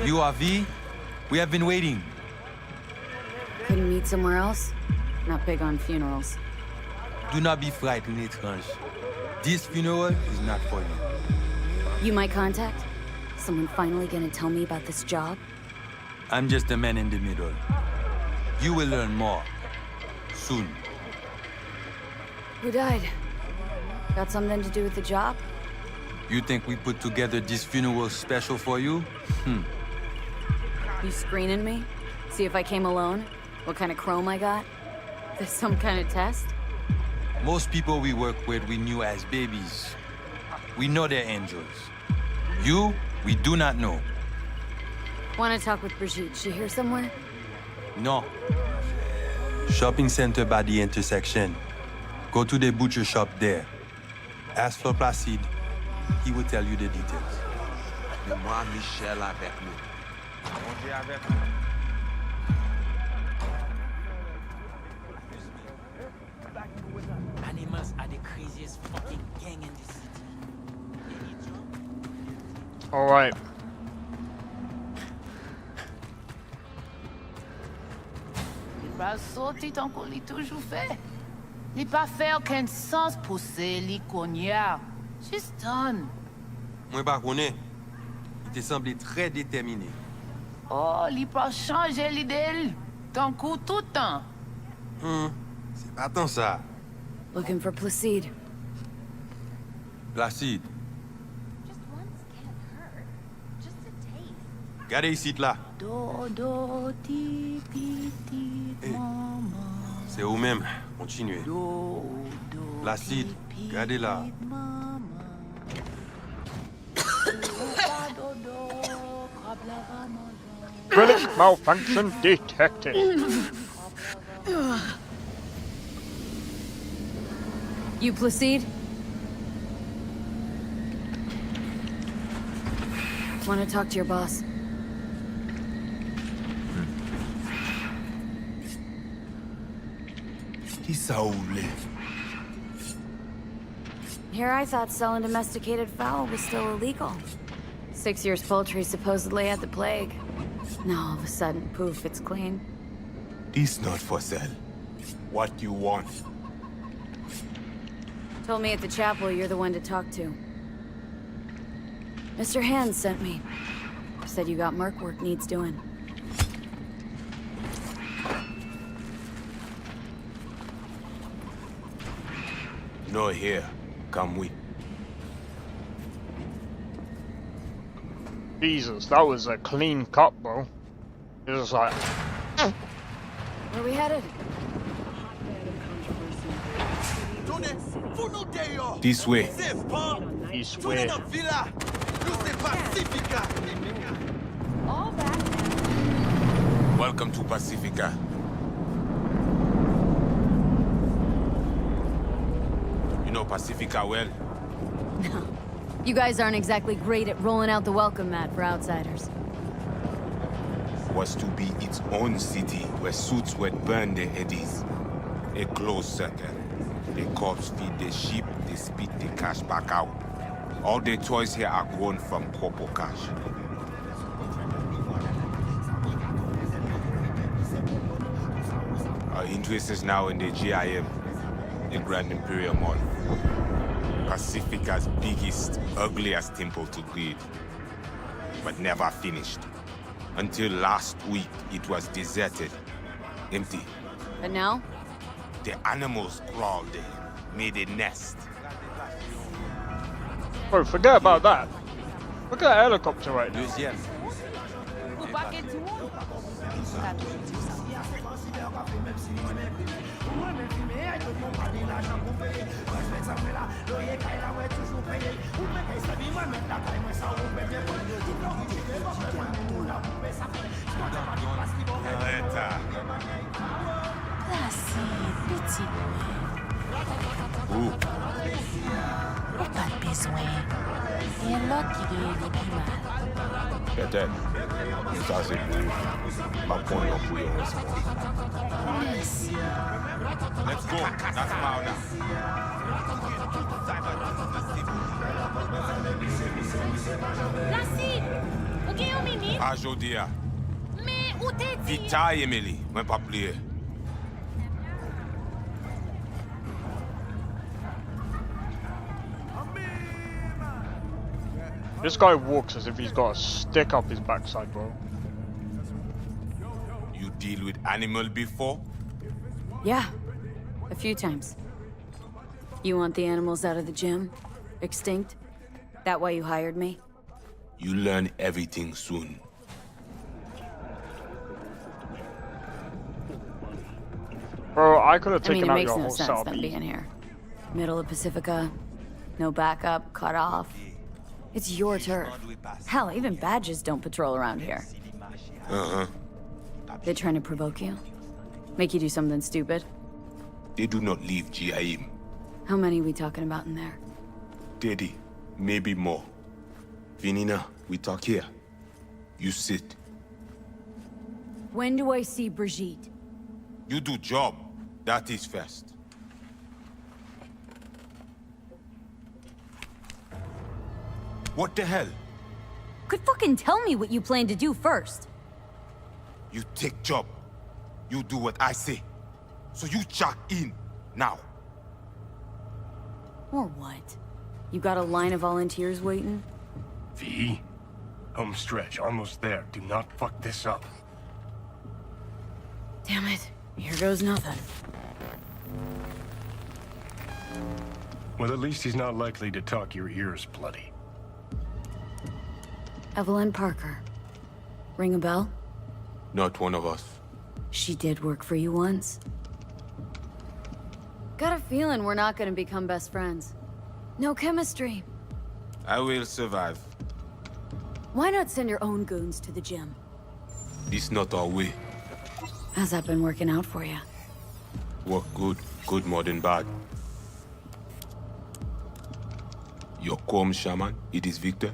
You are V? We have been waiting. Couldn't meet somewhere else? Not big on funerals. Do not be frightened, étrange. This funeral is not for you. You my contact? Someone finally gonna tell me about this job? I'm just a man in the middle. You will learn more. Soon. Who died? Got something to do with the job? You think we put together this funeral special for you? You screening me? See if I came alone? What kind of chrome I got? This some kind of test? Most people we work with, we knew as babies. We know they're angels. You, we do not know. Want to talk with Brigitte? She here somewhere? No. Shopping center by the intersection. Go to the butcher shop there. Ask for Placide. He will tell you the details. Moi, Michel avec nous. Animals are the craziest fucking gang in this city. All right. Il va sauter tant qu'on l'a toujours fait. Il pas fait aucun sens pousser les cognards. She's done. Moi, pas connais. Il te semblait très déterminé. Oh, il pas changer l'idée. Tant coup tout le temps. C'est pas tant ça. Looking for Placide. Placide. Regardez ici, là. Dodo, ti, ti, ti, maman. C'est vous-même. Continuez. Placide, regardez là. Relic malfunction detected. You Placide? Want to talk to your boss? Here I thought selling domesticated fowl was still illegal. 6 years poultry supposedly had the plague. Now all of a sudden, poof, it's clean. This not for sale. What you want? Told me at the chapel you're the one to talk to. Mr. Hand sent me. Said you got merc work needs doing. No here. Come with. Jesus, that was a clean cut, bro. It was like... Where we headed? This way. This way. Welcome to Pacifica. You know Pacifica well? No. You guys aren't exactly great at rolling out the welcome mat for outsiders. Was to be its own city where suits would burn their eddies. A closed circle. The cops feed the sheep, they spit the cash back out. All the toys here are grown from corpo cash. Our interest is now in the GIM, the Grand Imperial Mall. Pacifica's biggest, ugliest temple to greed. But never finished. Until last week, it was deserted. Empty. But now? The animals crawled in, made a nest. Bro, forget about that. Look at that helicopter right now. Placide, Où? pas de besoin. Il y a l'autre qui gagne des plus mal. Peut-être. Ça, c'est pour ma point pour your response. Merci. Let's go. That's Mauna. Placide! Ok, on mimi? Ah, Jodia. Mais où t'es dit? Vita, Emily. Moi, pas plié. This guy walks as if he's got a stick up his backside, bro. You deal with animal before? Yeah, a few times. You want the animals out of the gym? Extinct? That why you hired me? You learn everything soon. I could have I mean, taken it out makes your no whole sense setup them easy. being here. Middle of Pacifica, no backup, cut off. It's your turf. Hell, even badges don't patrol around here. Uh-huh. They trying to provoke you? Make you do something stupid? They do not leave GIM. How many we talking about in there? 30, maybe more. Vinina, we talk here. You sit. When do I see Brigitte? You do job. That is first. What the hell? Could fucking tell me what you plan to do first. You take job. You do what I say. So you check in now. Or what? You got a line of volunteers waiting? V? Home stretch, almost there. Do not fuck this up. Damn it. Here goes nothing. Well, at least he's not likely to talk your ears bloody. Evelyn Parker. Ring a bell? Not one of us. She did work for you once. Got a feeling we're not gonna become best friends. No chemistry. I will survive. Why not send your own goons to the gym? This not our way. How's that been working out for you? Work good. Good more than bad. Your calm shaman, it is Victor.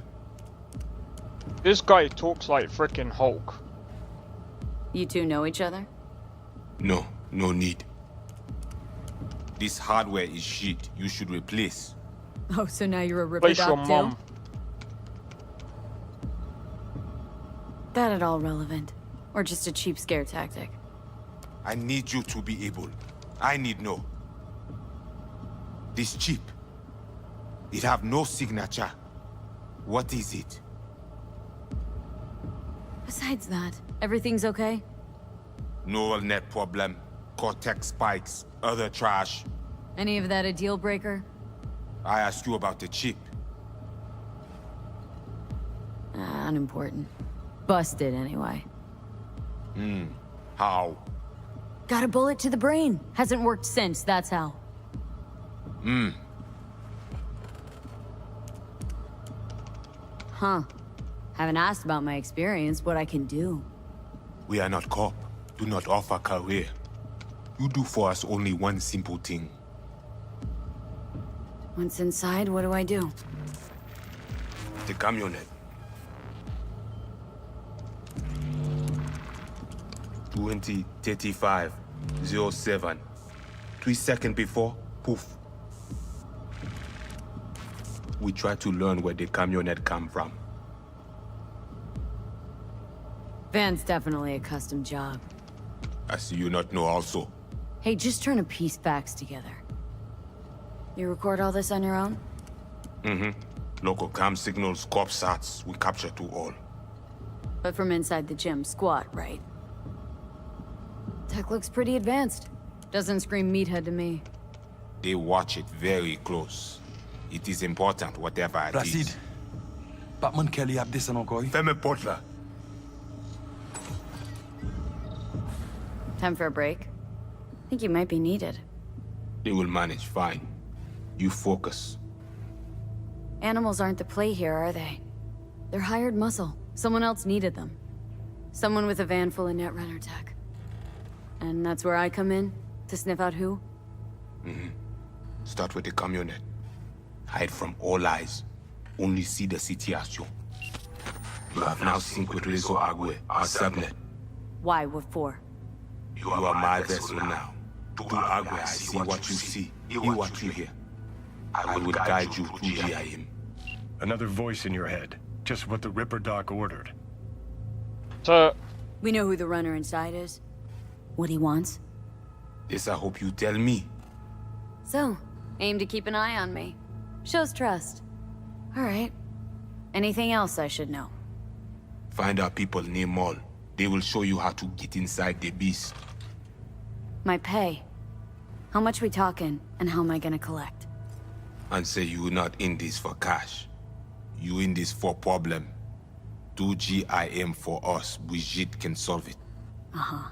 This guy talks like frickin' Hulk. You two know each other? No, no need. This hardware is shit. You should replace. Oh, so now you're a ripper Place your doc mom. too? That at all relevant? Or just a cheap scare tactic? I need you to be able. I need know. This chip. It have no signature. What is it? Besides that, everything's okay? Neural net problem. Cortex spikes. Other trash. Any of that a deal breaker? I asked you about the chip. Unimportant. Busted anyway. How? Got a bullet to the brain. Hasn't worked since, that's how. Huh. Haven't asked about my experience, what I can do. We are not cop. Do not offer career. You do for us only one simple thing. Once inside, what do I do? The camionet. 2035 07. 3 seconds before, poof. We try to learn where the camionet come from. Van's definitely a custom job. I see you not know also. Hey, just trying to piece facts together. You record all this on your own? Local cam signals, corp sats, we capture to all. But from inside the gym, squat, right? Tech looks pretty advanced. Doesn't scream meathead to me. They watch it very close. It is important, whatever it Placide. is. Batman Kelly ap desen ankoy. Fais-moi porte là. Time for a break? Think you might be needed. They will manage fine. You focus. Animals aren't the play here, are they? They're hired muscle. Someone else needed them. Someone with a van full of Netrunner tech. And that's where I come in? To sniff out who? Start with the camionet. Hide from all eyes. Only see the situation. You have now synced with Rezo Agwe, our subnet. Why? What for? You are my vessel now. To Agwe, I see what you see. Hear what you hear. I will guide you to GIM. Another voice in your head. Just what the Ripper Doc ordered. So, We know who the runner inside is. What he wants. This I hope you tell me. So, aim to keep an eye on me. Shows trust. Alright. Anything else I should know? Find our people near Mall. They will show you how to get inside the beast. My pay. How much we talking, and how am I gonna collect? And say you not in this for cash. You in this for problem. Do GIM for us. Brigitte can solve it. Uh-huh.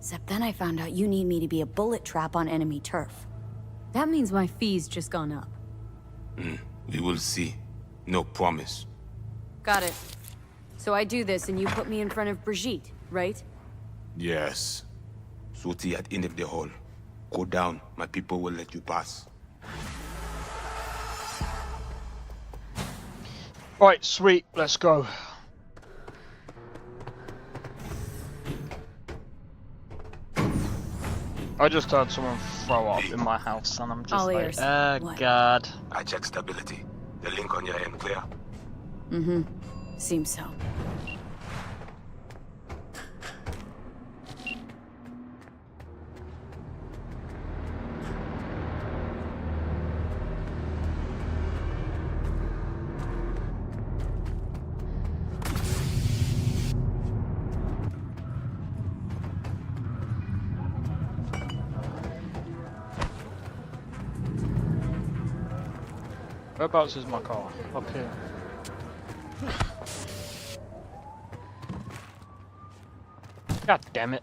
Except then I found out you need me to be a bullet trap on enemy turf. That means my fee's just gone up. We will see. No promise. Got it. So I do this and you put me in front of Brigitte, right? Yes. Soti at end of the hall. Go down. My people will let you pass. Right, sweet. Let's go. I just heard someone throw up in my house, and I'm just All like, ears. oh What? god. I check stability. The link on your end clear? Mm-hmm. Seems so. Whereabouts is my car? Up here. God damn it.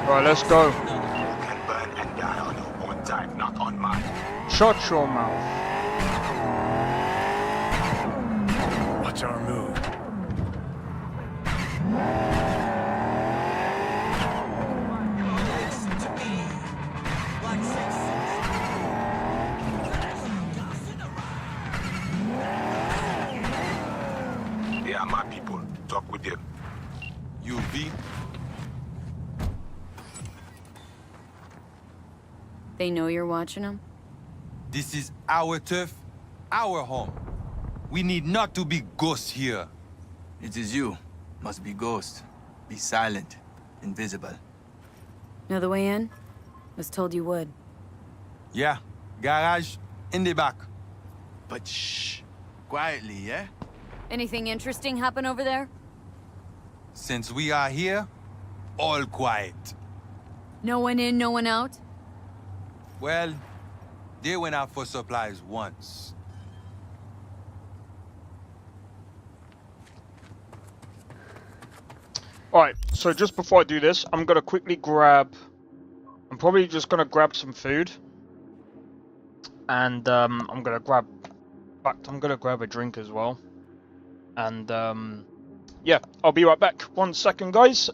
Alright, let's go. You can burn and die on your own time, not on mine. Shut your mouth. What's our move? They are my people. Talk with them. You V? They know you're watching them? This is our turf, our home. We need not to be ghosts here. It is you. Must be ghost. Be silent. Invisible. Know the way in? Was told you would. Yeah, garage in the back. But shh. Quietly, yeah? Anything interesting happen over there? Since we are here, all quiet. No one in, no one out? Well, they went out for supplies once. Alright, so just before I do this, I'm gonna quickly grab... I'm probably just gonna grab some food. And I'm gonna grab... In fact, I'm gonna grab a drink as well. And yeah, I'll be right back. 1 second, guys.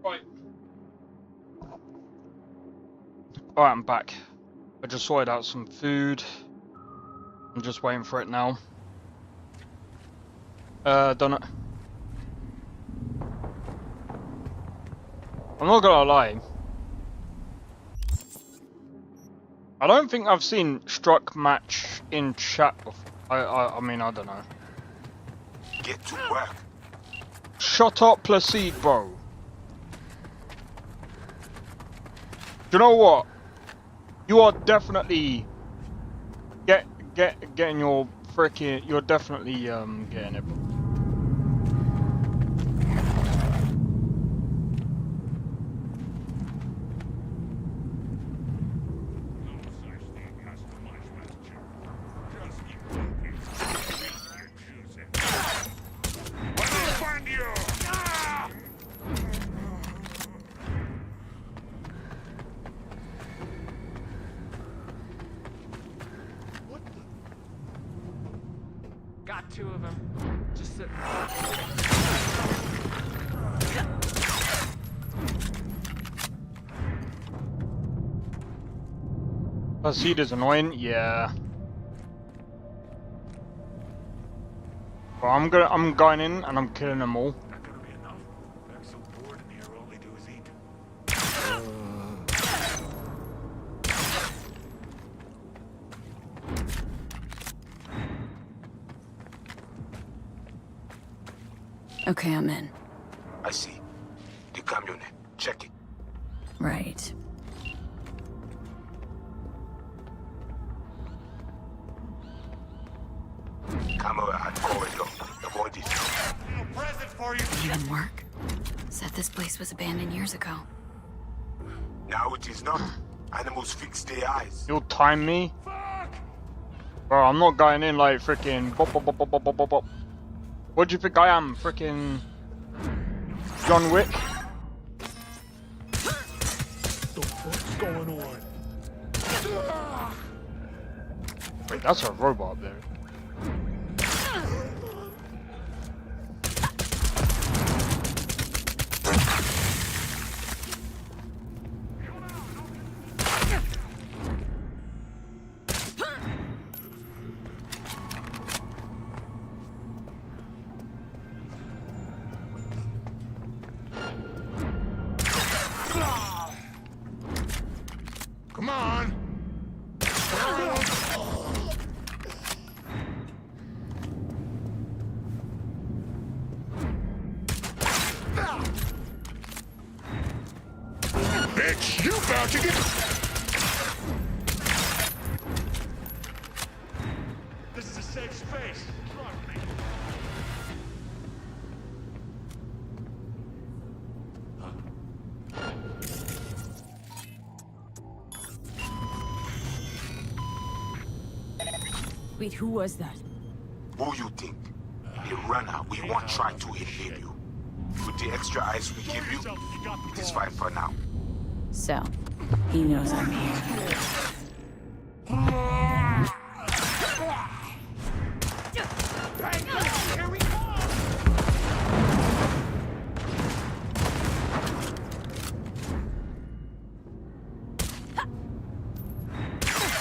Right. Alright, I'm back. I just sorted out some food. I'm just waiting for it now. Done it. I'm not gonna lie. I don't think I've seen struck match in chat before. I mean, I don't know. Get to work. Shut up, Placide, bro. Do you know what? You are definitely getting your freaking. You're definitely getting it. Got two of them. Just sit. Placide is annoying, yeah. Well, I'm going in and I'm killing them all. Okay, I'm in. I see. The camion. Check it. Right. Camera and corridor. Avoid it. Present for you. Even work? Said this place was abandoned years ago. Now it is not. Animals fix their eyes. You'll time me? Bro, I'm not going in like freaking bop bop bop bop bop bop bop. What do you think I am? Freaking John Wick? What's going on? Wait, that's a robot there. Come on. Bitch, you about to get... This is a safe space. Trust me. Wait, who was that? Who you think? A runner we won't try to invade you. With the extra eyes we give you, it is fine for now. So, he knows I'm here. Here we go.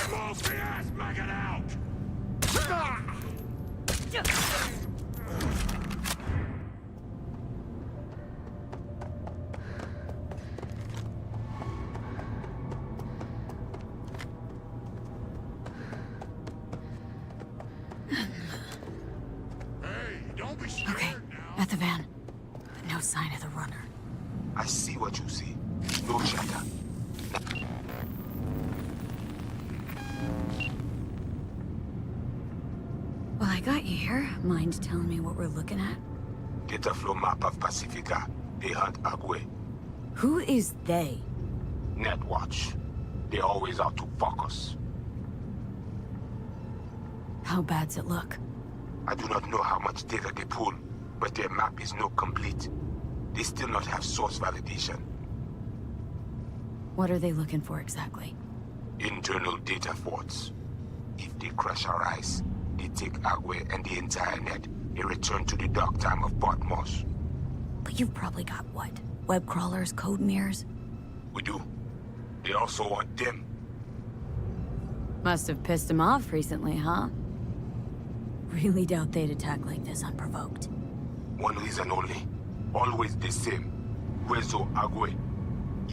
Smoke the ass maggot out. Okay, at the van. But no sign of the runner. I see what you see. No chatter. Well, I got you here. Mind telling me what we're looking at? Data flow map of Pacifica. They hunt Agwe. Who is they? Netwatch. They always out to focus. How bad's it look? I do not know how much data they pull, but their map is not complete. They still not have source validation. What are they looking for exactly? Internal data forts. If they crush our eyes, they take Agwe and the entire net. They return to the dark time of Portmos. But you've probably got what? Web crawlers, code mirrors? We do. They also want them. Must have pissed him off recently, huh? Really doubt they'd attack like this unprovoked. One reason only. Always the same. Hueso Agüe.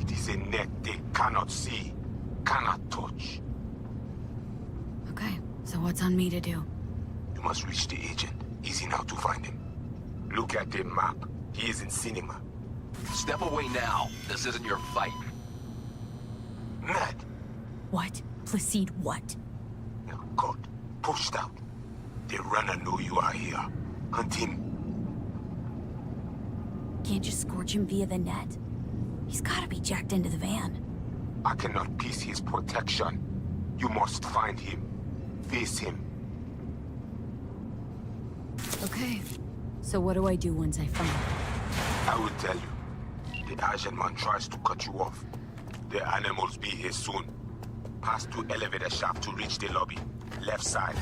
It is a net they cannot see, cannot touch. Okay, so what's on me to do? You must reach the agent. Easy now to find him. Look at the map. He is in cinema. Step away now. This isn't your fight. Mad. What? Placide what? Oh God. Pushed out. The runner know you are here. Hunt him. Can't just scorch him via the net. He's gotta be jacked into the van. I cannot piece his protection. You must find him. Face him. Okay. So what do I do once I find him? I will tell you. The Asian man tries to cut you off. The animals be here soon. Pass to elevator shaft to reach the lobby. Left side.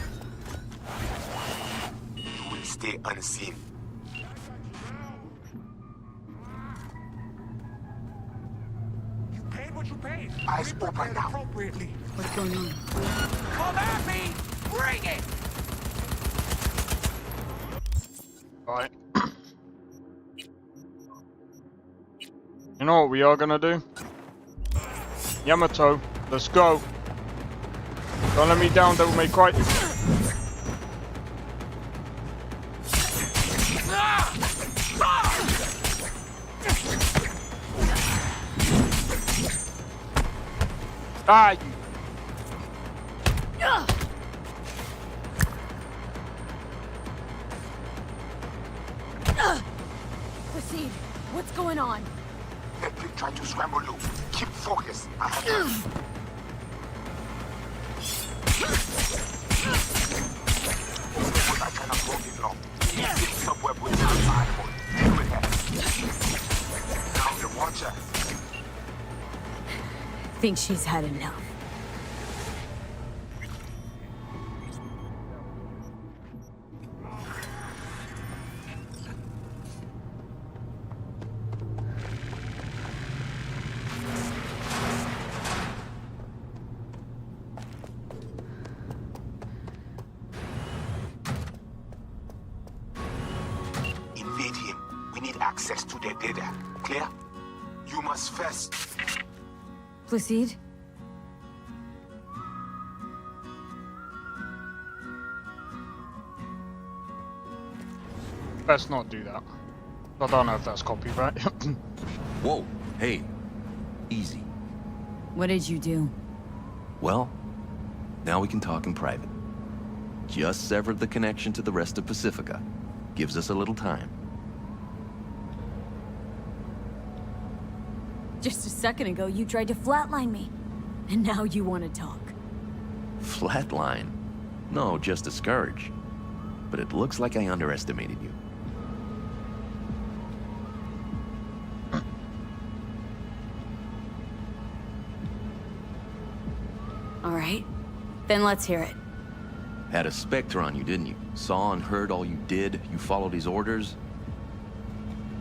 You will stay unseen. You paid what you paid. Eyes open now. Appropriately. What's going on? Come at me! Bring it! Right. You know what we are gonna do? Yamato, let's go. Don't let me down, Devil May Cry. Ah, you. Placide, what's going on? Let me try to scramble you. Keep focus. I have time. But I cannot hold it long. This subweb will not eye for it. Deal with her. Now the watcher. Think she's had enough. Invade him. We need access to their data. Clear? You must first. Placide? Let's not do that. I don't know if that's copyright. Whoa, hey, easy. What did you do? Well, now we can talk in private. Just severed the connection to the rest of Pacifica. Gives us a little time. Just a second ago, you tried to flatline me. And now you want to talk. Flatline? No, just discourage. But it looks like I underestimated you. All right. Then let's hear it. Had a specter on you, didn't you? Saw and heard all you did. You followed his orders.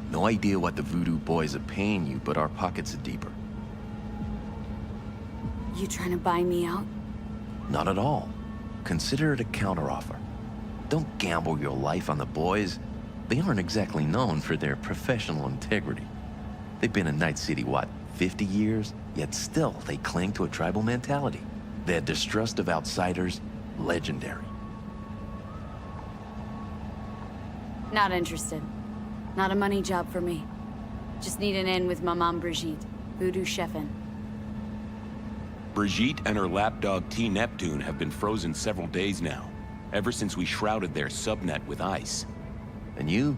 No idea what the voodoo boys are paying you, but our pockets are deeper. You trying to buy me out? Not at all. Consider it a counteroffer. Don't gamble your life on the boys. They aren't exactly known for their professional integrity. They've been in Night City, what, 50 years? Yet still, they cling to a tribal mentality. Their distrust of outsiders, legendary. Not interested. Not a money job for me. Just need an in with my mom Brigitte, voodoo chefin'. Brigitte and her lapdog T. Neptune have been frozen several days now, ever since we shrouded their subnet with ice. And you?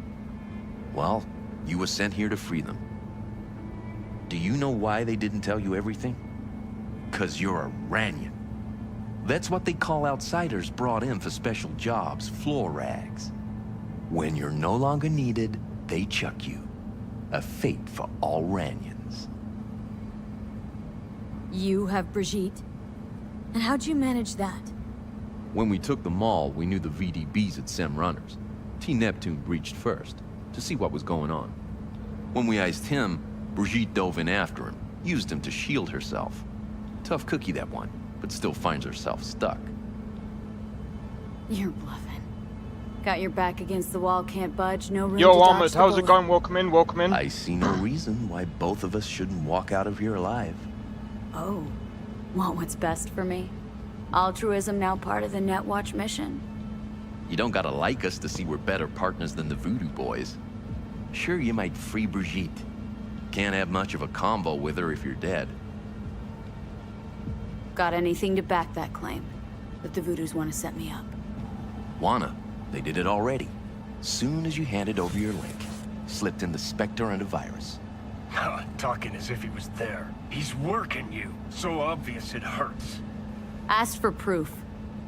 Well, you were sent here to free them. Do you know why they didn't tell you everything? 'Cause you're a Ranyan. That's what they call outsiders brought in for special jobs, floor rags. When you're no longer needed, they chuck you. A fate for all Ranyans. You have Brigitte? And how'd you manage that? When we took the mall, we knew the VDBs had SEM runners. T. Neptune breached first, to see what was going on. When we iced him, Brigitte dove in after him, used him to shield herself. Tough cookie, that one, but still finds herself stuck. You're bluffing. Got your back against the wall, can't budge, no room to Yo, dodge Ahmed, the how's it bullet. going? Welcome in, welcome in. I see no reason why both of us shouldn't walk out of here alive. Oh, want what's best for me? Altruism now part of the Netwatch mission. You don't gotta like us to see we're better partners than the Voodoo Boys. Sure, you might free Brigitte. Can't have much of a convo with her if you're dead. Got anything to back that claim? That the Voodoos want to set me up? Wanna? They did it already. Soon as you handed over your link, slipped in the Spectre and a virus. Talking as if he was there. He's working you. So obvious it hurts. Asked for proof.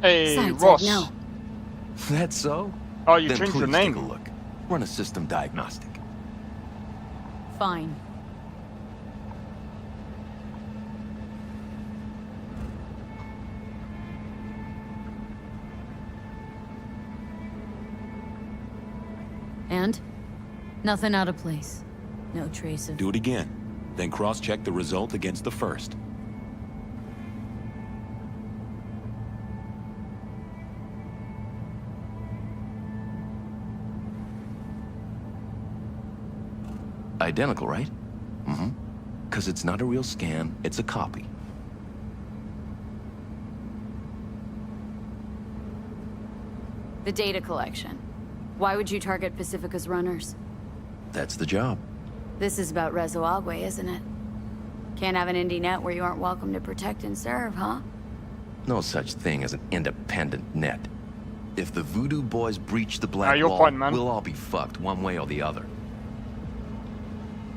Hey, Besides, Ross. No. That's so? Oh, you Then changed your please name. take a look. Run a system diagnostic. Fine. And? Nothing out of place. No trace of... Do it again. Then cross-check the result against the first. Identical, right? Mm-hmm. Because it's not a real scan, it's a copy. The data collection. Why would you target Pacifica's runners? That's the job. This is about Rezo Agwe, isn't it? Can't have an indie net where you aren't welcome to protect and serve, huh? No such thing as an independent net. If the Voodoo Boys breach the Black you're Wall, fine, man. we'll all be fucked one way or the other.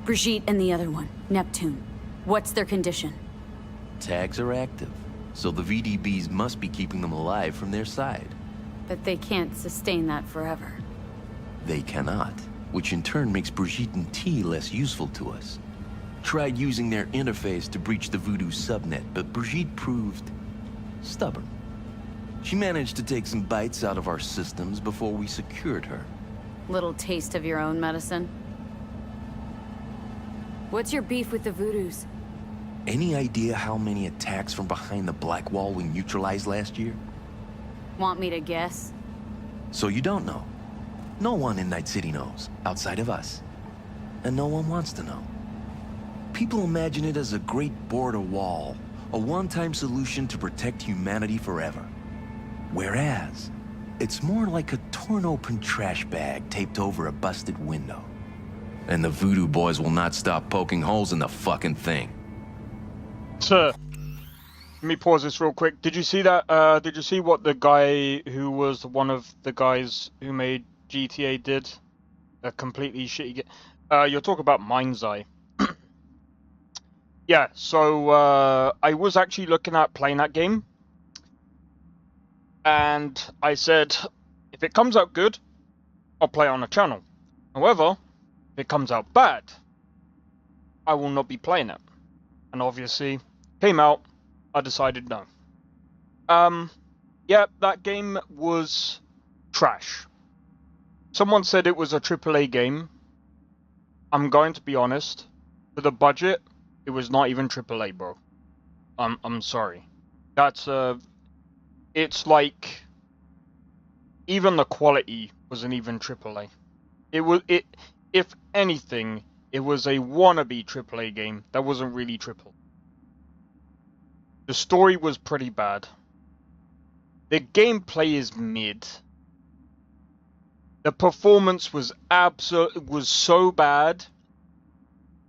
Brigitte and the other one, Neptune. What's their condition? Tags are active, so the VDBs must be keeping them alive from their side. But they can't sustain that forever. They cannot, which in turn makes Brigitte and T less useful to us. Tried using their interface to breach the Voodoo subnet, but Brigitte proved stubborn. She managed to take some bites out of our systems before we secured her. Little taste of your own medicine? What's your beef with the Voodoos? Any idea how many attacks from behind the Black Wall we neutralized last year? Want me to guess? So you don't know. No one in Night City knows, outside of us. And no one wants to know. People imagine it as a great border wall, a one-time solution to protect humanity forever. Whereas, it's more like a torn-open trash bag taped over a busted window. And the Voodoo Boys will not stop poking holes in the fucking thing. Sir, let me pause this real quick. Did you see that? Did you see what the guy who was one of the guys who made GTA did? A completely shitty game. You're talking about Mind's Eye. Yeah, so I was actually looking at playing that game. And I said, if it comes out good, I'll play it on the channel. However, if it comes out bad, I will not be playing it. And obviously, came out, I decided no. Yeah, that game was trash. Someone said it was a AAA game. I'm going to be honest. For the budget, it was not even AAA, bro. I'm sorry. That's it's like even the quality wasn't even AAA. If anything, it was a wannabe AAA game that wasn't really AAA. The story was pretty bad. The gameplay is mid. The performance was so bad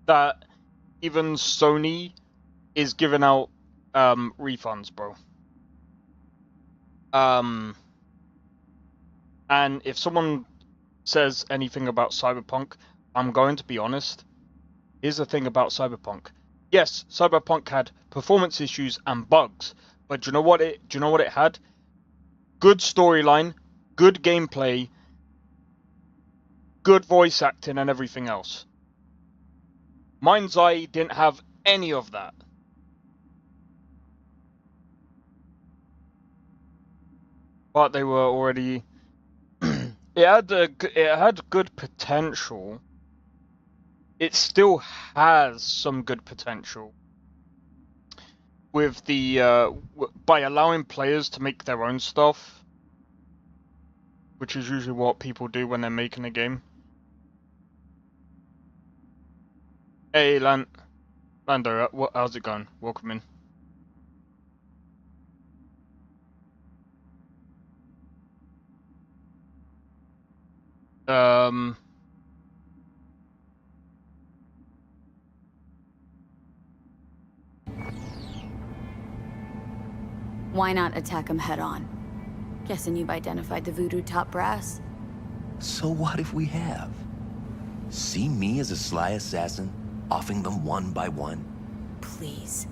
that even Sony is giving out refunds, bro. And if someone says anything about Cyberpunk, I'm going to be honest. Here's the thing about Cyberpunk. Yes, Cyberpunk had performance issues and bugs, but do you know what it had? Good storyline, good gameplay, good voice acting, and everything else. Mind's Eye didn't have any of that. But they were already. It had good potential. it still has some good potential with the by allowing players to make their own stuff, which is usually what people do when they're making a game. Hey, Lando, how's it going? Welcome in. Why not attack him head on? Guessing you've identified the voodoo top brass? So what if we have? See me as a sly assassin, offing them one by one? Please.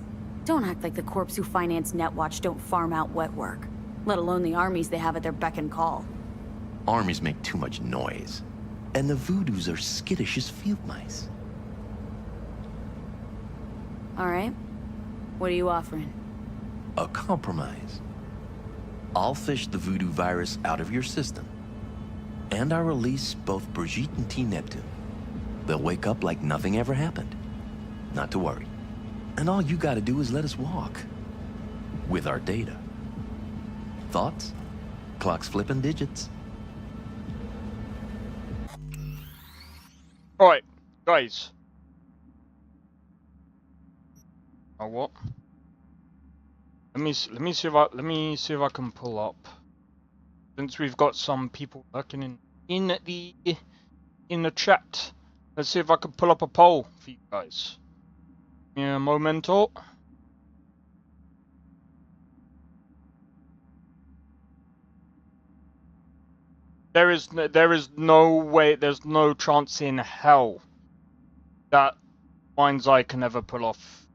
Don't act like the corps who finance Netwatch don't farm out wet work, let alone the armies they have at their beck and call. Armies make too much noise, and the voodoos are skittish as field mice. All right. What are you offering? A compromise. I'll fish the voodoo virus out of your system. And I'll release both Brigitte and T. Neptune. They'll wake up like nothing ever happened. Not to worry. And all you gotta do is let us walk. With our data. Thoughts? Clock's flipping digits. Alright, guys. Oh, what? Let me see if I can pull up. Since we've got some people working in the chat, let's see if I can pull up a poll for you guys. Yeah, momento. There is no way, there's no chance in hell that Mind's Eye can ever pull off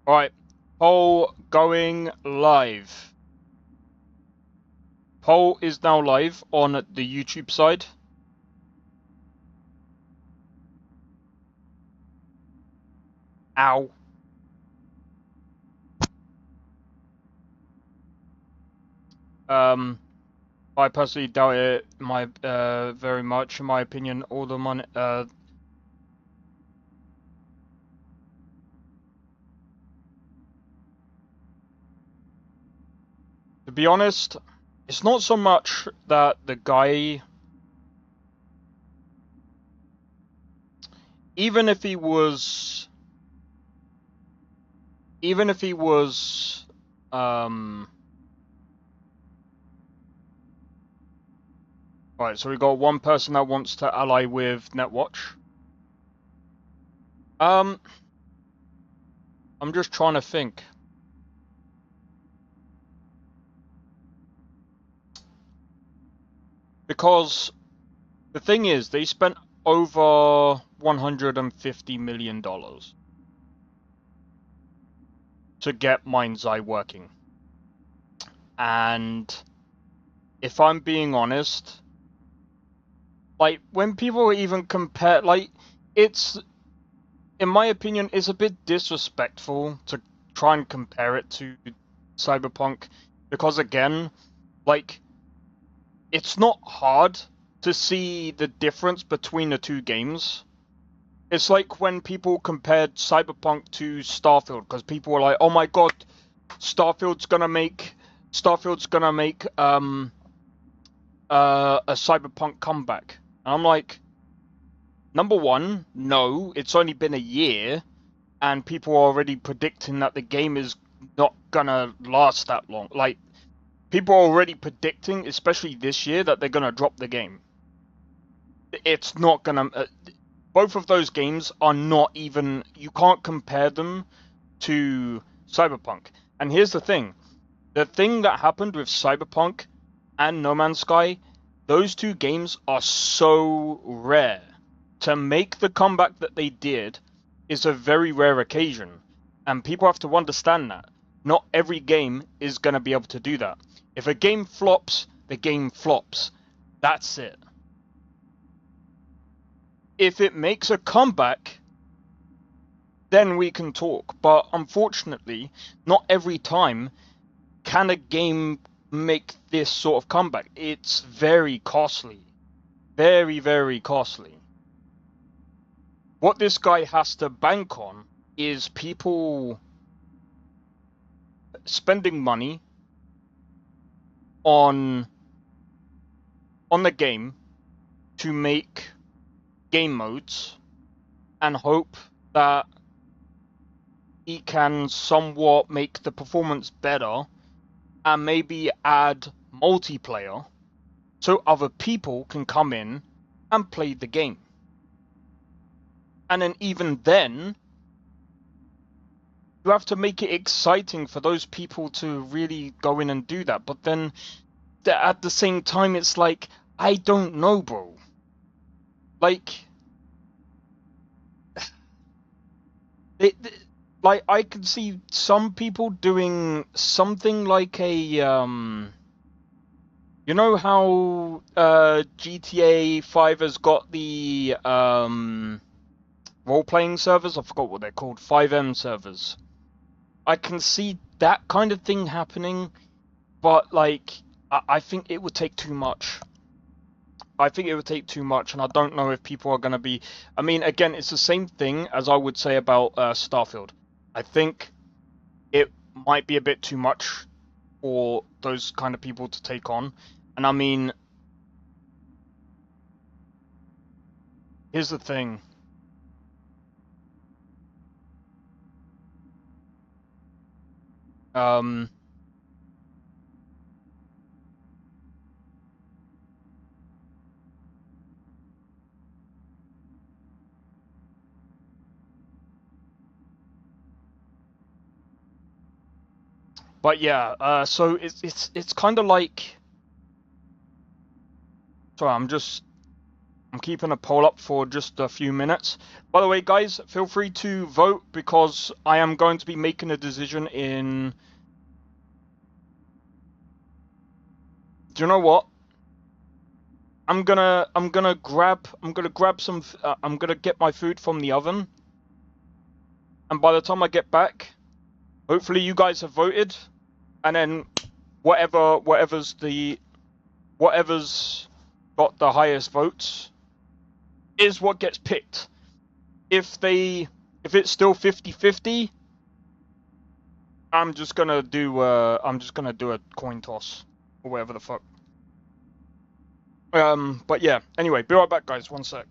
Alright, poll going live. Poll is now live on the YouTube side. Ow. I personally doubt it very much. In my opinion, all the money to be honest, it's not so much that the guy, even if he was right, so we got one person that wants to ally with Netwatch. I'm just trying to think. Because the thing is, they spent over $150 million to get Mind's Eye working. And if I'm being honest, like, when people even compare, like, it's, in my opinion, it's a bit disrespectful to try and compare it to Cyberpunk. Because, again, like, it's not hard to see the difference between the two games. It's like when people compared Cyberpunk to Starfield, because people were like, "Oh my god, Starfield's gonna make a Cyberpunk comeback." And I'm like, number one, no, it's only been a year, and people are already predicting that the game is not gonna last that long. Like, people are already predicting, especially this year, that they're gonna drop the game. It's not gonna. Both of those games are not even. You can't compare them to Cyberpunk. And here's the thing: the thing that happened with Cyberpunk and No Man's Sky those two games are so rare. To make the comeback that they did is a very rare occasion. And people have to understand that. Not every game is going to be able to do that. If a game flops, the game flops. That's it. If it makes a comeback, then we can talk. But unfortunately, not every time can a game make this sort of comeback. It's very costly. Very, very costly. What this guy has to bank on is people spending money on the game to make game modes and hope that he can somewhat make the performance better and maybe add multiplayer so other people can come in and play the game. And then even then, you have to make it exciting for those people to really go in and do that. But then at the same time, it's like, I don't know, bro. Like, like I could see some people doing something like a you know how GTA 5 has got the role-playing servers? I forgot what they're called. 5M servers. I can see that kind of thing happening, but like I think it would take too much. I think it would take too much, and I don't know if people are going to be... I mean, again, it's the same thing as I would say about Starfield. I think it might be a bit too much for those kind of people to take on. And I mean, here's the thing. But yeah, so it's kind of like... Sorry, I'm keeping a poll up for just a few minutes. By the way, guys, feel free to vote because I am going to be making a decision in... Do you know what? I'm gonna grab some... I'm gonna get my food from the oven. And by the time I get back, hopefully you guys have voted. And then whatever's got the highest votes is what gets picked. If it's still 50-50, I'm just gonna do a coin toss or whatever the fuck. But yeah, anyway, be right back, guys. One sec.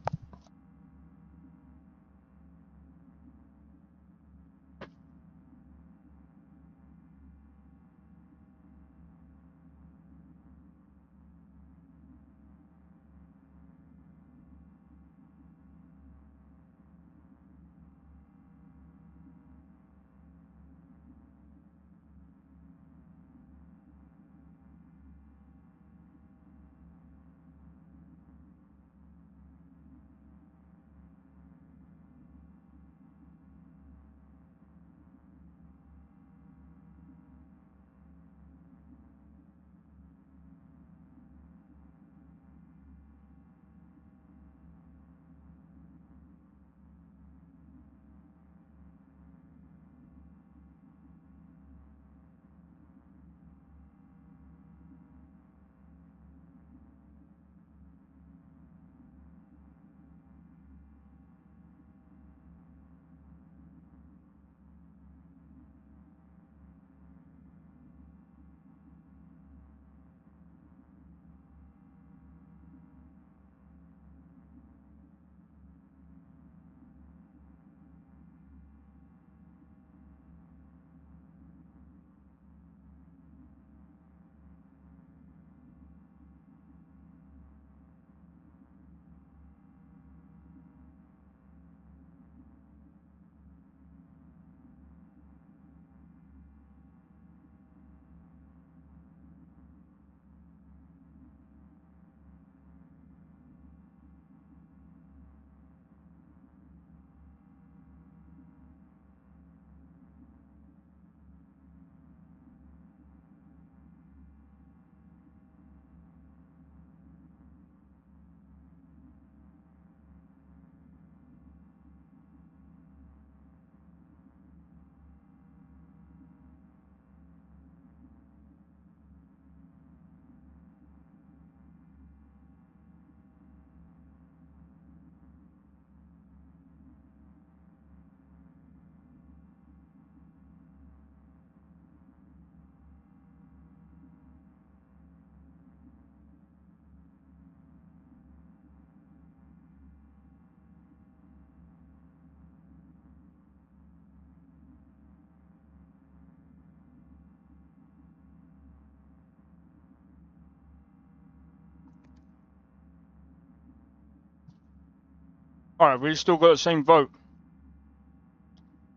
Alright, we still got the same vote.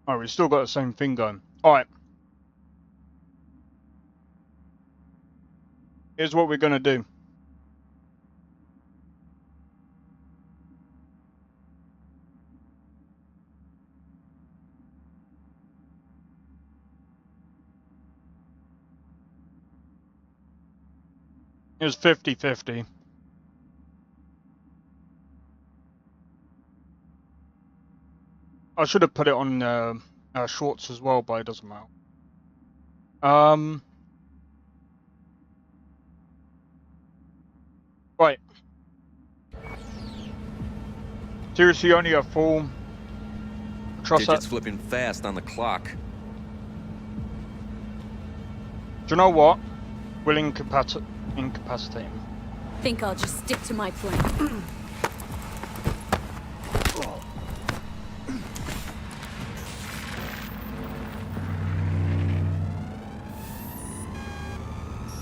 Alright, we still got the same thing going. Alright. Here's what we're gonna do. It's 50-50. I should have put it on shorts as well, but it doesn't matter. Right. Seriously, only a full. Trust Digits that. flipping fast on the clock. Do you know what? We'll incapacitate him. Think I'll just stick to my plan.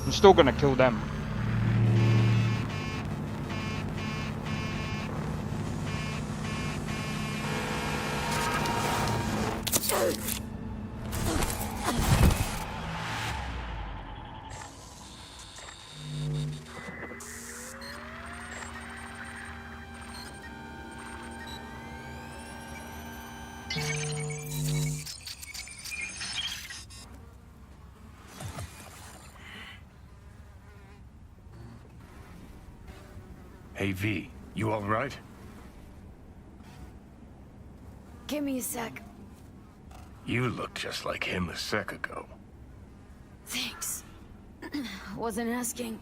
I'm still gonna kill them. Hey, V, you all right? Give me a sec. You look just like him a sec ago. Thanks. Wasn't asking.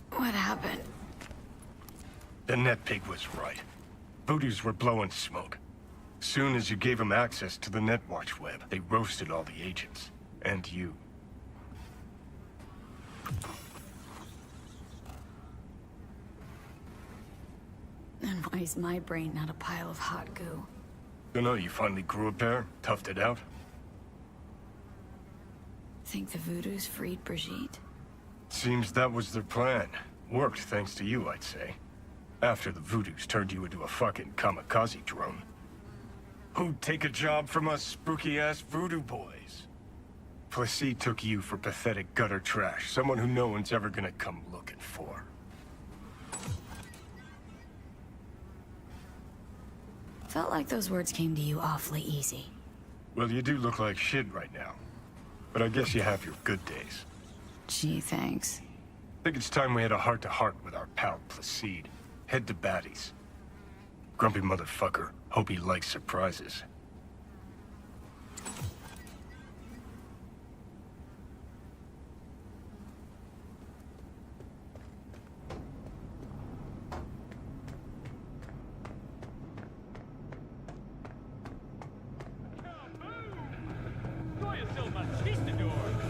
What happened? The net pig was right. Voodoos were blowing smoke. Soon as you gave them access to the Netwatch web, they roasted all the agents. And you. And why is my brain not a pile of hot goo? Dunno, you finally grew a pair? Toughed it out? Think the Voodoos freed Brigitte? Seems that was their plan. Worked thanks to you, I'd say. After the Voodoos turned you into a fucking kamikaze drone. Who'd take a job from us spooky-ass voodoo boys? Placide took you for pathetic gutter trash, someone who no one's ever gonna come looking for. Felt like those words came to you awfully easy. Well, you do look like shit right now. But I guess you have your good days. Gee, thanks. Think it's time we had a heart-to-heart with our pal Placide. Head to Batty's. Grumpy motherfucker. Hope he likes surprises.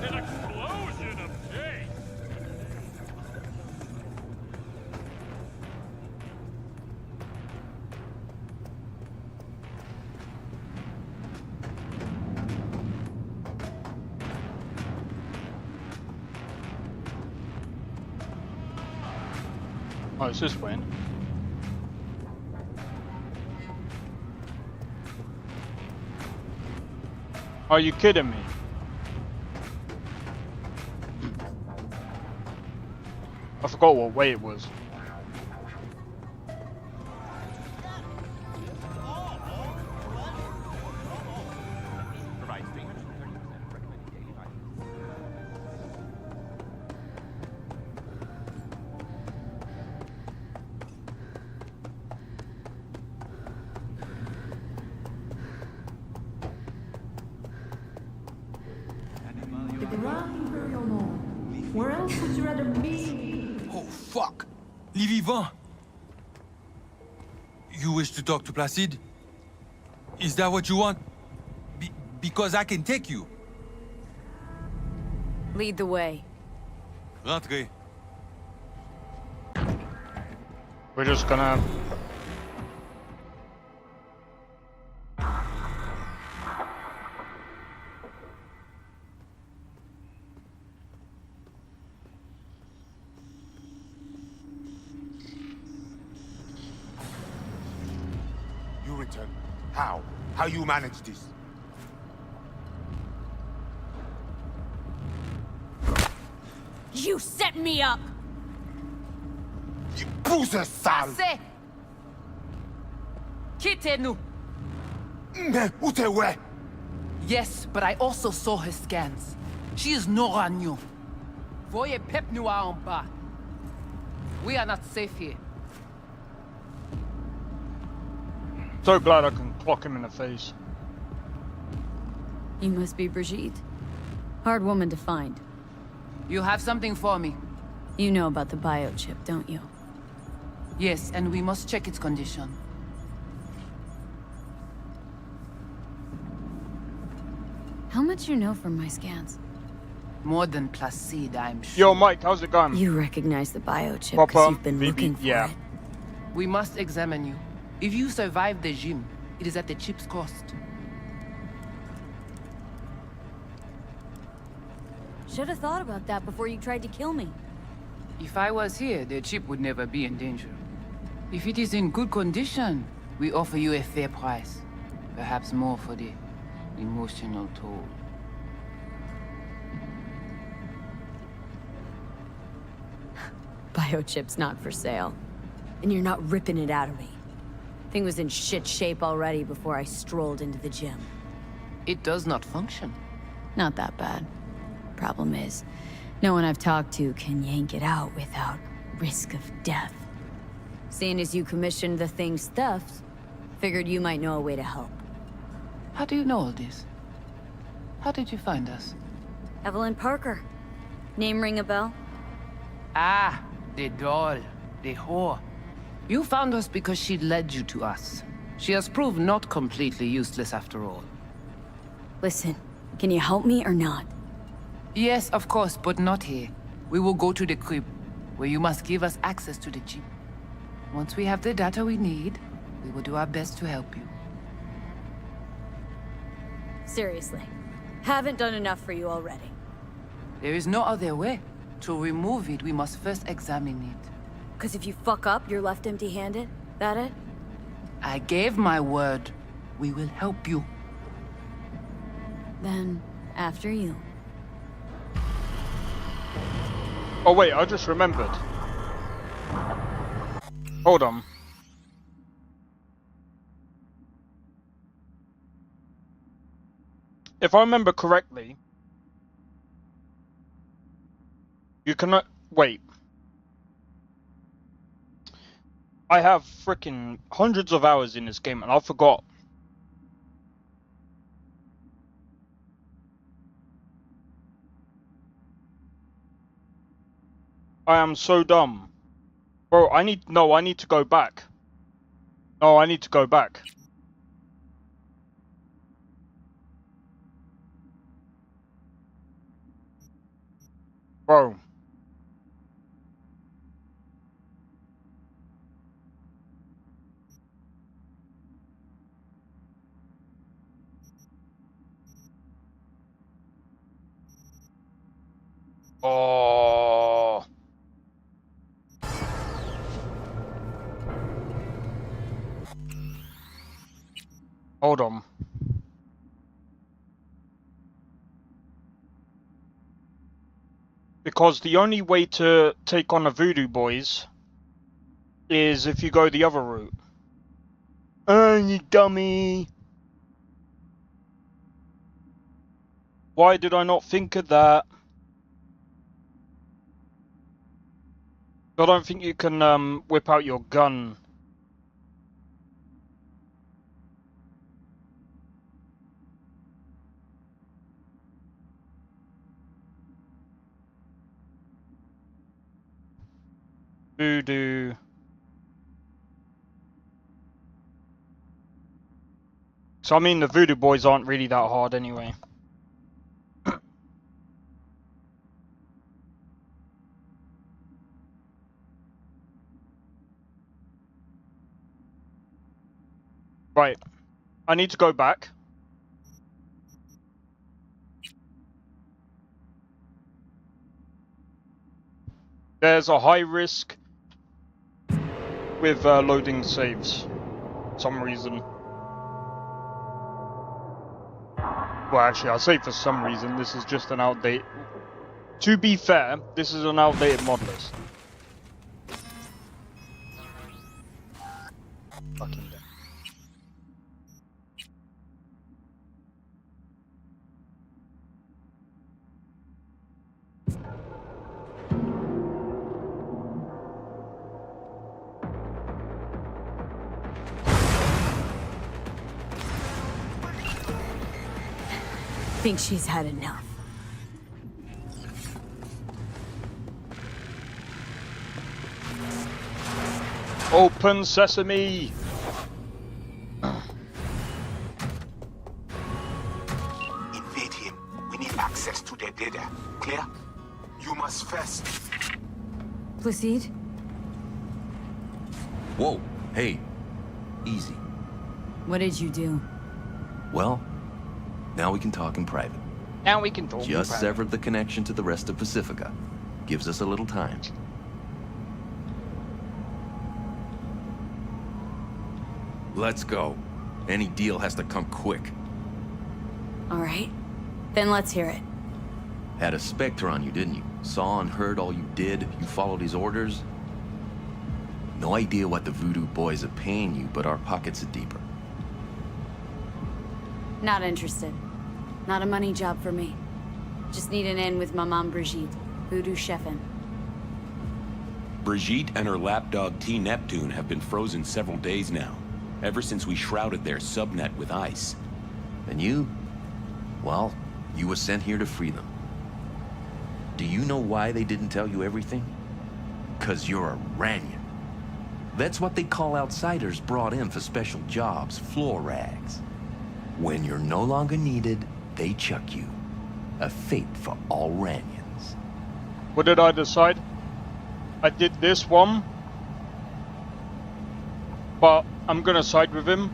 An explosion of hate! Oh, it's this way. Are you kidding me? I forgot what way it was. The Grand Imperial Mall. Where else would you rather be? Oh, fuck! Les vivants! You wish to talk to Placide? Is that what you want? Because I can take you. Lead the way. Rentrez. We're just gonna... How? How you manage this? You set me up! You boozer, sal! Assez! Quittez-nous! Mais où t'es ouais? Yes, but I also saw her scans. She is Noranyo. Voyez pep noir en bas. We are not safe here. So glad I can clock him in the face. You must be Brigitte. Hard woman to find. You have something for me. You know about the biochip, don't you? Yes, and we must check its condition. How much you know from my scans? More than Placide, I'm sure. Yo, Mike, how's it going? You recognize the biochip Papa, because you've been BB, looking for yeah. it. We must examine you. If you survive the gym, it is at the chip's cost. Should have thought about that before you tried to kill me. If I was here, the chip would never be in danger. If it is in good condition, we offer you a fair price. Perhaps more for the emotional toll. Biochip's not for sale. And you're not ripping it out of me. Thing was in shit shape already before I strolled into the gym. It does not function. Not that bad. Problem is, no one I've talked to can yank it out without risk of death. Seeing as you commissioned the thing's theft, figured you might know a way to help. How do you know all this? How did you find us? Evelyn Parker. Name ring a bell? Ah, the doll. The whore. You found us because she led you to us. She has proved not completely useless after all. Listen, can you help me or not? Yes, of course, but not here. We will go to the crib, where you must give us access to the chip. Once we have the data we need, we will do our best to help you. Seriously. Haven't done enough for you already. There is no other way. To remove it, we must first examine it. Cause if you fuck up, you're left empty-handed? That it? I gave my word. We will help you. Then, after you. Oh wait, I just remembered. Hold on. If I remember correctly, you cannot wait. I have freaking hundreds of hours in this game and I forgot. I am so dumb. Bro, I need to go back. No, I need to go back. Bro. Oh. Hold on. Because the only way to take on the Voodoo Boys is if you go the other route. Oh, you dummy. Why did I not think of that? I don't think you can whip out your gun. Voodoo. So I mean the Voodoo Boys aren't really that hard anyway. Right. I need to go back. There's a high risk with loading saves. For some reason. Well, actually, I'll say for some reason this is just an outdated... To be fair, this is an outdated Modlist. Fucking damn. Think she's had enough. Open sesame! Invade him. We need access to their data. Clear? You must first. Placide? Whoa, hey, easy. What did you do? Well, now we can talk in private. Now we can talk Just severed the connection to the rest of Pacifica. Gives us a little time. Let's go. Any deal has to come quick. All right. Then let's hear it. Had a Spectre on you, didn't you? Saw and heard all you did. You followed his orders. No idea what the Voodoo boys are paying you, but our pockets are deeper. Not interested. Not a money job for me. Just need an in with my mom Brigitte, Voodoo chefin'. Brigitte and her lapdog T. Neptune have been frozen several days now, ever since we shrouded their subnet with ice. And you? Well, you were sent here to free them. Do you know why they didn't tell you everything? 'Cause you're a Ranyan. That's what they call outsiders brought in for special jobs, floor rags. When you're no longer needed, they chuck you. A fate for all Ranyans. What did I decide? I did this one, but I'm gonna side with him,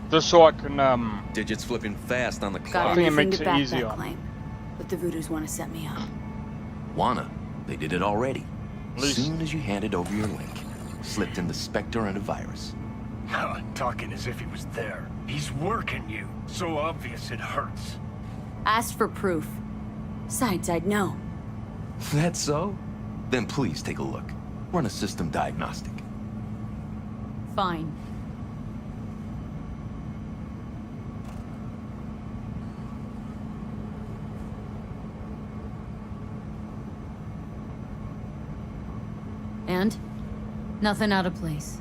just so I can, Digits flipping fast on the Got clock. I think it everything makes to it back easier. that claim. But the Voodoos want to set me up. Wanna? They did it already. At least- Soon as you handed over your link. Slipped in the Spectre and a virus. Talking as if he was there. He's working you. So obvious it hurts. Asked for proof. Besides, I'd know. That's so? Then please take a look. Run a system diagnostic. Fine. And? Nothing out of place.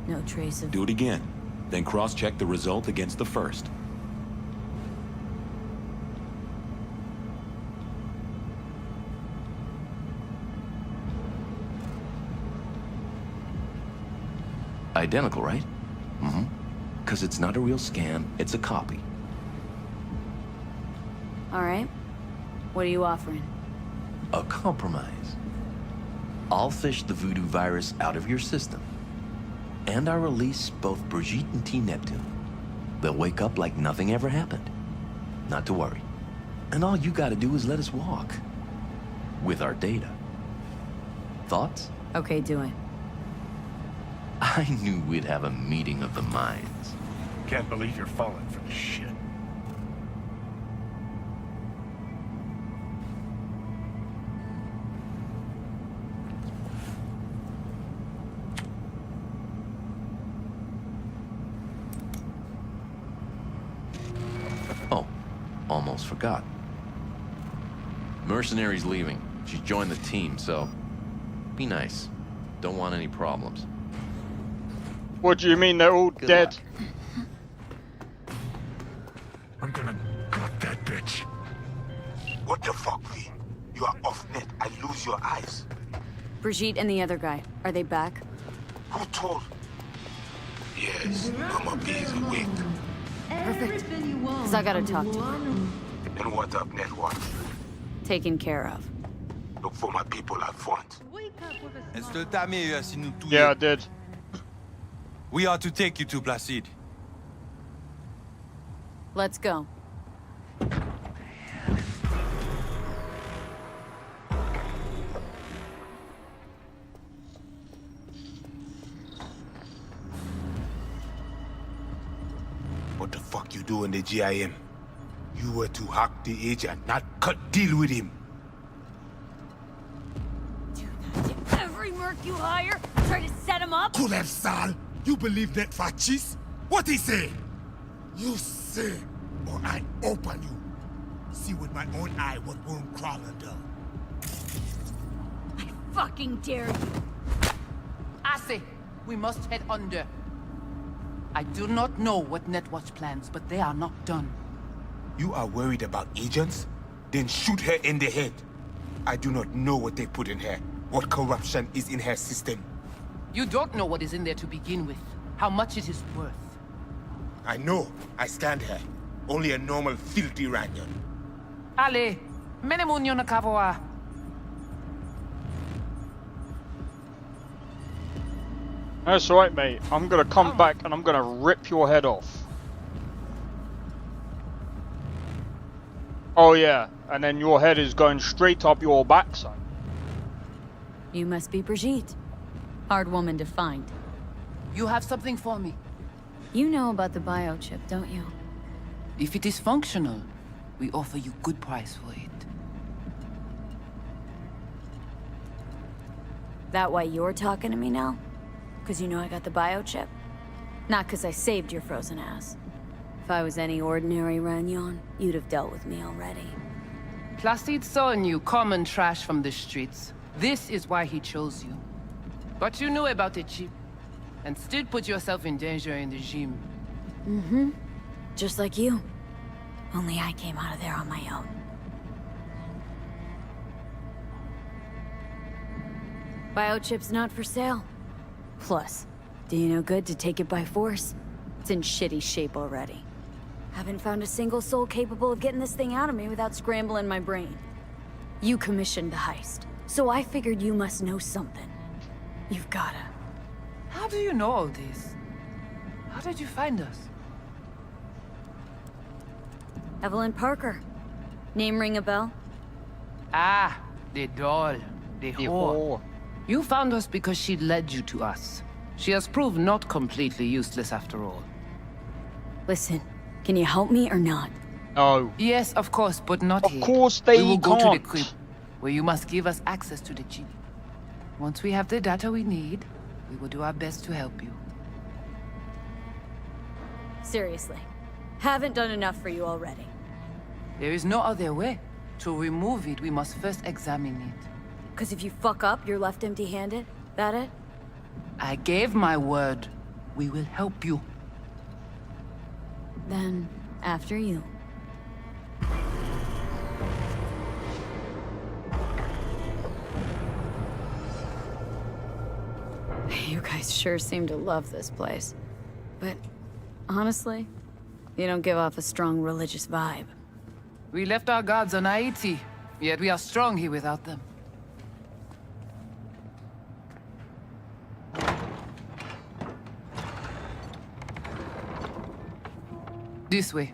No trace of... Do it again, then cross-check the result against the first. Identical, right? Mm-hmm. 'Cause it's not a real scan, it's a copy. All right. What are you offering? A compromise. I'll fish the Voodoo virus out of your system. And I'll release both Brigitte and T. Neptune. They'll wake up like nothing ever happened. Not to worry. And all you gotta do is let us walk. With our data. Thoughts? Okay, do it. I knew we'd have a meeting of the minds. Can't believe you're falling for this shit. Oh, almost forgot. Mercenary's leaving. She's joined the team, so be nice. Don't want any problems. What do you mean they're all dead? I'm gonna gut that bitch. What the fuck, V? You are off net. I lose your eyes. Brigitte and the other guy, are they back? Who told? Yes, Mama B is awake. Perfect. Because I gotta talk to him. And what up, Net Watch? Taken care of. Look for my people out front. Est-ce que t'as meilleur si nous tous Yeah, I did. We are to take you to Placide. Let's go. What the fuck you do in the GIM? You were to hack the agent, not cut deal with him. Every merc you hire, try to set him up? Sal, you believe that fascist? What he say? You say, or I open you. See with my own eye what worm crawler done. I fucking dare you. I say, we must head under. I do not know what Netwatch plans, but they are not done. You are worried about agents? Then shoot her in the head. I do not know what they put in her, what corruption is in her system. You don't know what is in there to begin with, how much it is worth. I know. I stand her. Only a normal filthy Ranyan. Ale, menemunyo na kavoa. That's right, mate. I'm gonna come back and I'm gonna rip your head off. Oh yeah, and then your head is going straight up your backside. You must be Brigitte. Hard woman to find. You have something for me. You know about the biochip, don't you? If it is functional, we offer you good price for it. That why you're talking to me now? Because you know I got the biochip? Not because I saved your frozen ass. If I was any ordinary Ranyon, you'd have dealt with me already. Placide saw in you common trash from the streets. This is why he chose you. But you knew about the chip, and still put yourself in danger in the gym. Mm-hmm. Just like you. Only I came out of there on my own. Biochip's not for sale. Plus, do you know good to take it by force? It's in shitty shape already. Haven't found a single soul capable of getting this thing out of me without scrambling my brain. You commissioned the heist, so I figured you must know something. You've gotta. How do you know all this? How did you find us? Evelyn Parker. Name ring a bell? Ah, the doll. The whore. You found us because she led you to us. She has proved not completely useless after all. Listen, can you help me or not? No. Yes, of course, but not here. Of course they We will go to the can't. crib, where you must give us access to the chip. Once we have the data we need, we will do our best to help you. Seriously. Haven't done enough for you already. There is no other way. To remove it, we must first examine it. Because if you fuck up, you're left empty-handed? That it? I gave my word. We will help you. Then, after you. You guys sure seem to love this place. But, honestly, you don't give off a strong religious vibe. We left our gods on Haiti, yet we are strong here without them. This way.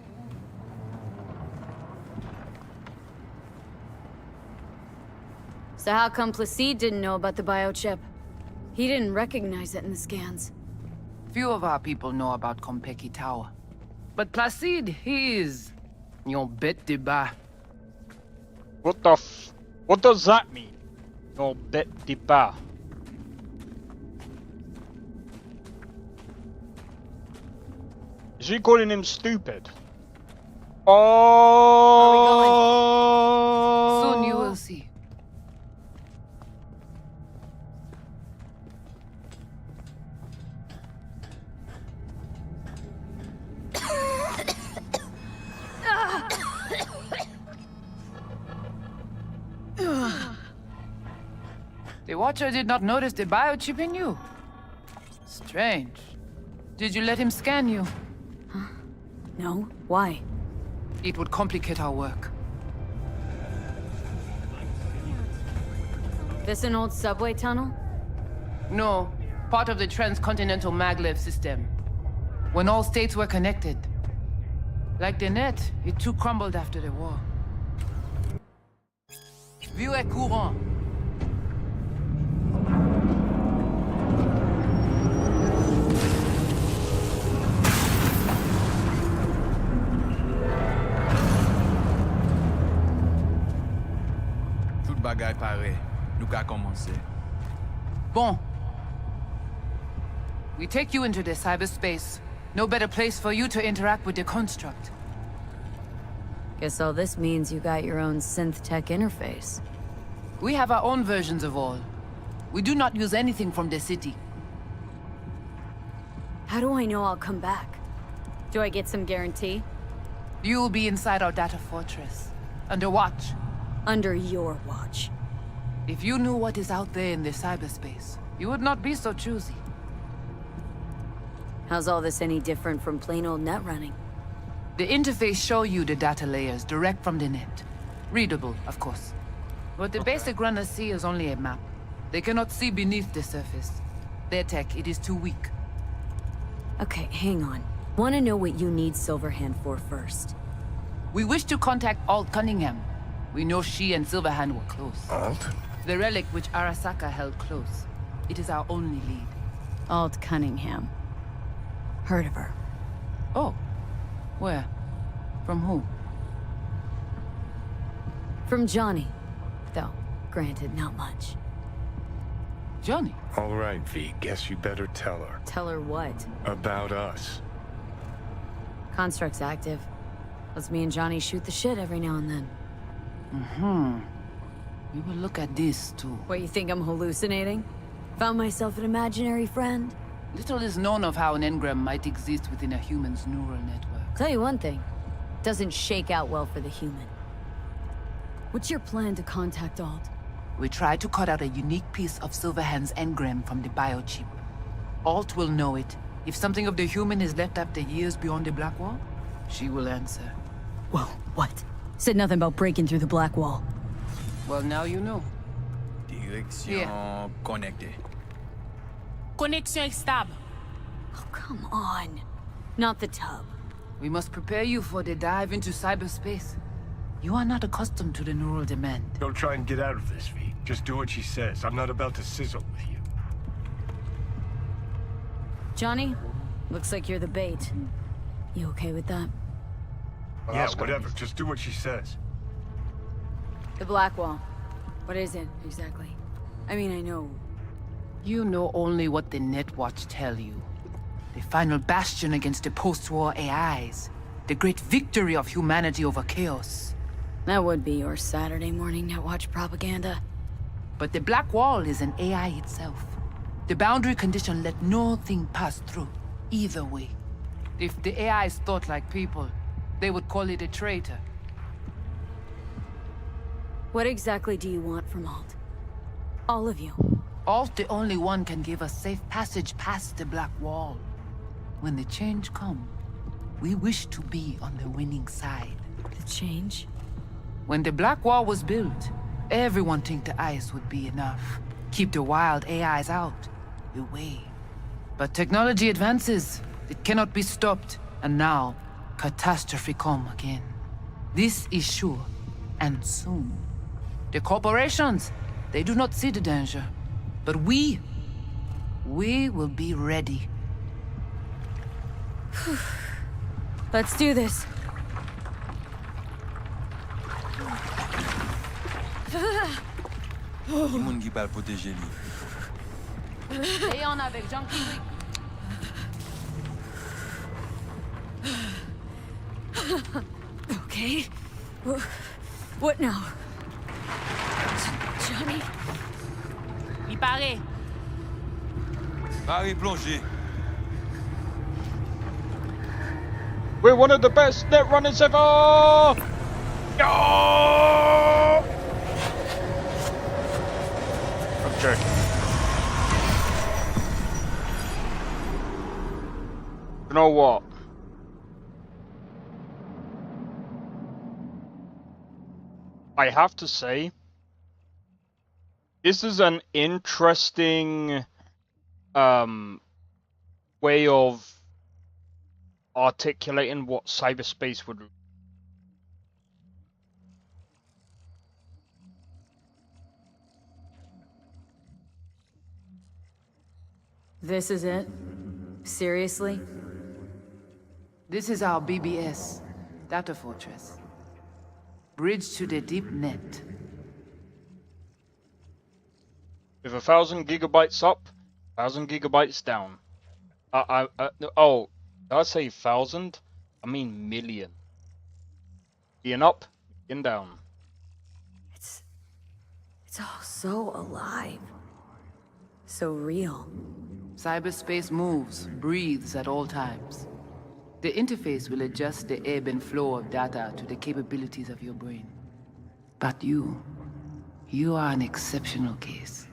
So how come Placide didn't know about the biochip? He didn't recognize it in the scans. Few of our people know about Kompeki Tower. But Placide, he is... your bête de bas. What does that mean? Your bête de bas. Is she calling him stupid? Oh! Soon you will see. The Watcher did not notice the biochip in you. Strange. Did you let him scan you? No? Why? It would complicate our work. This an old subway tunnel? No, part of the transcontinental maglev system. When all states were connected. Like the net, it too crumbled after the war. Vieux et courant. bagay pare, nou ka komanse. Bon. We take you into the cyberspace. No better place for you to interact with the construct. Guess all this means you got your own synth tech interface. We have our own versions of all. We do not use anything from the city. How do I know I'll come back? Do I get some guarantee? You will be inside our data fortress. Under watch. Under your watch. If you knew what is out there in the cyberspace, you would not be so choosy. How's all this any different from plain old net running? The interface show you the data layers direct from the net. Readable, of course. What the basic runners see is only a map. They cannot see beneath the surface. Their tech, it is too weak. Okay, hang on. Want to know what you need Silverhand for first. We wish to contact Alt Cunningham. We know she and Silverhand were close. Alt? The relic which Arasaka held close. It is our only lead. Alt Cunningham. Heard of her. Oh. Where? From who? From Johnny. Though, granted, not much. Johnny? All right, V. Guess you better tell her. Tell her what? About us. Construct's active. Lets me and Johnny shoot the shit every now and then. We will look at this, too. What, you think I'm hallucinating? Found myself an imaginary friend? Little is known of how an engram might exist within a human's neural network. Tell you one thing. Doesn't shake out well for the human. What's your plan to contact Alt? We try to cut out a unique piece of Silverhand's engram from the biochip. Alt will know it. If something of the human is left after years beyond the Black Wall, she will answer. Whoa, what? Said nothing about breaking through the Black Wall. Well, now you know. Direction connectée. Connexion stable. Oh, come on. Not the tub. We must prepare you for the dive into cyberspace. You are not accustomed to the neural demand. Don't try and get out of this, V. Just do what she says. I'm not about to sizzle with you. Johnny, looks like you're the bait. You okay with that? Well, yeah, whatever. Just do what she says. The Black Wall. What is it, exactly? I mean, I know. You know only what the Netwatch tell you. The final bastion against the post-war AIs. The great victory of humanity over chaos. That would be your Saturday morning Netwatch propaganda. But the Black Wall is an AI itself. The boundary condition let no thing pass through, either way. If the AIs thought like people, they would call it a traitor. What exactly do you want from Alt? All of you. Alt, the only one, can give us safe passage past the Black Wall. When the change comes, we wish to be on the winning side. The change? When the Black Wall was built, everyone think the ice would be enough. Keep the wild AIs out, away. But technology advances. It cannot be stopped. And now, catastrophe come again. This is sure, and soon. The corporations, they do not see the danger. But we will be ready. Let's do this. Ki moun ki pal proteje li. Ayons avec Jean-Pierre. Okay. What now? Johnny? Il paraît. Pari plongé. We're one of the best net runners ever! Yo! I'm joking. You know what? I have to say, this is an interesting way of articulating what cyberspace would. This is it? Seriously? This is our BBS, Data Fortress. Bridge to the deep net. With 1,000 gigabytes up, 1,000 gigabytes down. Oh, did I say 1,000? I mean million. Million up, million down. It's all so alive. So real. Cyberspace moves, breathes at all times. The interface will adjust the ebb and flow of data to the capabilities of your brain. But you are an exceptional case.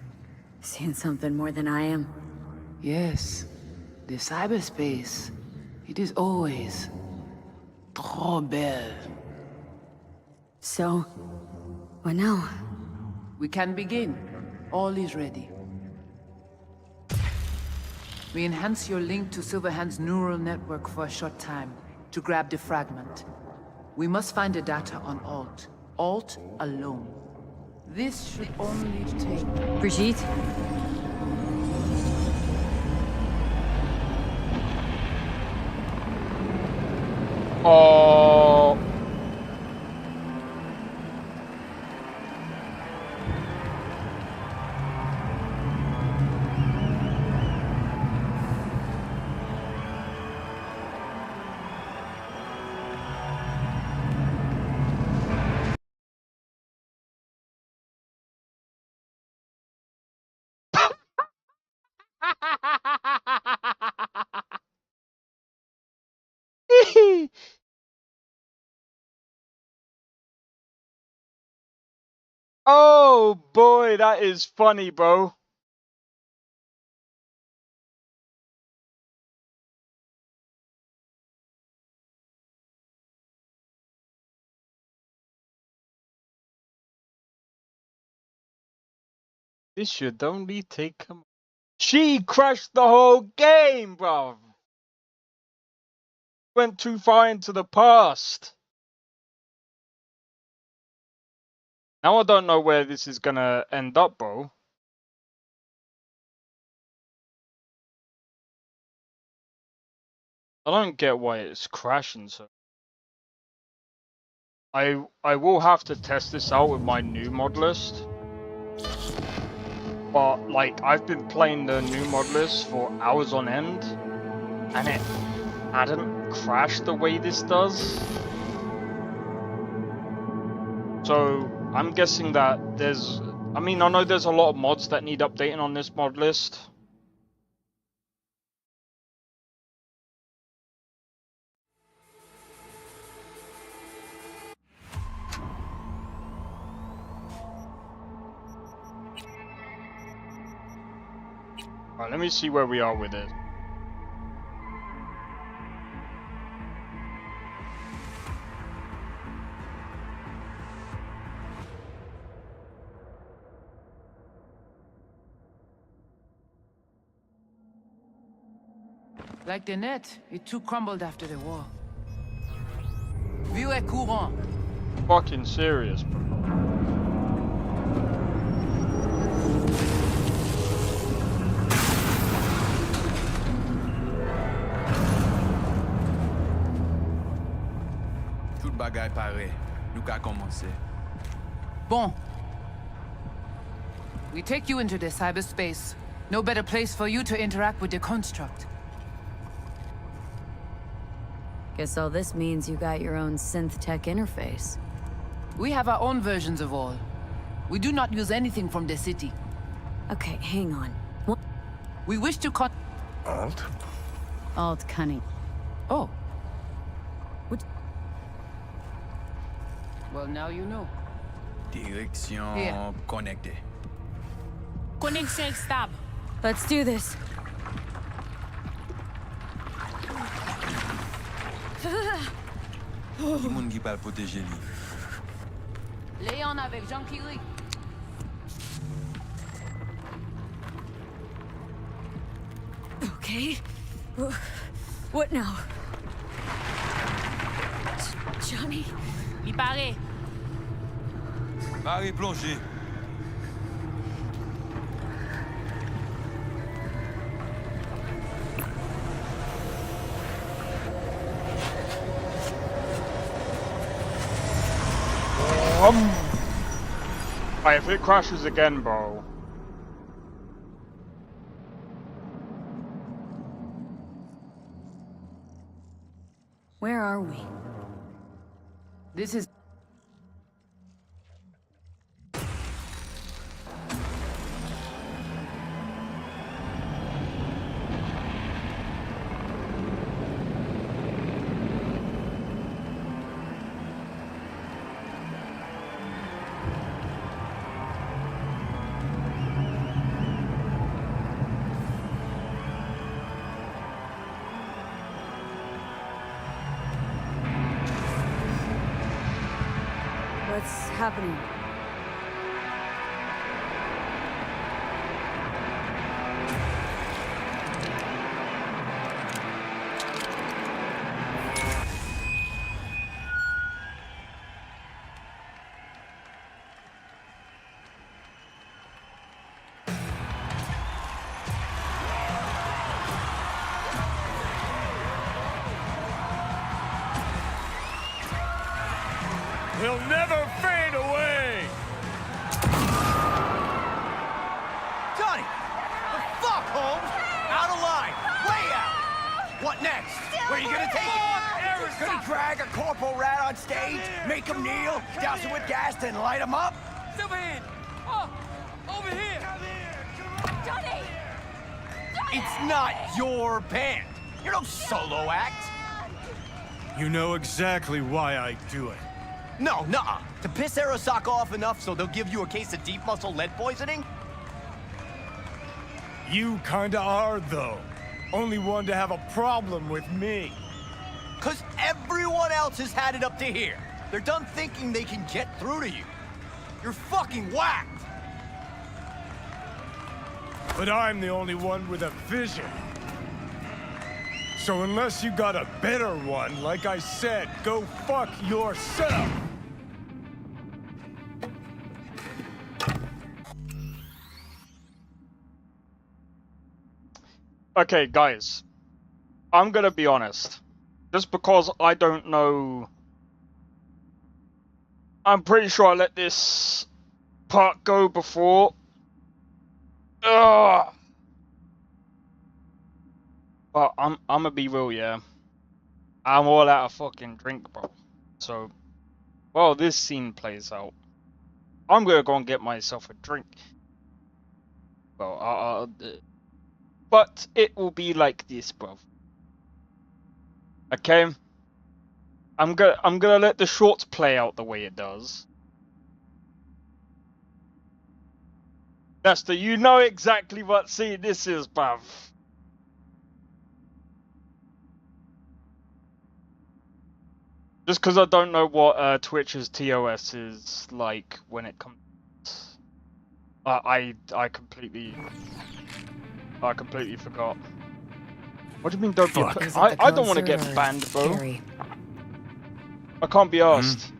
Seeing something more than I am. Yes, the cyberspace, it is always trop belle. So, what now? We can begin. All is ready. We enhance your link to Silverhand's neural network for a short time to grab the fragment. We must find the data on Alt. Alt alone. This should only take... Brigitte? Oh. Oh boy, that is funny, bro. This should only take him. She crashed the whole game, bro. Went too far into the past. Now I don't know where this is gonna end up, bro. I don't get why it's crashing so. I will have to test this out with my new Modlist. But like I've been playing the new Modlist for hours on end, and it hadn't crashed the way this does. So I'm guessing that there's, I mean, I know there's a lot of mods that need updating on this mod list. Alright, let me see where we are with it. Like the net, it too crumbled after the war. Vieux et courant. Fucking serious, bro. Tout bagay pare. Nou ka komanse. Bon. We take you into the cyberspace. No better place for you to interact with the construct. Guess all this means you got your own synth tech interface. We have our own versions of all. We do not use anything from the city. Okay, hang on. What? We wish to Alt? Alt cunning. Oh. What? Well, now you know. Direction Here. connectée. Connection stable. Let's do this. Ki moun ki pal proteje li. Léon avec Jean Kiri. Okay. What now? Johnny? Il paraît. Pare plonge. Alright, if it crashes again, bro. Where are we? This is... What's happening? He'll never fade away! Johnny! The fuck, Holmes? Out of line! Way out! What next? Where are you gonna take it? Gonna drag a corporal rat on stage, make him kneel, douse him with gas, then light him up? Silverhand! Oh! Over here! Johnny! It's not your band. You're no solo act. You know exactly why I do it. No, nuh-uh. To piss Arasaka off enough so they'll give you a case of deep muscle lead poisoning? You kinda are, though. Only one to have a problem with me. 'Cause everyone else has had it up to here. They're done thinking they can get through to you. You're fucking whacked. But I'm the only one with a vision. So unless you got a better one, like I said, go fuck yourself. Okay, guys. I'm gonna be honest. Just because I don't know... I'm pretty sure I let this part go before. Ugh. But I'm gonna be real, yeah. I'm all out of fucking drink, bro. So, well, this scene plays out. I'm gonna go and get myself a drink. Well, but it will be like this, bro. Okay? I'm gonna let the shorts play out the way it does. Lester, you know exactly what scene this is, bruv. Just because I don't know what Twitch's TOS is like when it comes, I completely forgot. What do you mean don't be? I don't want to get banned, bro. I can't be asked.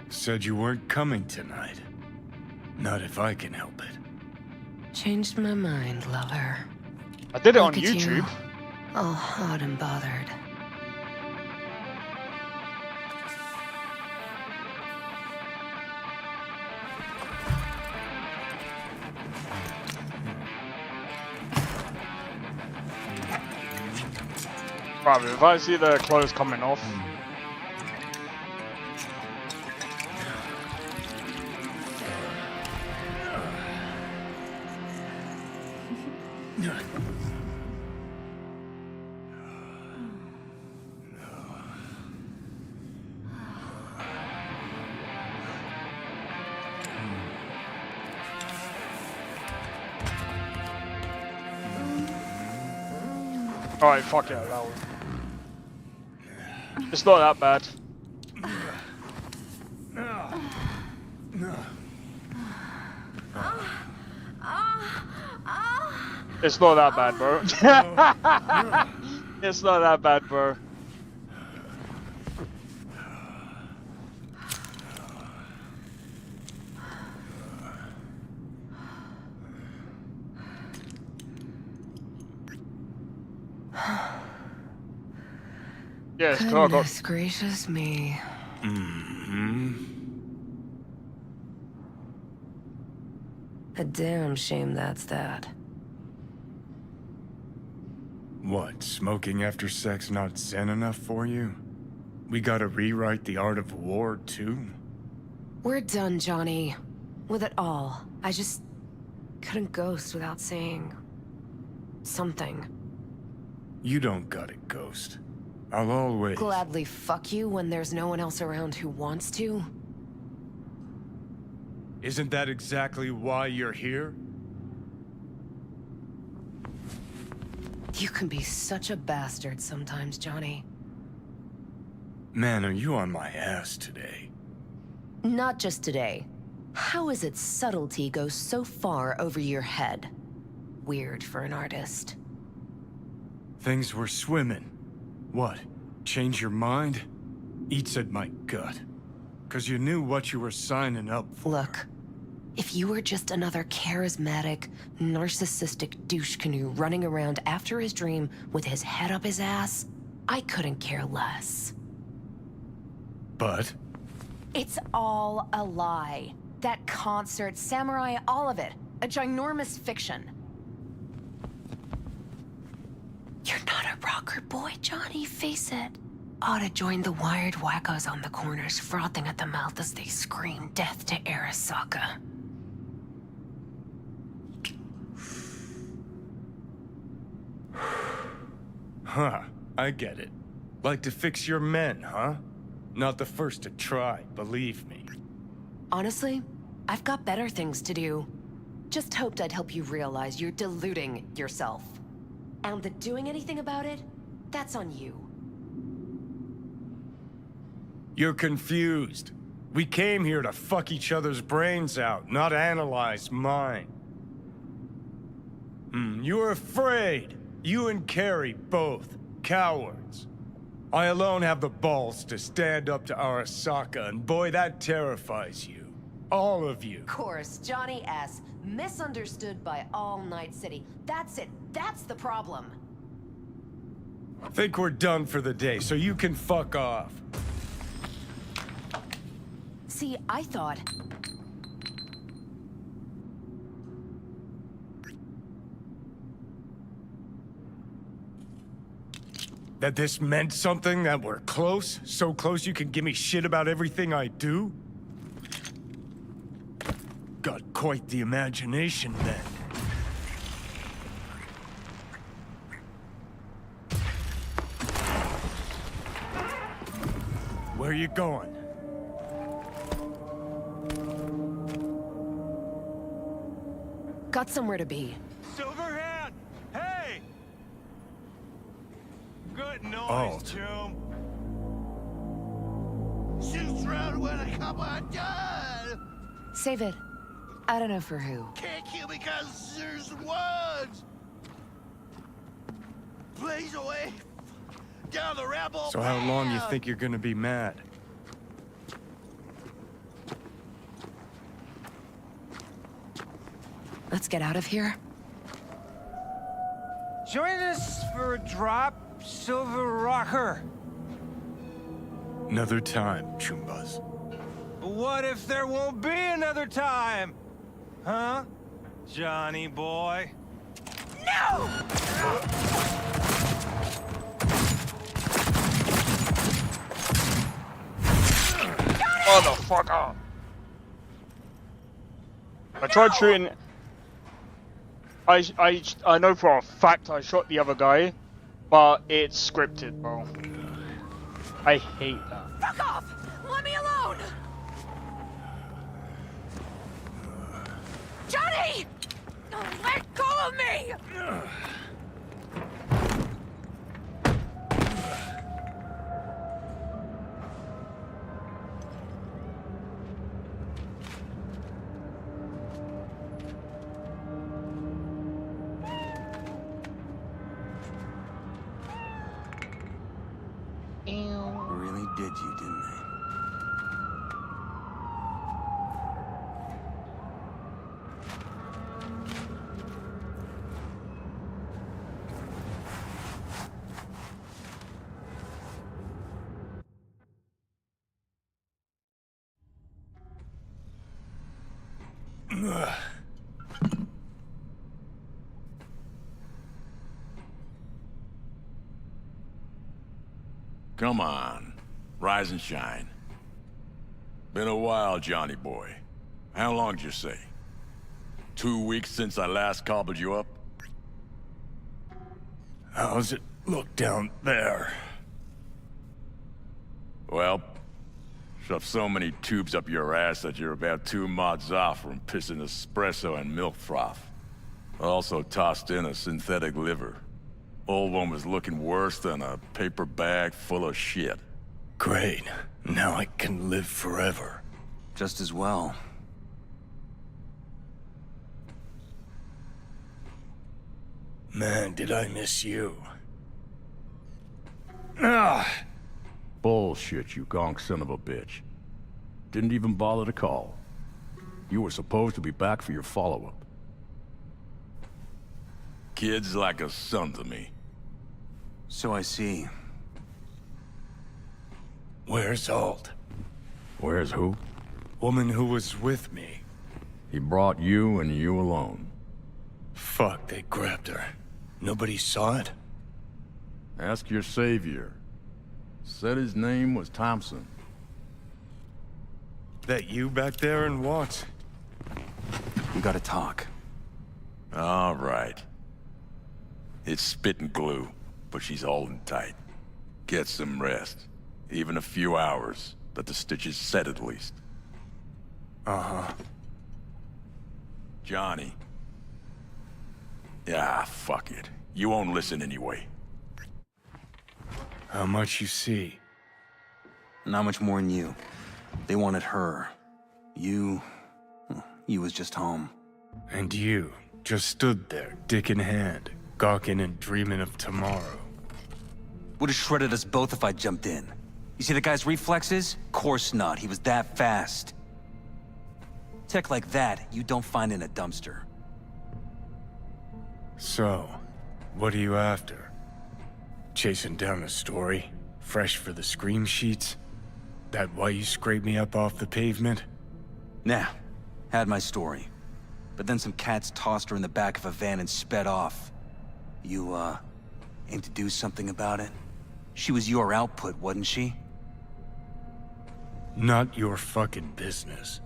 Said you weren't coming tonight. Not if I can help it. Changed my mind, lover. I did it on Look at YouTube. You, all hot and bothered. Probably, if I see the clothes coming off. Alright, fuck it, that one. It's not that bad. It's not that bad, bro. It's not that bad, bro. Yes, Goodness gracious me. A damn shame that's that. What, smoking after sex not zen enough for you? We gotta rewrite the art of war, too? We're done, Johnny. With it all. I just couldn't ghost without saying something. You don't got it, Ghost. I'll always... Gladly fuck you when there's no one else around who wants to. Isn't that exactly why you're here? You can be such a bastard sometimes, Johnny. Man, are you on my ass today? Not just today. How is it subtlety goes so far over your head? Weird for an artist. Things were swimming. What? Change your mind? Eats at my gut. 'Cause you knew what you were signing up for. Look, if you were just another charismatic, narcissistic douche canoe running around after his dream with his head up his ass, I couldn't care less. But? It's all a lie. That concert, Samurai, all of it. A ginormous fiction. You're not a rocker boy, Johnny, face it. Ought to join the wired wackos on the corners, frothing at the mouth as they scream death to Arasaka. Huh, I get it. Like to fix your men, huh? Not the first to try, believe me. Honestly, I've got better things to do. Just hoped I'd help you realize you're deluding yourself. And the doing anything about it, that's on you. You're confused. We came here to fuck each other's brains out, not analyze mine. You're afraid. You and Carrie both. Cowards. I alone have the balls to stand up to Arasaka, and boy, that terrifies you. All of you. Of course, Johnny S. Misunderstood by all Night City. That's it. That's the problem. Think we're done for the day, so you can fuck off. See, I thought... That this meant something, that we're close? So close you can give me shit about everything I do? Got quite the imagination then. Where you going? Got somewhere to be. Silverhand! Hey! Good noise, Alt. Tomb. Shoots round when I come undone. Save it. I don't know for who. Can't kill me because there's words. Blaze away down the rebel. So how long you think you're gonna be mad? Let's get out of here. Join us for a drop, Silver Rocker. Another time, Chumbas. What if there won't be another time? Huh? Johnny boy? No! Motherfucker! I tried shooting... I know for a fact I shot the other guy, but it's scripted, bro. I hate that. Fuck off! Let me alone! Johnny! Let go of me! Really did you, didn't they? Come on. Rise and shine. Been a while, Johnny boy. How long'd you say? 2 weeks since I last cobbled you up? How's it look down there? Well, shoved so many tubes up your ass that you're about 2 mods off from pissing espresso and milk froth. Also tossed in a synthetic liver. Old one was looking worse than a paper bag full of shit. Great. Now I can live forever. Just as well. Man, did I miss you. Ah! Bullshit, you gonk son of a bitch. Didn't even bother to call. You were supposed to be back for your follow-up. Kid's like a son to me. So I see. Where's Alt? Where's who? Woman who was with me. He brought you and you alone. Fuck, they grabbed her. Nobody saw it? Ask your savior. Said his name was Thompson. That you back there and what? We gotta talk. All right. It's spit and glue, but she's holding tight. Get some rest. Even a few hours, but the stitches set at least. Uh-huh. Johnny. Yeah, fuck it. You won't listen anyway. How much you see? Not much more than you. They wanted her. You was just home. And you just stood there, dick in hand, gawking and dreaming of tomorrow. Would've shredded us both if I jumped in. You see the guy's reflexes? Course not, he was that fast. Tech like that, you don't find in a dumpster. So, what are you after? Chasing down a story? Fresh for the scream sheets? That why you scraped me up off the pavement? Nah, had my story. But then some cats tossed her in the back of a van and sped off. You, aim to do something about it? She was your output, wasn't she? Not your fucking business.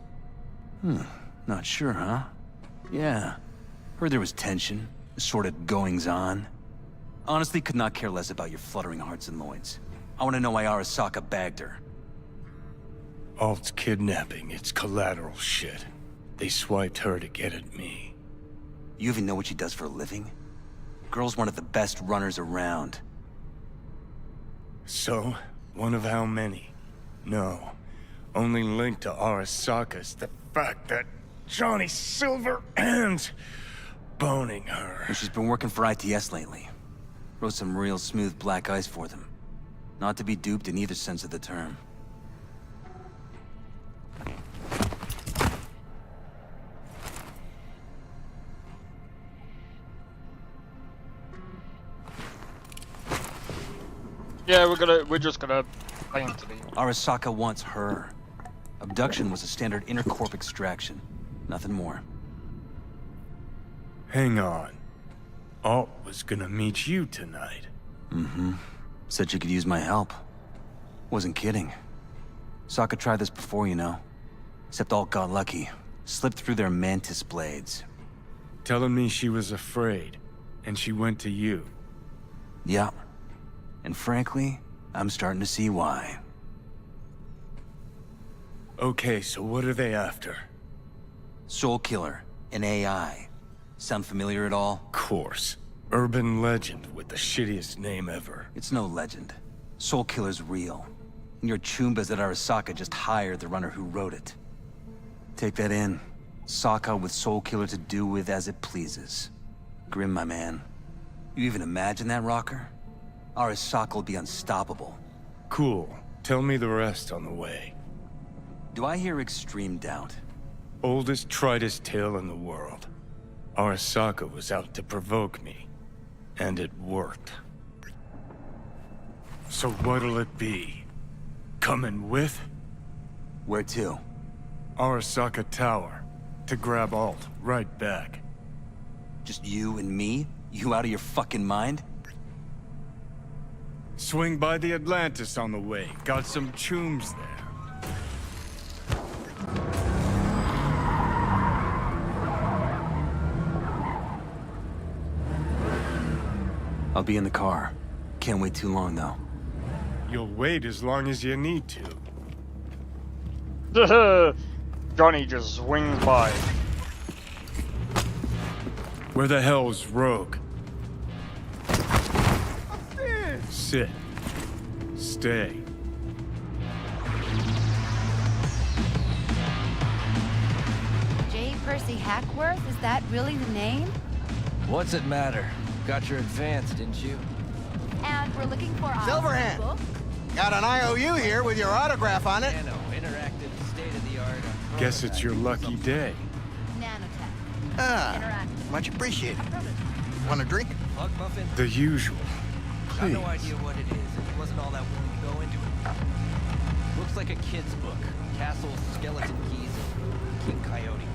Not sure, huh? Yeah. Heard there was tension, assorted goings-on. Honestly, could not care less about your fluttering hearts and loins. I want to know why Arasaka bagged her. Alt's kidnapping, it's collateral shit. They swiped her to get at me. You even know what she does for a living? Girl's one of the best runners around. So, one of how many? No. Only linked to Arasaka's the fact that Johnny Silverhand's boning her. She's been working for ITS lately. Wrote some real smooth black ice for them. Not to be duped in either sense of the term. Yeah, we're just gonna play into the... Arasaka wants her. Abduction was a standard intercorp extraction. Nothing more. Hang on. Alt was gonna meet you tonight. Mm-hmm. Said she could use my help. Wasn't kidding. Sokka tried this before, you know. Except Alt got lucky. Slipped through their mantis blades. Telling me she was afraid, and she went to you. Yeah. And frankly, I'm starting to see why. Okay, so what are they after? Soul Killer, an AI. Sound familiar at all? Course. Urban legend with the shittiest name ever. It's no legend. Soul Killer's real. And your Chumbas at Arasaka just hired the runner who wrote it. Take that in. Sokka with Soul Killer to do with as it pleases. Grim, my man. You even imagine that, Rocker? Arasaka will be unstoppable. Cool. Tell me the rest on the way. Do I hear extreme doubt? Oldest, tritest tale in the world. Arasaka was out to provoke me. And it worked. So what'll it be? Coming with? Where to? Arasaka Tower. To grab Alt, right back. Just you and me? You out of your fucking mind? Swing by the Atlantis on the way. Got some chooms there. I'll be in the car. Can't wait too long, though. You'll wait as long as you need to. Johnny just swings by. Where the hell's Rogue? Sit. Stay. J. Percy Hackworth? Is that really the name? What's it matter? Got your advance, didn't you? And we're looking for our Silverhand. book? Got an IOU here with your autograph on it. Nano, interactive, state-of-the-art. Guess it's your lucky day. Nanotech. Ah, much appreciated. Want a drink? Plug muffin? The usual. Got no Please. idea what it is, and he wasn't all that willing to go into it. Looks like a kid's book. Castles, skeleton keys, and King Coyote.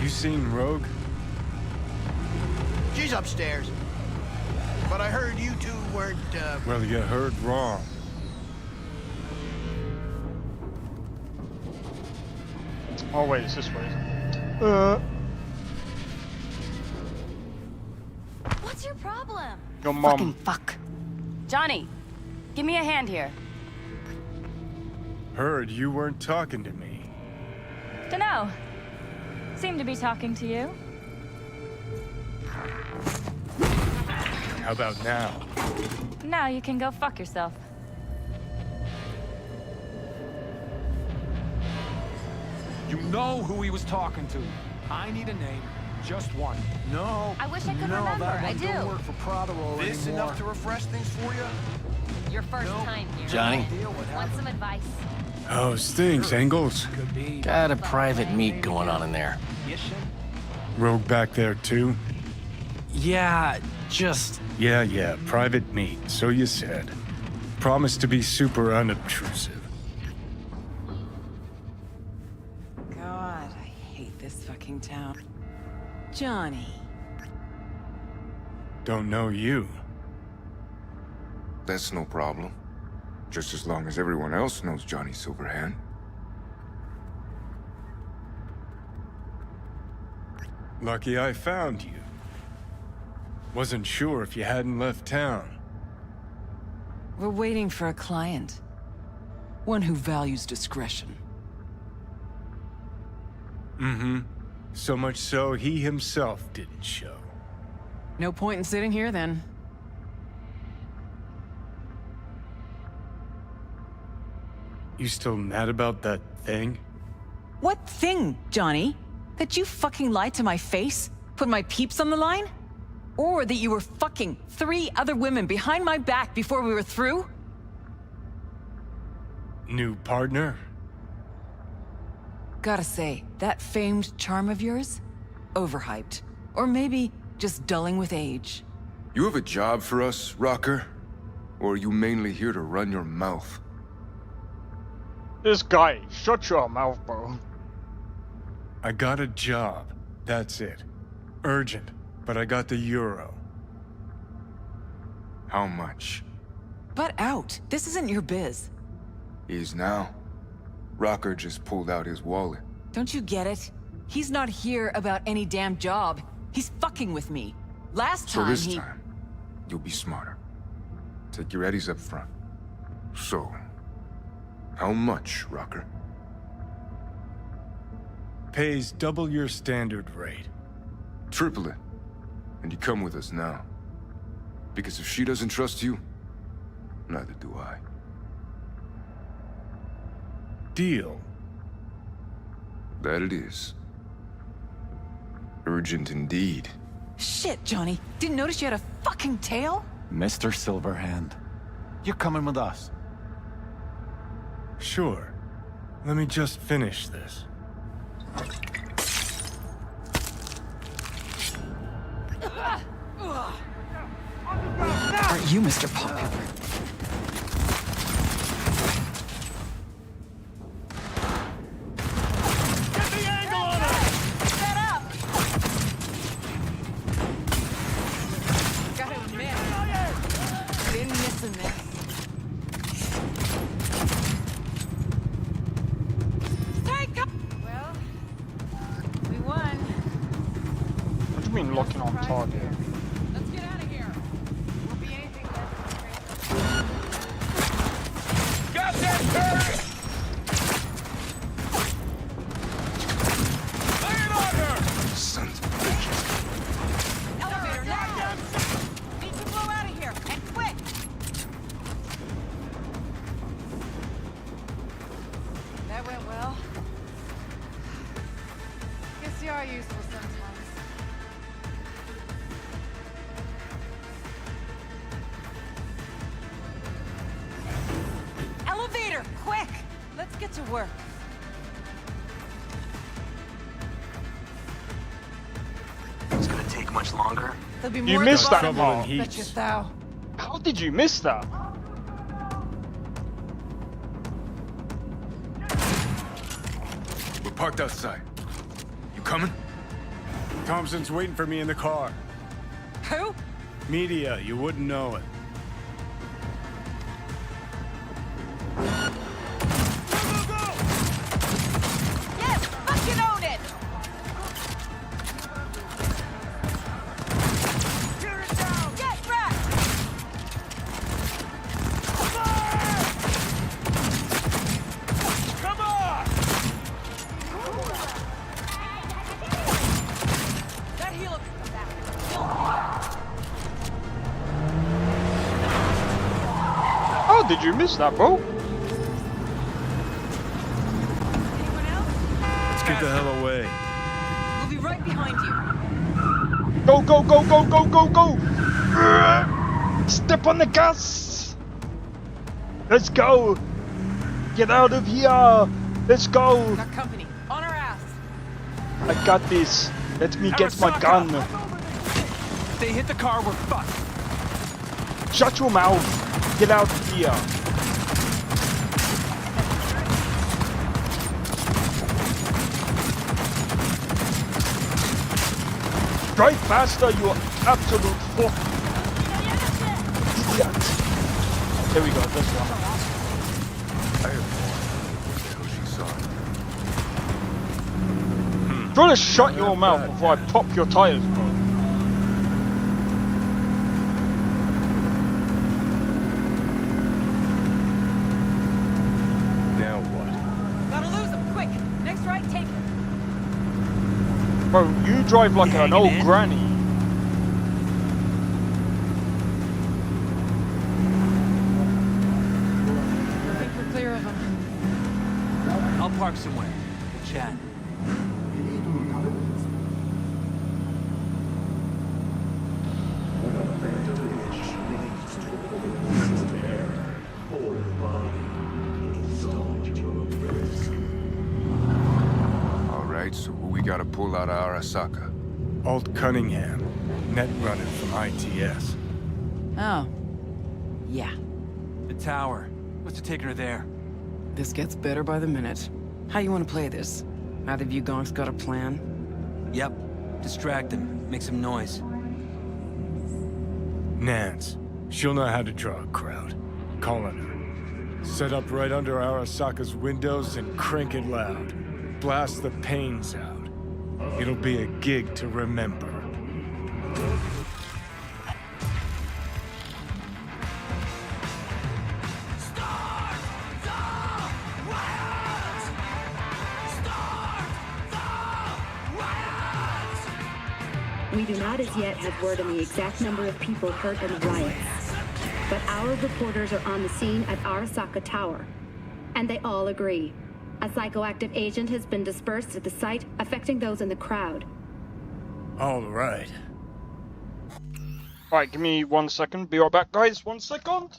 You seen Rogue? She's upstairs. But I heard you two weren't, Well, you heard wrong. Oh wait, it's this way. What's your problem? Your mom. Fucking fuck. Johnny, give me a hand here. Heard you weren't talking to me. Dunno. Seem to be talking to you. How about now? Now you can go fuck yourself. You know who he was talking to. I need a name. Just one. No. I wish I could no, remember. That I one do. don't work for Prodero this anymore. enough to refresh things for you? Your first time here. Johnny? Want some advice? How's things, Engels? Got a private meet going on in there. Rogue back there too? Yeah, just... Yeah, private meet, so you said. Promise to be super unobtrusive. God, I hate this fucking town. Johnny. Don't know you. That's no problem. Just as long as everyone else knows Johnny Silverhand. Lucky I found you. Wasn't sure if you hadn't left town. We're waiting for a client. One who values discretion. Mm-hmm. So much so, he himself didn't show. No point in sitting here, then. You still mad about that thing? What thing, Johnny? That you fucking lied to my face? Put my peeps on the line? Or that you were fucking 3 other women behind my back before we were through? New partner? Gotta say, that famed charm of yours? Overhyped. Or maybe just dulling with age. You have a job for us, Rocker? Or are you mainly here to run your mouth? This guy, shut your mouth, bro. I got a job. That's it. Urgent, but I got the euro. How much? Butt out. This isn't your biz. Is now. Rocker just pulled out his wallet. Don't you get it? He's not here about any damn job. He's fucking with me. Last So time this he... time, you'll be smarter. Take your eddies up front. So, how much, Rocker? Pays double your standard rate. Triple it. And you come with us now. Because if she doesn't trust you, neither do I. Deal. That it is. Urgent indeed. Shit, Johnny. Didn't notice you had a fucking tail? Mr. Silverhand, you're coming with us. Sure. Let me just finish this. Aren't you Mr. Popular? locking on target. Let's get out of here. Won't be anything less. Got that turret! Lay it on her! Sons of bitches. Elevator now. Need to blow out of here, and quick. That went well. Guess you are useful sometimes. Elevator, quick! Let's get to work. It's gonna take much longer. There'll be You more missed that than part. betcha thou. How did you miss that? We're parked outside. You coming? Thompson's waiting for me in the car. Who? Media, you wouldn't know it. Yes, fucking own it! Get wrecked! Come on! That helo can come back. How did you miss that, bro? Let's get the hell away. We'll be right behind you. Go, go, go, go, go, go, go! Step on the gas! Let's go! Get out of here! Let's go! Got company. On our ass. I got this. Let me get my gun. If they hit the car, we're fucked. Shut your mouth. Get out of here. Drive faster, you absolute fuck. Idiot. There we go, this one. I have no idea she saw it. Try to shut your mouth before I pop your tires, bro. Now what? Gotta lose them, quick. Next right, take it. Bro, you drive like an old granny. I think we're clear of them. I'll park somewhere. We'll chat. Alright, so who we gotta pull out of Arasaka? Alt Cunningham, net runner from ITS. Oh. Yeah. The tower. What's to take her there? This gets better by the minute. How you want to play this? Either of you gonks got a plan? Yep. Distract them. Make some noise. Nance. She'll know how to draw a crowd. Call on her. Set up right under Arasaka's windows and crank it loud. Blast the pains out. It'll be a gig to remember. We do not as yet have word on the exact number of people hurt in the riots. But our reporters are on the scene at Arasaka Tower. And they all agree. A psychoactive agent has been dispersed at the site, affecting those in the crowd. All right. Alright, give me 1 second. Be right back, guys. 1 second.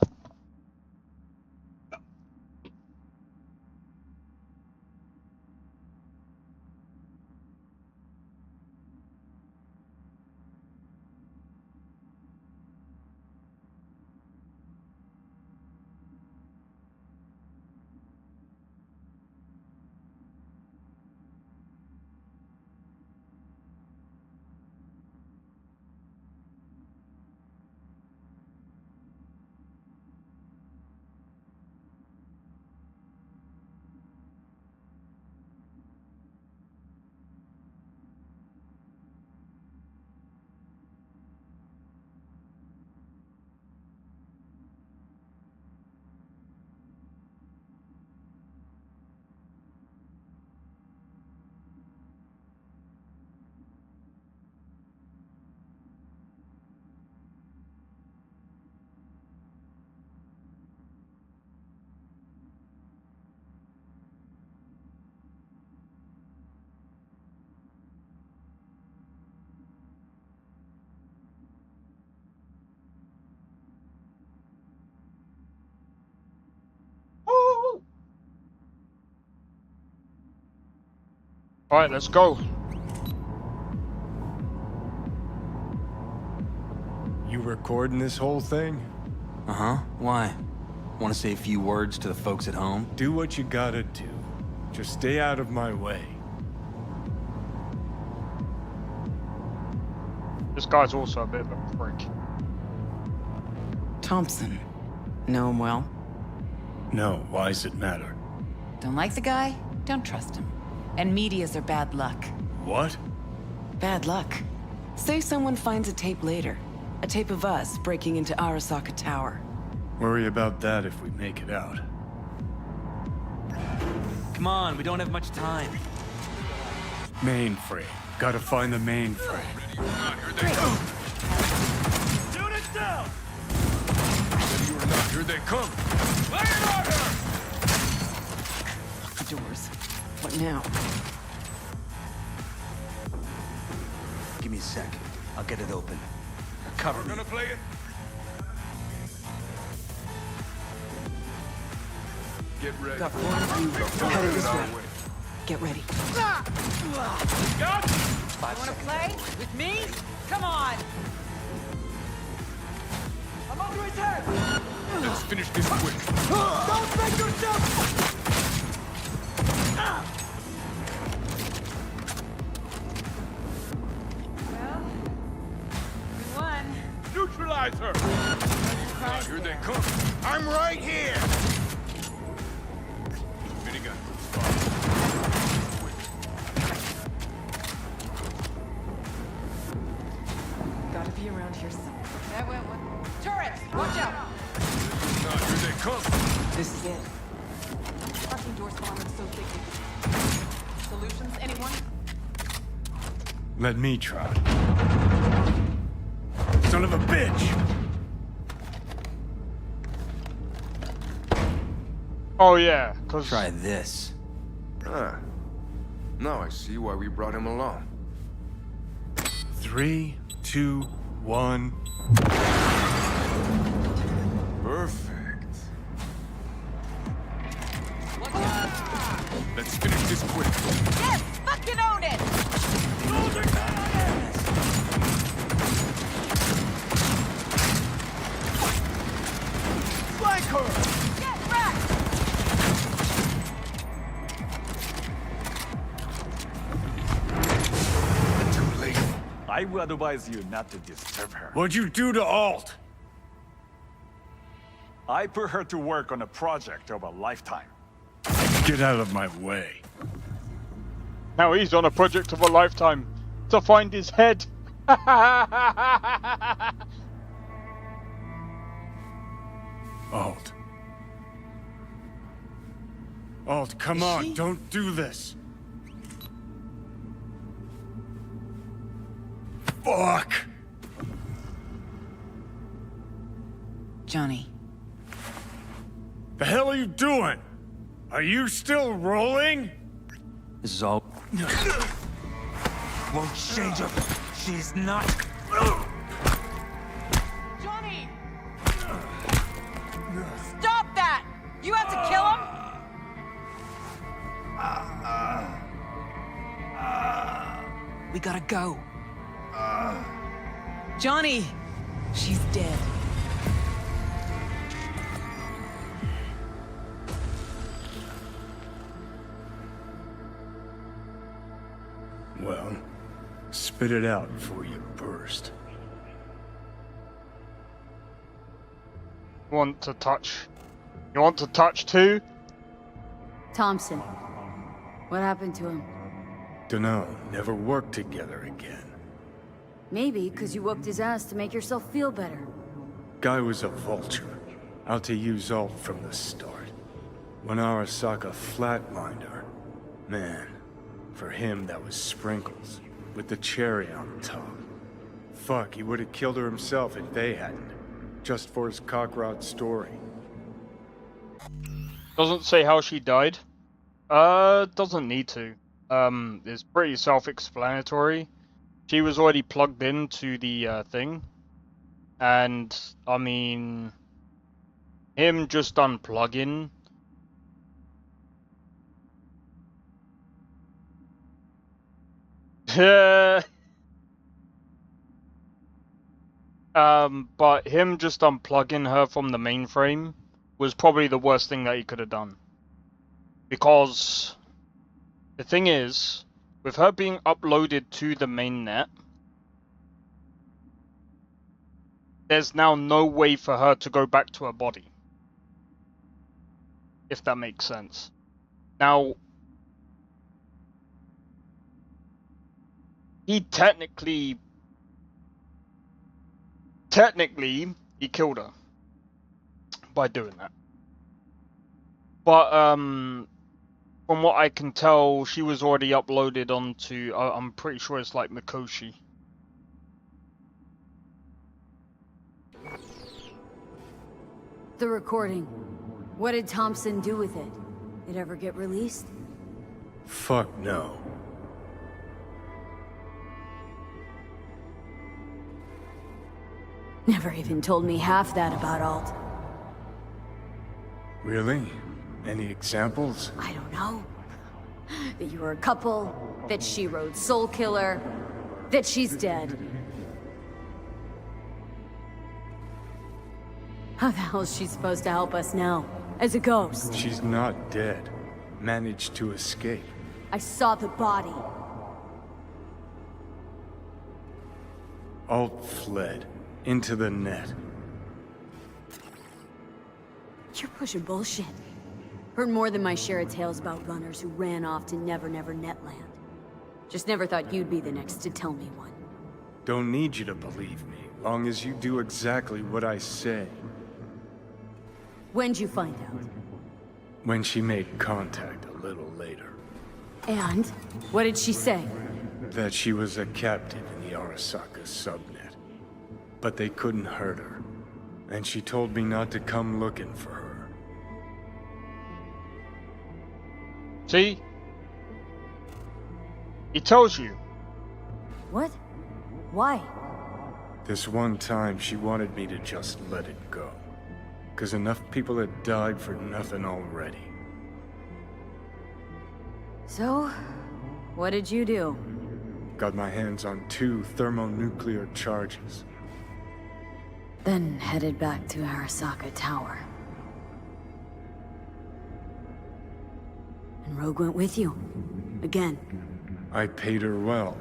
Alright, let's go. You recording this whole thing? Uh-huh. Why? Want to say a few words to the folks at home? Do what you gotta do. Just stay out of my way. This guy's also a bit of a prick. Thompson. Know him well? No, why's it matter? Don't like the guy? Don't trust him. And medias are bad luck. What? Bad luck. Say someone finds a tape later. A tape of us breaking into Arasaka Tower. Worry about that if we make it out. Come on, we don't have much time. Mainframe. Gotta find the mainframe. Shoot it down! Ready or not, here they come. Lay it on her! Lock the doors. What now? Give me a sec. I'll get it open. Cover me. Gonna play it? Get ready. Got one of you headed this way. Get ready. Wanna play? With me? Come on! I'm under his head! Let's finish this quick. Don't make yourself! Well, we won. Neutralize her! Here they come. I'm right here! Minigun. Gotta be around here somewhere. That went one. Turrets! Watch out! Here they come. This is it. Parking doors bombing so thickly. Solutions, anyone? Let me try. Son of a bitch! Oh yeah, cause Try this. Ah. Now I see why we brought him along. 3, 2, 1. Perfect. Let's finish this quick. Yes! Fucking own it! Flank her! Get back! Too late. I would advise you not to disturb her. What'd you do to Alt? I put her to work on a project of a lifetime. Get out of my way. now he's on a project of a lifetime to find his head. Alt. Alt, come on, don't do this. Fuck! Johnny. The hell are you doing? Are you still rolling? This is all. Won't change her. She's not. Johnny! Stop that! You have to kill him? We gotta go. Johnny! She's dead. Well, spit it out before you burst. Want to touch? You want to touch too? Thompson. What happened to him? Dunno, never worked together again. Maybe because you whooped his ass to make yourself feel better. Guy was a vulture, out to use Alt from the start. When Arasaka flatlined her, man, for him that was sprinkles, with the cherry on top. Fuck, he would have killed her himself if they hadn't, just for his cockrod story. Doesn't say how she died. Doesn't need to. It's pretty self-explanatory. She was already plugged into the thing. And, I mean, him just unplugging. But him just unplugging her from the mainframe was probably the worst thing that he could have done. Because the thing is, with her being uploaded to the mainnet, there's now no way for her to go back to her body. If that makes sense. Now, he technically, he killed her by doing that. But, from what I can tell, she was already uploaded onto, I'm pretty sure it's like Mikoshi. The recording. What did Thompson do with it? It ever get released? Fuck no. Never even told me half that about Alt. Really? Any examples? I don't know. That you were a couple, that she rode Soul Killer, that she's dead. How the hell is she supposed to help us now? As a ghost? She's not dead. Managed to escape. I saw the body. Alt fled. Into the net. You're pushing bullshit. Heard more than my share of tales about runners who ran off to Never Never Netland. Just never thought you'd be the next to tell me one. Don't need you to believe me, long as you do exactly what I say. When'd you find out? When she made contact a little later. And? What did she say? That she was a captive in the Arasaka subnet. But they couldn't hurt her. And she told me not to come looking for her. See? He tells you. What? Why? This one time she wanted me to just let it go. 'Cause enough people had died for nothing already. So, what did you do? Got my hands on 2 thermonuclear charges. Then headed back to Arasaka Tower. And Rogue went with you. Again. I paid her well.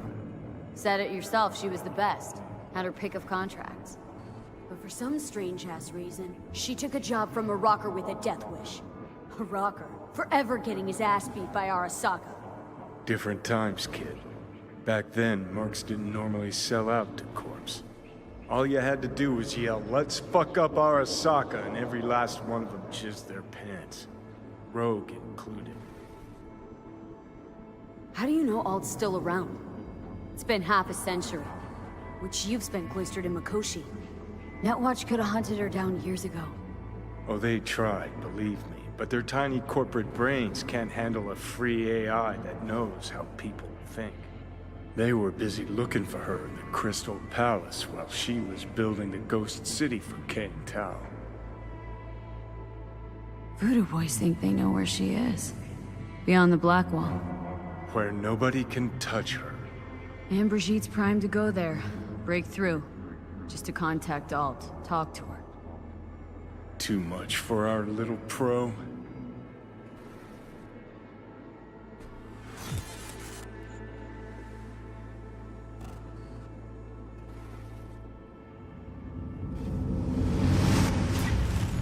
Said it yourself, she was the best. Had her pick of contracts. But for some strange-ass reason, she took a job from a rocker with a death wish. A rocker, forever getting his ass beat by Arasaka. Different times, kid. Back then, mercs didn't normally sell out to corpse. All you had to do was yell, "Let's fuck up Arasaka," and every last one of them jizzed their pants. Rogue included. How do you know Alt's still around? It's been half a century, which you've spent cloistered in Mikoshi. Netwatch could have hunted her down years ago. Oh, they tried, believe me, but their tiny corporate brains can't handle a free AI that knows how people think. They were busy looking for her in the Crystal Palace while she was building the Ghost City for King Tao. Voodoo boys think they know where she is. Beyond the Black Wall. Where nobody can touch her. And Brigitte's primed to go there. Break through. Just to contact Alt. Talk to her. Too much for our little pro.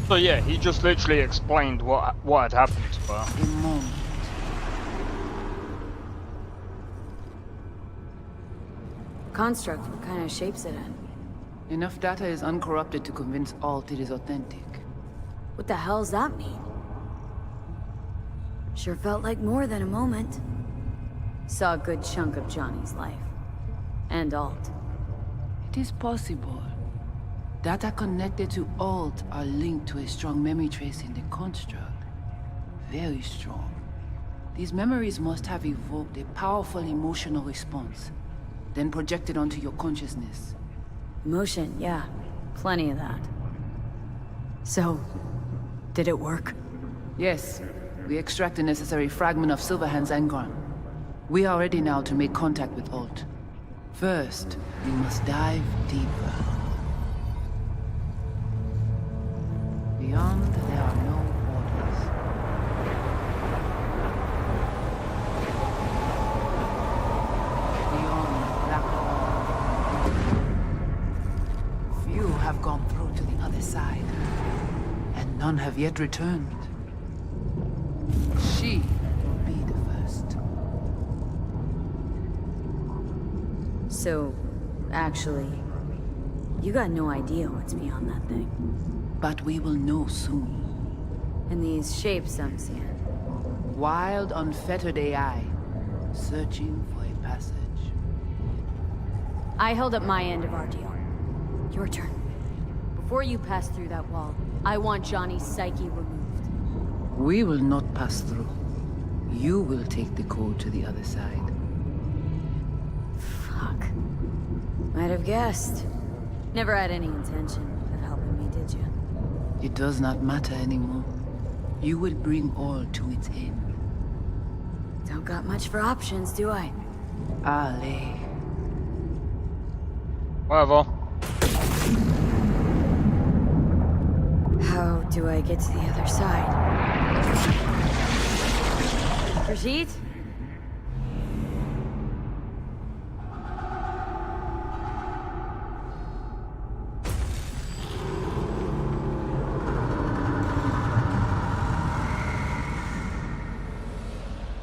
So yeah, he just literally explained what had happened to her. A moment. Construct, what kind of shape's it in? Enough data is uncorrupted to convince Alt it is authentic. What the hell's that mean? Sure felt like more than a moment. Saw a good chunk of Johnny's life. And Alt. It is possible. Data connected to Alt are linked to a strong memory trace in the construct. Very strong. These memories must have evoked a powerful emotional response, then projected onto your consciousness. Emotion, yeah. Plenty of that. So, did it work? Yes. We extract the necessary fragment of Silverhand's engram. We are ready now to make contact with Alt. First, we must dive deeper. Beyond, there are no borders. Beyond the black wall. Few have gone through to the other side, and none have yet returned. She will be the first. So, actually, you got no idea what's beyond that thing. But we will know soon. And these shapes I'm seeing. Wild, unfettered AI, searching for a passage. I held up my end of our deal. Your turn. Before you pass through that wall, I want Johnny's psyche removed. We will not pass through. You will take the code to the other side. Fuck. Might have guessed. Never had any intention of helping me, did you? It does not matter anymore. You will bring all to its end. Don't got much for options, do I? Allez. Whatever. How do I get to the other side? Brigitte?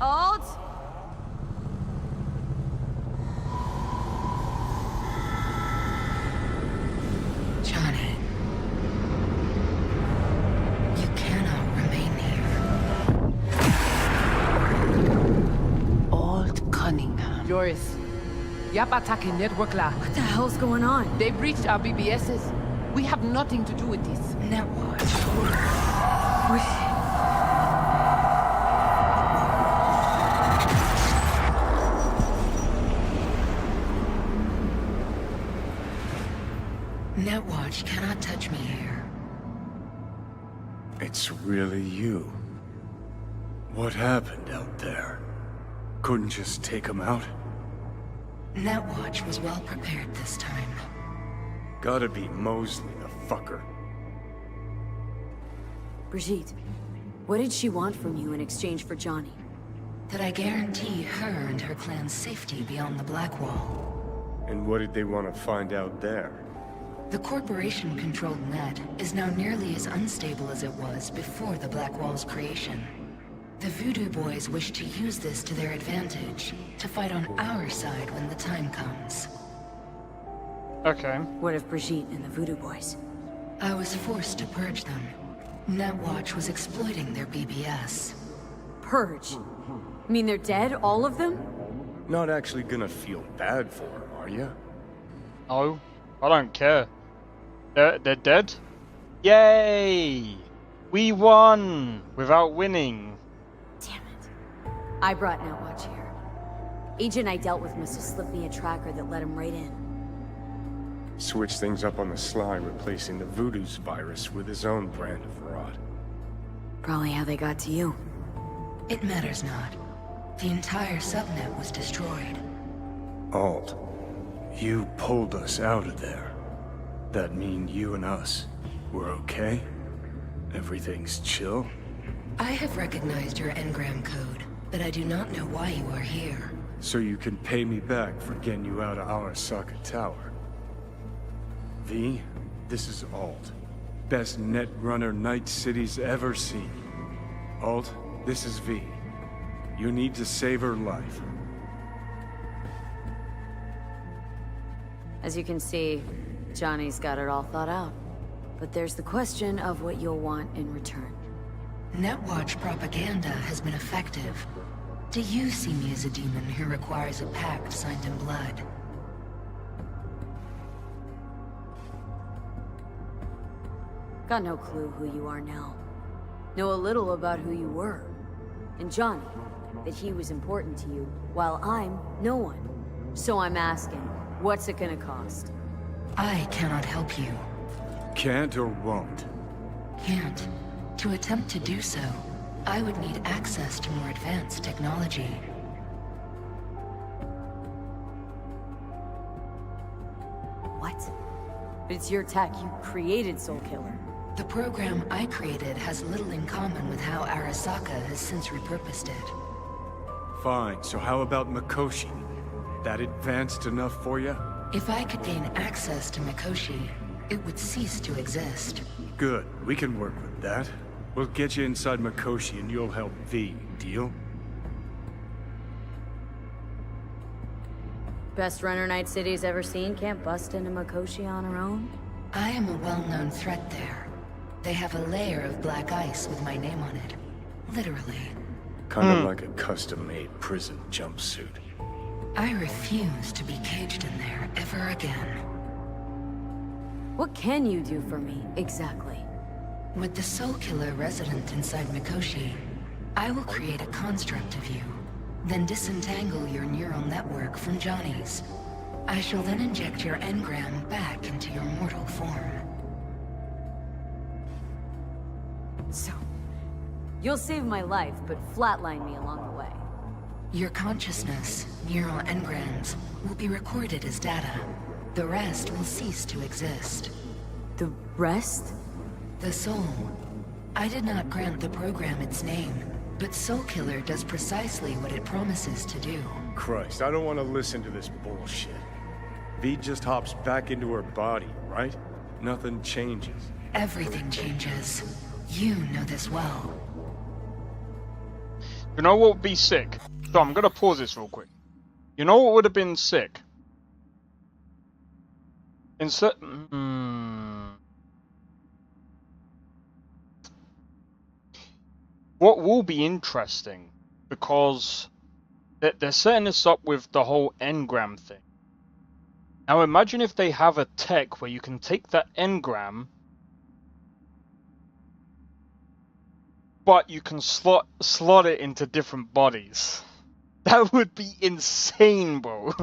Alt? Johnny. You cannot remain here. Alt Cunningham. Joris. Yap attacking network la. What the hell's going on? They breached our BBSs. We have nothing to do with this. Netwatch. Netwatch cannot touch me here. It's really you. What happened out there? Couldn't just take him out? Netwatch was well prepared this time. Gotta be Mosley, the fucker. Brigitte, what did she want from you in exchange for Johnny? That I guarantee her and her clan's safety beyond the Black Wall. And what did they want to find out there? The corporation-controlled net is now nearly as unstable as it was before the Black Wall's creation. The Voodoo Boys wish to use this to their advantage, to fight on our side when the time comes. Okay. What of Brigitte and the Voodoo Boys? I was forced to purge them. Netwatch was exploiting their BBS. Purge? Mean they're dead, all of them? Not actually gonna feel bad for her, are you? No, I don't care. They're dead? Yay! We won! Without winning. Damn it. I brought Netwatch here. Agent I dealt with must have slipped me a tracker that let him right in. Switch things up on the sly, replacing the Voodoo's virus with his own brand of rot. Probably how they got to you. It matters not. The entire subnet was destroyed. Alt, you pulled us out of there. That mean you and us, we're okay? Everything's chill? I have recognized your engram code, but I do not know why you are here. So you can pay me back for getting you out of Arasaka Tower. V, this is Alt. Best netrunner Night City's ever seen. Alt, this is V. You need to save her life. As you can see, Johnny's got it all thought out. But there's the question of what you'll want in return. Netwatch propaganda has been effective. Do you see me as a demon who requires a pact signed in blood? Got no clue who you are now. Know a little about who you were. And Johnny, that he was important to you, while I'm no one. So I'm asking, what's it gonna cost? I cannot help you. Can't or won't? Can't. To attempt to do so, I would need access to more advanced technology. What? But it's your tech. You created Soul Killer. The program I created has little in common with how Arasaka has since repurposed it. Fine, so how about Mikoshi? That advanced enough for you? If I could gain access to Mikoshi, it would cease to exist. Good, we can work with that. We'll get you inside Mikoshi and you'll help V, deal? Best runner Night City's ever seen can't bust into Mikoshi on her own? I am a well-known threat there. They have a layer of black ice with my name on it. Literally. Kind of like a custom-made prison jumpsuit. I refuse to be caged in there ever again. What can you do for me, exactly? With the Soul Killer resident inside Mikoshi, I will create a construct of you, then disentangle your neural network from Johnny's. I shall then inject your engram back into your mortal form. So, you'll save my life, but flatline me along the way. Your consciousness, neural engrams, will be recorded as data. The rest will cease to exist. The rest? The soul. I did not grant the program its name, but Soul Killer does precisely what it promises to do. Christ, I don't want to listen to this bullshit. V just hops back into her body, right? Nothing changes. Everything changes. You know this well. You know what would be sick? So I'm gonna pause this real quick. You know what would have been sick? What will be interesting, because they're setting this up with the whole engram thing. Now imagine if they have a tech where you can take that engram, but you can slot it into different bodies. That would be insane, bro.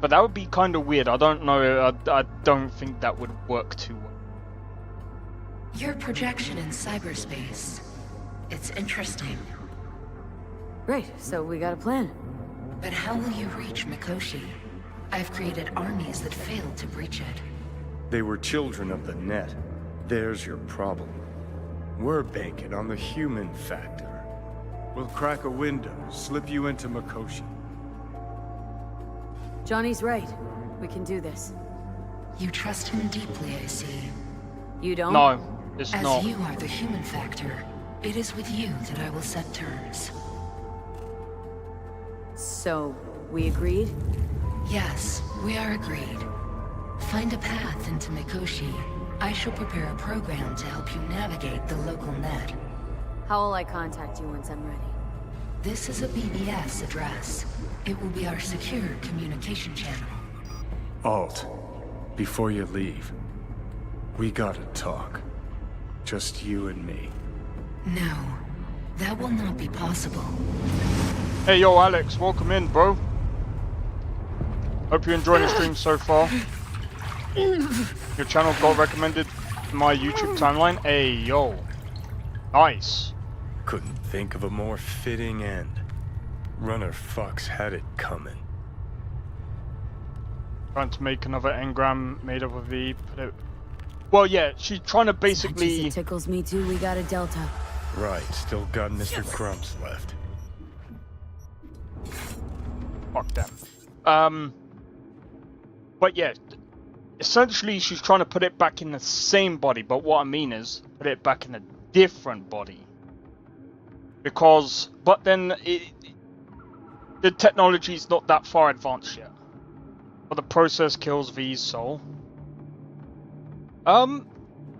But that would be kind of weird. I don't know. I don't think that would work too well. Your projection in cyberspace. It's interesting. Great, so we got a plan. But how will you reach Mikoshi? I've created armies that failed to breach it. They were children of the net. There's your problem. We're banking on the human factor. We'll crack a window, slip you into Mikoshi. Johnny's right. We can do this. You trust him deeply, I see. You don't? No, it's As not. you are the human factor, it is with you that I will set terms. So, we agreed? Yes, we are agreed. Find a path into Mikoshi. I shall prepare a program to help you navigate the local net. How will I contact you once I'm ready? This is a BBS address. It will be our secure communication channel. Alt, before you leave, we gotta talk. Just you and me. No, that will not be possible. Hey, yo, Alex, welcome in, bro. Hope you're enjoying the stream so far. Your channel got recommended in my YouTube timeline. Hey, yo. Nice. Couldn't think of a more fitting end. Runner Fox had it coming. Trying to make another engram made up of V. Well, yeah, she's trying to basically... It tickles me too, we got a Delta. Right, still got Mr. Grumps left. Fuck them. But yeah, essentially she's trying to put it back in the same body, but what I mean is put it back in a different body. Because, but then the technology's not that far advanced yet. But the process kills V's soul.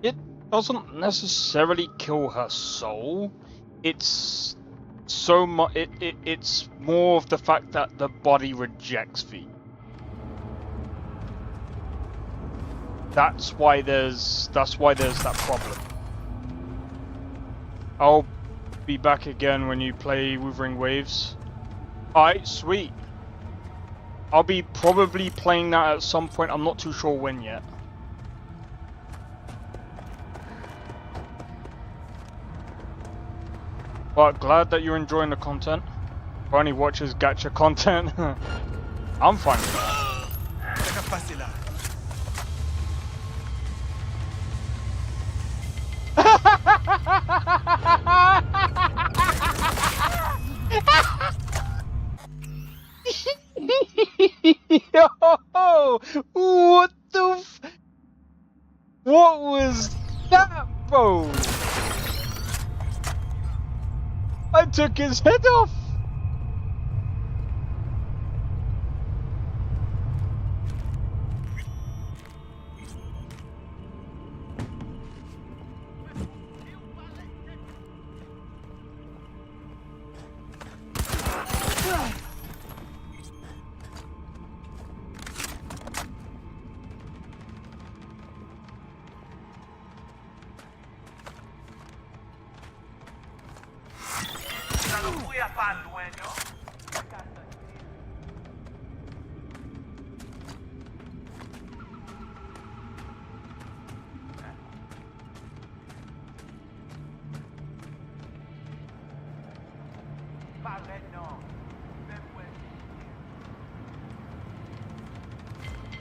It doesn't necessarily kill her soul. It's so much. It's more of the fact that the body rejects V. That's why there's that problem. I'll be back again when you play Wuthering Waves. Alright, sweet. I'll be probably playing that at some point. I'm not too sure when yet. But glad that you're enjoying the content. Barney watches gacha content. I'm fine with that. Yo! What the f... What was that, bro? I took his head off!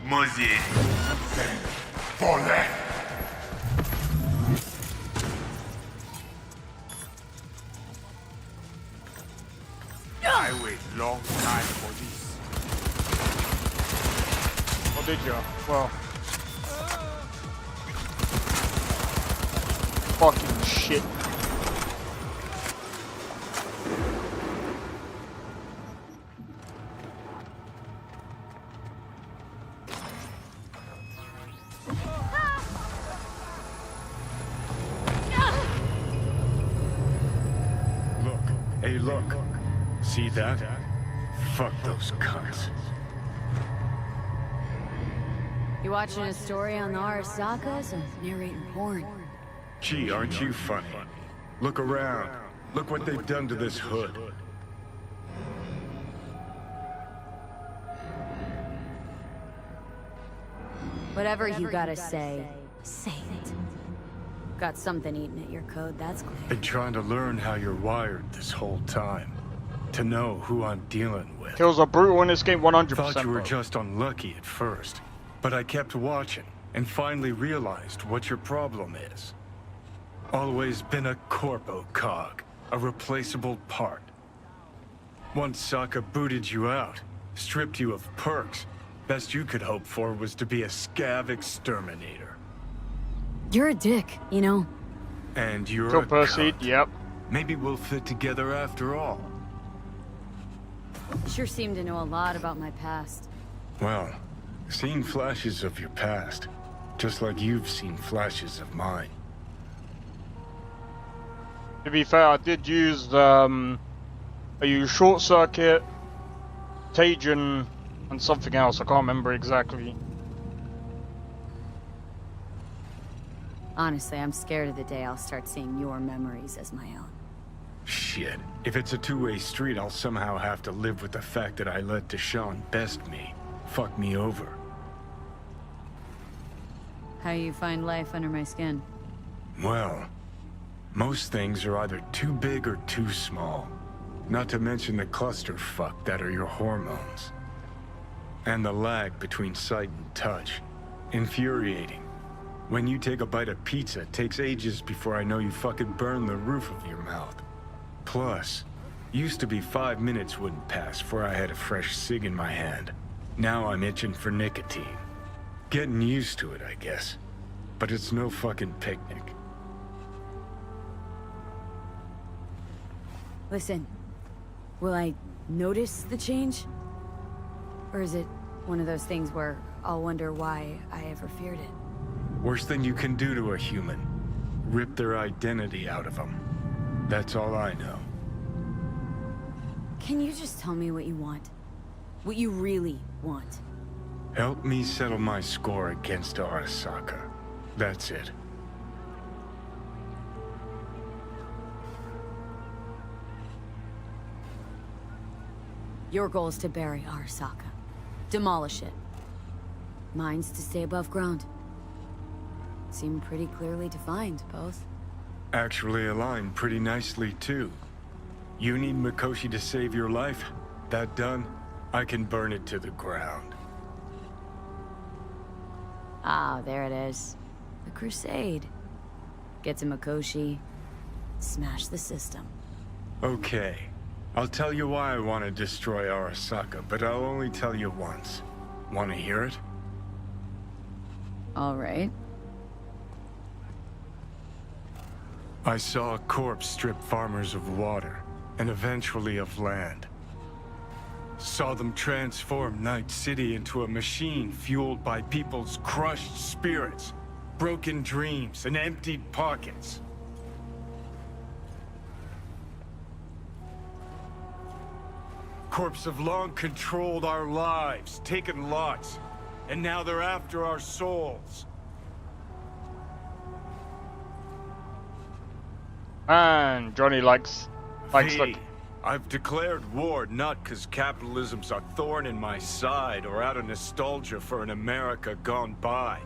Mosier. Volley. I wait long time for this. Oh, did you? Well. Fucking shit. Hey, look. See that? Fuck those cunts. You watching a story on the Arasakas or narrating porn? Gee, aren't you funny? Look around. Look what they've done to this hood. Whatever you gotta say, say it. Got something eating at your code, that's clear. Been trying to learn how you're wired this whole time. To know who I'm dealing with. Kills are brutal in this game 100%. Thought you were bro. just unlucky at first. But I kept watching and finally realized what your problem is. Always been a corpo cog. A replaceable part. Once Sokka booted you out, stripped you of perks, best you could hope for was to be a scav exterminator. You're a dick, you know? And you're Kill a Percy, cunt. yep. Maybe we'll fit together after all. You sure seem to know a lot about my past. Well, seen flashes of your past, just like you've seen flashes of mine. To be fair, I did use I used Short Circuit, Tajin, and something else. I can't remember exactly. Honestly, I'm scared of the day I'll start seeing your memories as my own. Shit. If it's a two-way street, I'll somehow have to live with the fact that I let Deshaun best me. Fuck me over. How you find life under my skin? Well, most things are either too big or too small. Not to mention the clusterfuck that are your hormones. And the lag between sight and touch. Infuriating. When you take a bite of pizza, it takes ages before I know you fucking burn the roof of your mouth. Plus, used to be 5 minutes wouldn't pass before I had a fresh cig in my hand. Now I'm itching for nicotine. Getting used to it, I guess. But it's no fucking picnic. Listen, will I notice the change? Or is it one of those things where I'll wonder why I ever feared it? Worst thing you can do to a human. Rip their identity out of them. That's all I know. Can you just tell me what you want? What you really want? Help me settle my score against Arasaka. That's it. Your goal is to bury Arasaka. Demolish it. Mine's to stay above ground. Seem pretty clearly defined, both. Actually aligned pretty nicely, too. You need Mikoshi to save your life? That done, I can burn it to the ground. Ah, there it is. The Crusade. Get to Mikoshi, Smash the system. Okay. I'll tell you why I want to destroy Arasaka, but I'll only tell you once. Want to hear it? All right. I saw a corpse strip farmers of water, and eventually of land. Saw them transform Night City into a machine fueled by people's crushed spirits, broken dreams, and emptied pockets. Corps have long controlled our lives, taken lots, and now they're after our souls. Man, Johnny likes V, I've declared war not because capitalism's a thorn in my side or out of nostalgia for an America gone by.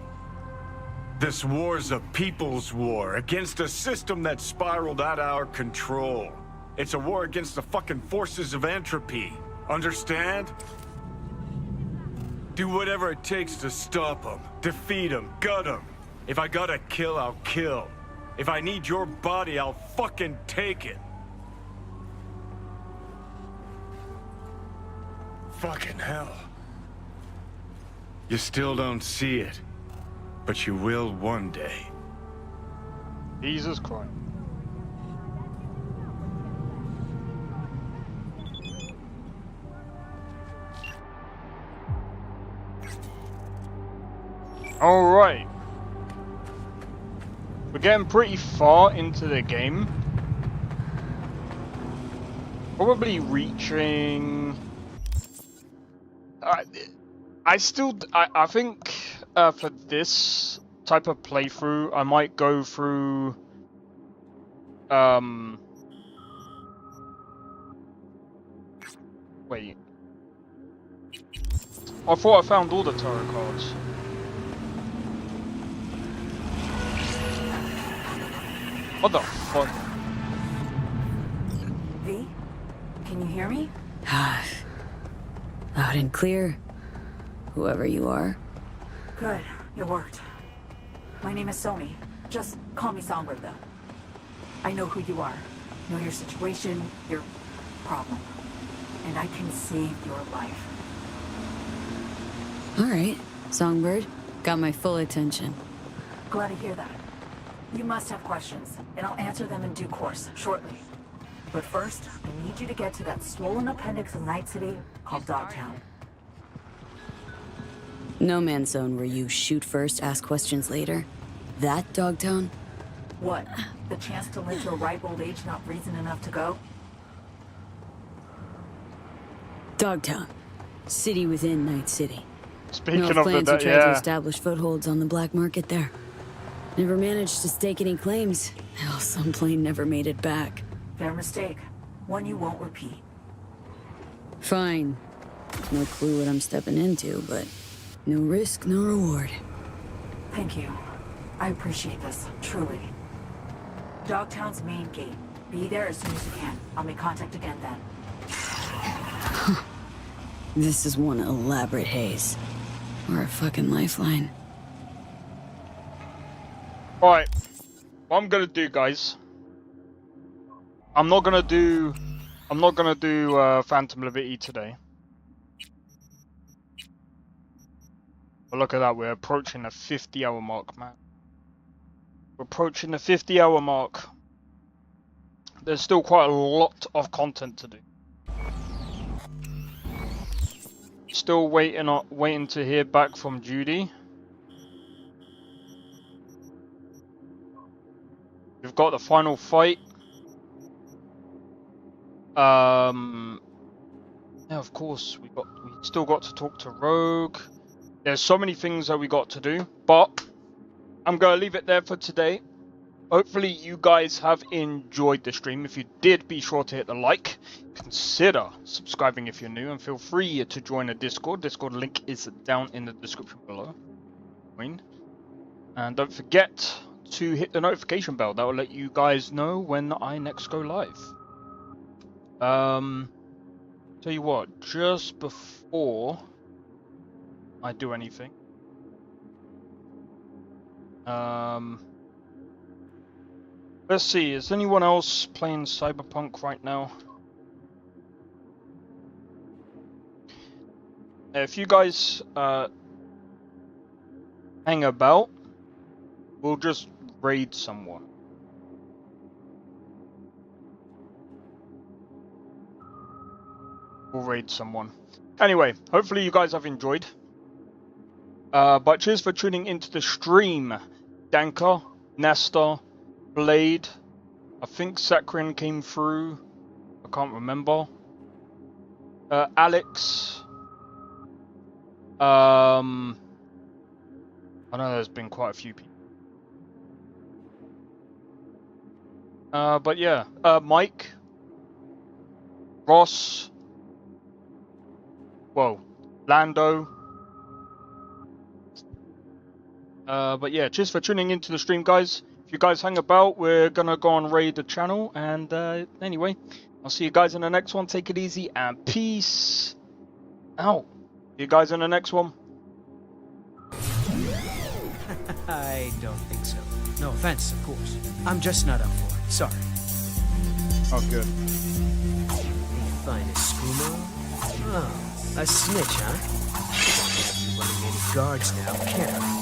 This war's a people's war against a system that spiraled out of our control. It's a war against the fucking forces of entropy. Understand? Do whatever it takes to stop them, defeat them, gut them. If I gotta kill, I'll kill. If I need your body, I'll fucking take it. Fucking hell. You still don't see it, but you will one day. Jesus Christ. Alright. We're getting pretty far into the game. Probably reaching... I think for this type of playthrough, I might go through... Wait. I thought I found all the tarot cards. What the fuck? V? Can you hear me? Loud and clear. Whoever you are. Good. It worked. My name is Sony. Just call me Songbird, though. I know who you are. Know your situation, your problem. And I can save your life. Alright, Songbird. Got my full attention. Glad to hear that. You must have questions, and I'll answer them in due course, shortly. But first, I need you to get to that swollen appendix of Night City called Dogtown. No man's zone where you shoot first, ask questions later. That Dogtown? What? The chance to live to a ripe old age not reason enough to go? Dogtown. City within Night City. Speaking North of Plans the... who tried to establish footholds on the black market there. Never managed to stake any claims. Hell, some plane never made it back. Fair mistake. One you won't repeat. Fine. No clue what I'm stepping into, but no risk, no reward. Thank you. I appreciate this, truly. Dogtown's main gate. Be there as soon as you can. I'll make contact again then. This is one elaborate haze. Or a fucking lifeline. Alright. What I'm gonna do, guys. I'm not gonna do Phantom Liberty today. But look at that, we're approaching the 50-hour mark, man. We're approaching the 50-hour mark. There's still quite a lot of content to do. Still waiting to hear back from Judy. We've got the final fight. Yeah, of course we still got to talk to Rogue. There's so many things that we got to do, but I'm gonna leave it there for today. Hopefully you guys have enjoyed the stream. If you did, be sure to hit the like. Consider subscribing if you're new, and feel free to join the Discord. Discord link is down in the description below. And don't forget to hit the notification bell. That will let you guys know when I next go live. Tell you what, just before I do anything, Let's see, is anyone else playing Cyberpunk right now? If you guys hang about, we'll just raid someone. We'll raid someone. Anyway, hopefully you guys have enjoyed. But cheers for tuning into the stream. Danka, Nestor, Blade, I think Sakrin came through. I can't remember. Alex. I know there's been quite a few people. But yeah, Mike, Ross, whoa, Lando. But yeah, cheers for tuning into the stream, guys. If you guys hang about, we're gonna go and raid the channel. And anyway, I'll see you guys in the next one. Take it easy and peace out. See you guys in the next one. I don't think so. No offense, of course. I'm just not up for it. Sorry. Oh, good. Find a screamo? Oh, a snitch, huh? Can't be running any guards now, can I?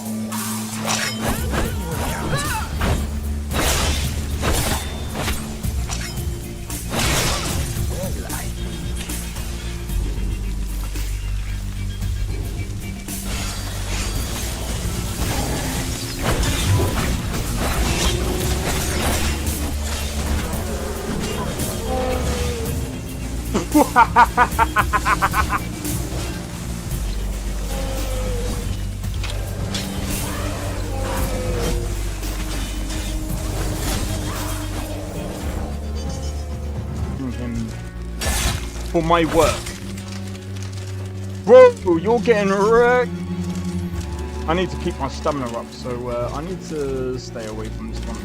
For my work. Bro, you're getting wrecked. I need to keep my stamina up, so I need to stay away from this one.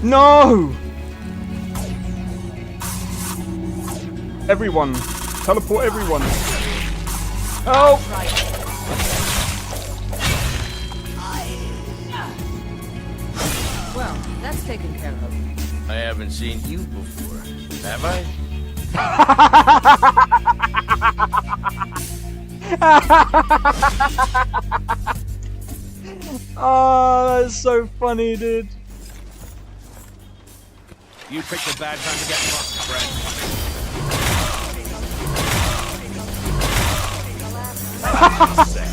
No! Everyone. Teleport everyone. Help! Well, that's taken care of. I haven't seen you before, have I? Oh, that's so funny, dude. You picked a bad time to get fucked, friend.